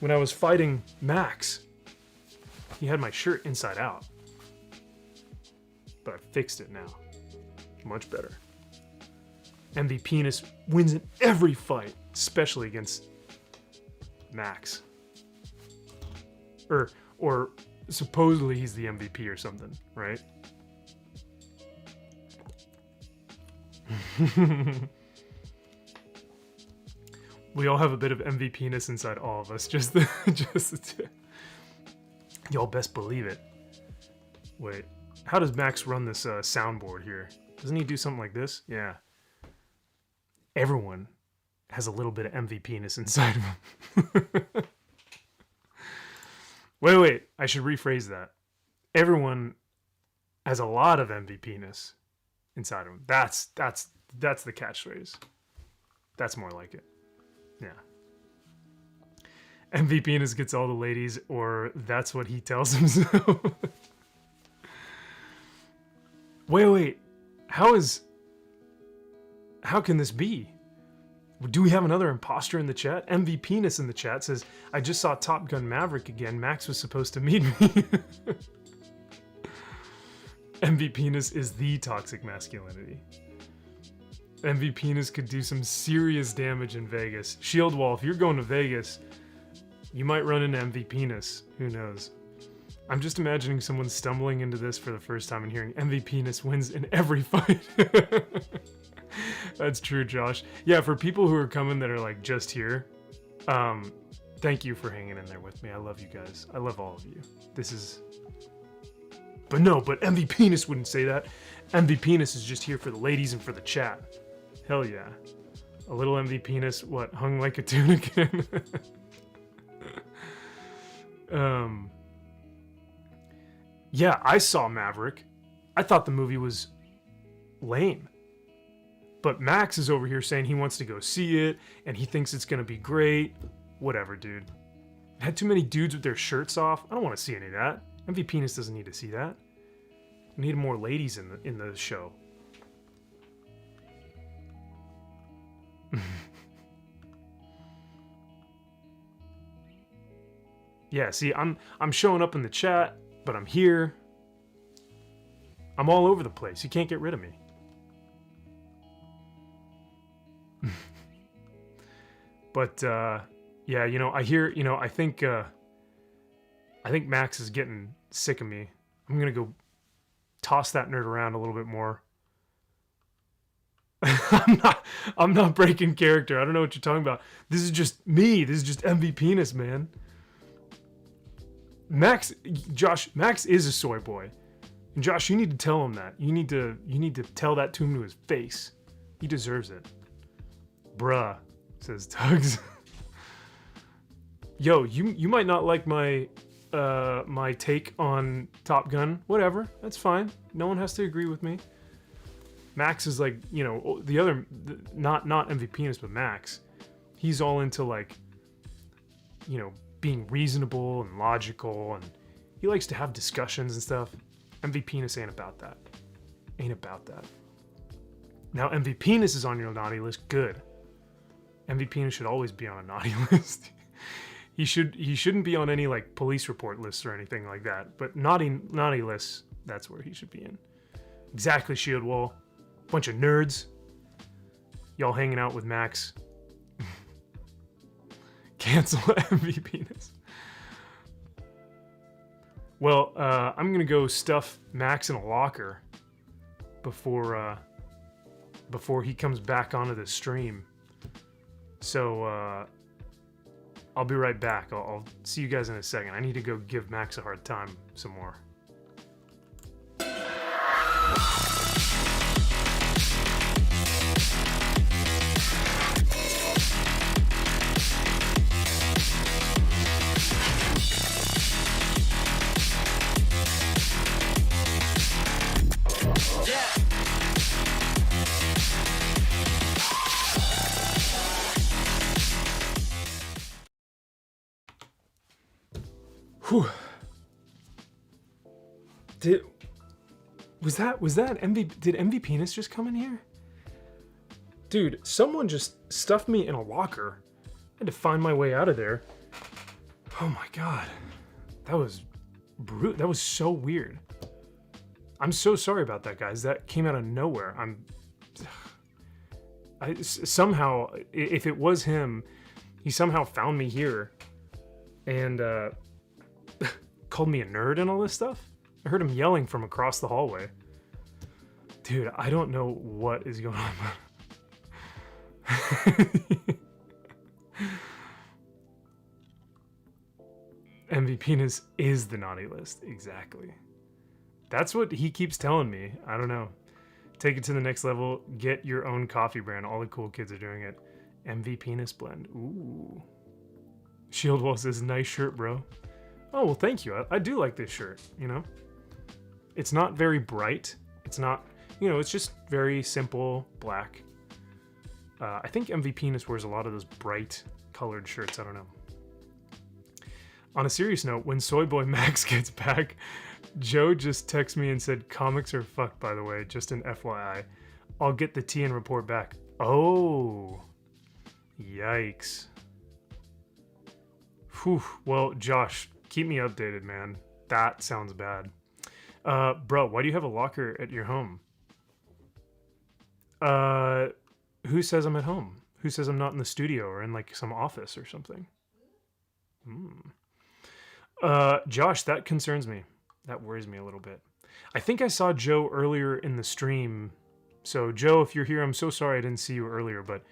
When I was fighting Max, he had my shirt inside out. But I fixed it now. Much better. MV Penis wins in every fight, especially against Max. Or supposedly he's the MVP or something, right? We all have a bit of MV Penis inside all of us. Just y'all best believe it. Wait, how does Max run this soundboard here? Doesn't he do something like this? Yeah. Everyone has a little bit of MV Penis inside of him. Wait. I should rephrase that. Everyone has a lot of MV Penis inside of him. That's the catchphrase. That's more like it. Yeah. MV Penis gets all the ladies, or that's what he tells himself. Wait. How can this be? Do we have another imposter in the chat? MV Penis in the chat says, I just saw Top Gun Maverick again. Max was supposed to meet me. MV Penis is the toxic masculinity. MV Penis could do some serious damage in Vegas. Shield Wall, if you're going to Vegas, you might run into MV Penis. Who knows? I'm just imagining someone stumbling into this for the first time and hearing MV Penis wins in every fight. That's true, Josh. Yeah, for people who are coming that are like just here, thank you for hanging in there with me. I love you guys. I love all of you. This is... But MV Penis wouldn't say that. MV Penis is just here for the ladies and for the chat. Hell yeah. A little MV Penis, what, hung like a tune again? Yeah, I saw Maverick. I thought the movie was lame. But Max is over here saying he wants to go see it, and he thinks it's gonna be great. Whatever, dude. It had too many dudes with their shirts off. I don't want to see any of that. MV Penis doesn't need to see that. We need more ladies in the show. Yeah, see, I'm showing up in the chat, but I'm here. I'm all over the place. You can't get rid of me. But yeah, you know, I hear, you know, I think Max is getting sick of me. I'm gonna go toss that nerd around a little bit more. I'm not breaking character. I don't know what you're talking about. This is just me. This is just MV Penis, man. Max is a soy boy. And Josh, you need to tell him that. You need to tell that to him to his face. He deserves it. Bruh, says Tugs. Yo, you might not like my my take on Top Gun. Whatever, that's fine. No one has to agree with me. Max is like, you know, not MV Penis, but Max. He's all into like, you know, being reasonable and logical, and he likes to have discussions and stuff. MV Penis ain't about that. Ain't about that. Now MV Penis is on your naughty list. Good. MV Penis should always be on a naughty list. He shouldn't be on any like police report lists or anything like that. But naughty lists, that's where he should be in. Exactly, Shield Wall. Bunch of nerds. Y'all hanging out with Max. Cancel MV Penis. Well, I'm gonna go stuff Max in a locker before he comes back onto the stream. So I'll be right back. I'll see you guys in a second. I need to go give Max a hard time some more. Whew. Was that MV? Did MV Penis just come in here? Dude, someone just stuffed me in a locker. I had to find my way out of there. Oh my god, that was brute. That was so weird. I'm so sorry about that, guys. That came out of nowhere. Somehow, if it was him, he somehow found me here, and called me a nerd and all this stuff. I heard him yelling from across the hallway. Dude, I don't know what is going on. MV Penis is the naughty list. Exactly. That's what he keeps telling me. I don't know. Take it to the next level. Get your own coffee brand. All the cool kids are doing it. MV Penis blend. Ooh. Shieldwall says, nice shirt, bro. Oh, well, thank you. I do like this shirt, you know? It's not very bright. It's not, you know, it's just very simple black. I think MV Penis wears a lot of those bright colored shirts. I don't know. On a serious note, when Soy Boy Max gets back, Joe just texted me and said, comics are fucked, by the way, just an FYI. I'll get the tea and report back. Oh. Yikes. Whew. Well, Josh, keep me updated, man. That sounds bad. Bro, why do you have a locker at your home? Who says I'm at home? Who says I'm not in the studio or in like some office or something? Josh, that concerns me. That worries me a little bit. I think I saw Joe earlier in the stream. So Joe, if you're here, I'm so sorry I didn't see you earlier, but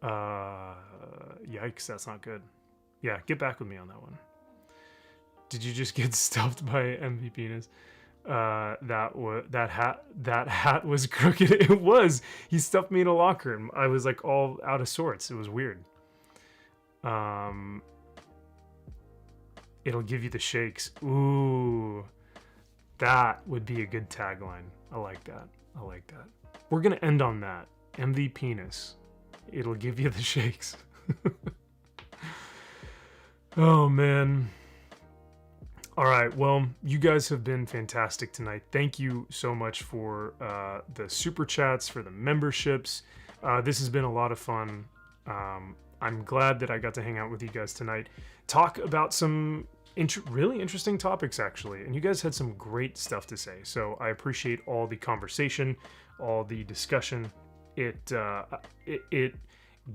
yikes, that's not good. Yeah, get back with me on that one. Did you just get stuffed by MV Penis? That hat was crooked. It was. He stuffed me in a locker and I was like all out of sorts. It was weird. It'll give you the shakes. Ooh. That would be a good tagline. I like that. I like that. We're gonna end on that. MV Penis. It'll give you the shakes. Oh, man. All right, well, you guys have been fantastic tonight. Thank you so much for the super chats, for the memberships. This has been a lot of fun. I'm glad that I got to hang out with you guys tonight. Talk about some really interesting topics, actually. And you guys had some great stuff to say. So I appreciate all the conversation, all the discussion. It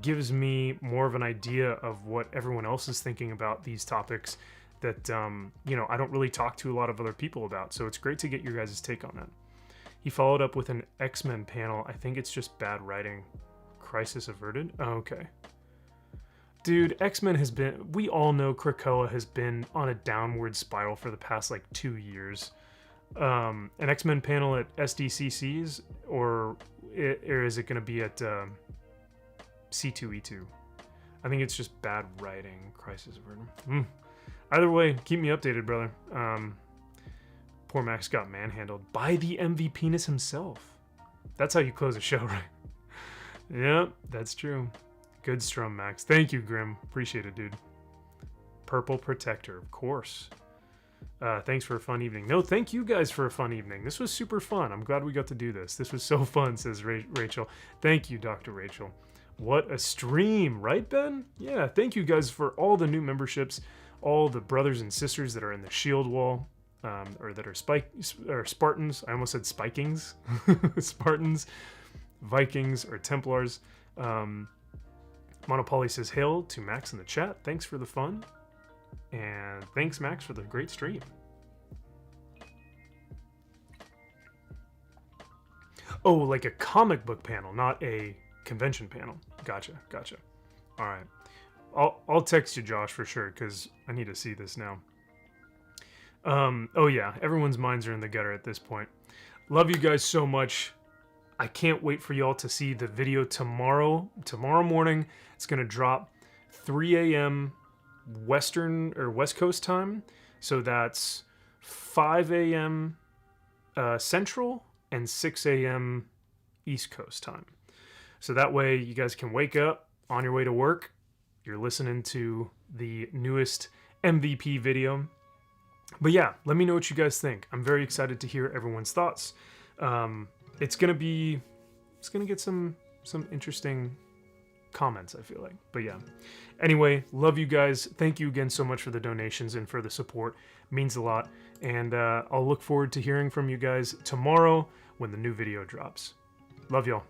gives me more of an idea of what everyone else is thinking about these topics that, you know, I don't really talk to a lot of other people about. So it's great to get your guys' take on that. He followed up with an X-Men panel. I think it's just bad writing. Crisis averted? Oh, okay. Dude, X-Men has been... We all know Krakoa has been on a downward spiral for the past, like, 2 years. An X-Men panel at SDCCs? Or is it going to be at C2E2? I think it's just bad writing. Crisis averted. Either way, keep me updated, brother. Poor Max got manhandled by the MV Penis himself. That's how you close a show, right? Yep, that's true. Good strum, Max. Thank you, Grim. Appreciate it, dude. Purple Protector, of course. Thanks for a fun evening. No, thank you guys for a fun evening. This was super fun. I'm glad we got to do this. This was so fun, says Rachel. Thank you, Dr. Rachel. What a stream, right, Ben? Yeah, thank you guys for all the new memberships, all the brothers and sisters that are in the shield wall, or that are Spartans. I almost said Spikings. Spartans, Vikings, or Templars. Monopoly says, hail to Max in the chat. Thanks for the fun. And thanks, Max, for the great stream. Oh, like a comic book panel, not a convention panel. Gotcha. All right. I'll text you, Josh, for sure, because I need to see this now. Oh yeah, everyone's minds are in the gutter at this point. Love you guys so much. I can't wait for y'all to see the video tomorrow morning. It's gonna drop 3 a.m. Western or West Coast time, so that's 5 a.m. Central and 6 a.m. East Coast time. So that way you guys can wake up on your way to work. You're listening to the newest MVP video. But yeah, let me know what you guys think. I'm very excited to hear everyone's thoughts. It's gonna get some interesting comments, I feel like. But yeah. Anyway, love you guys. Thank you again so much for the donations and for the support. It means a lot. And I'll look forward to hearing from you guys tomorrow when the new video drops. Love y'all.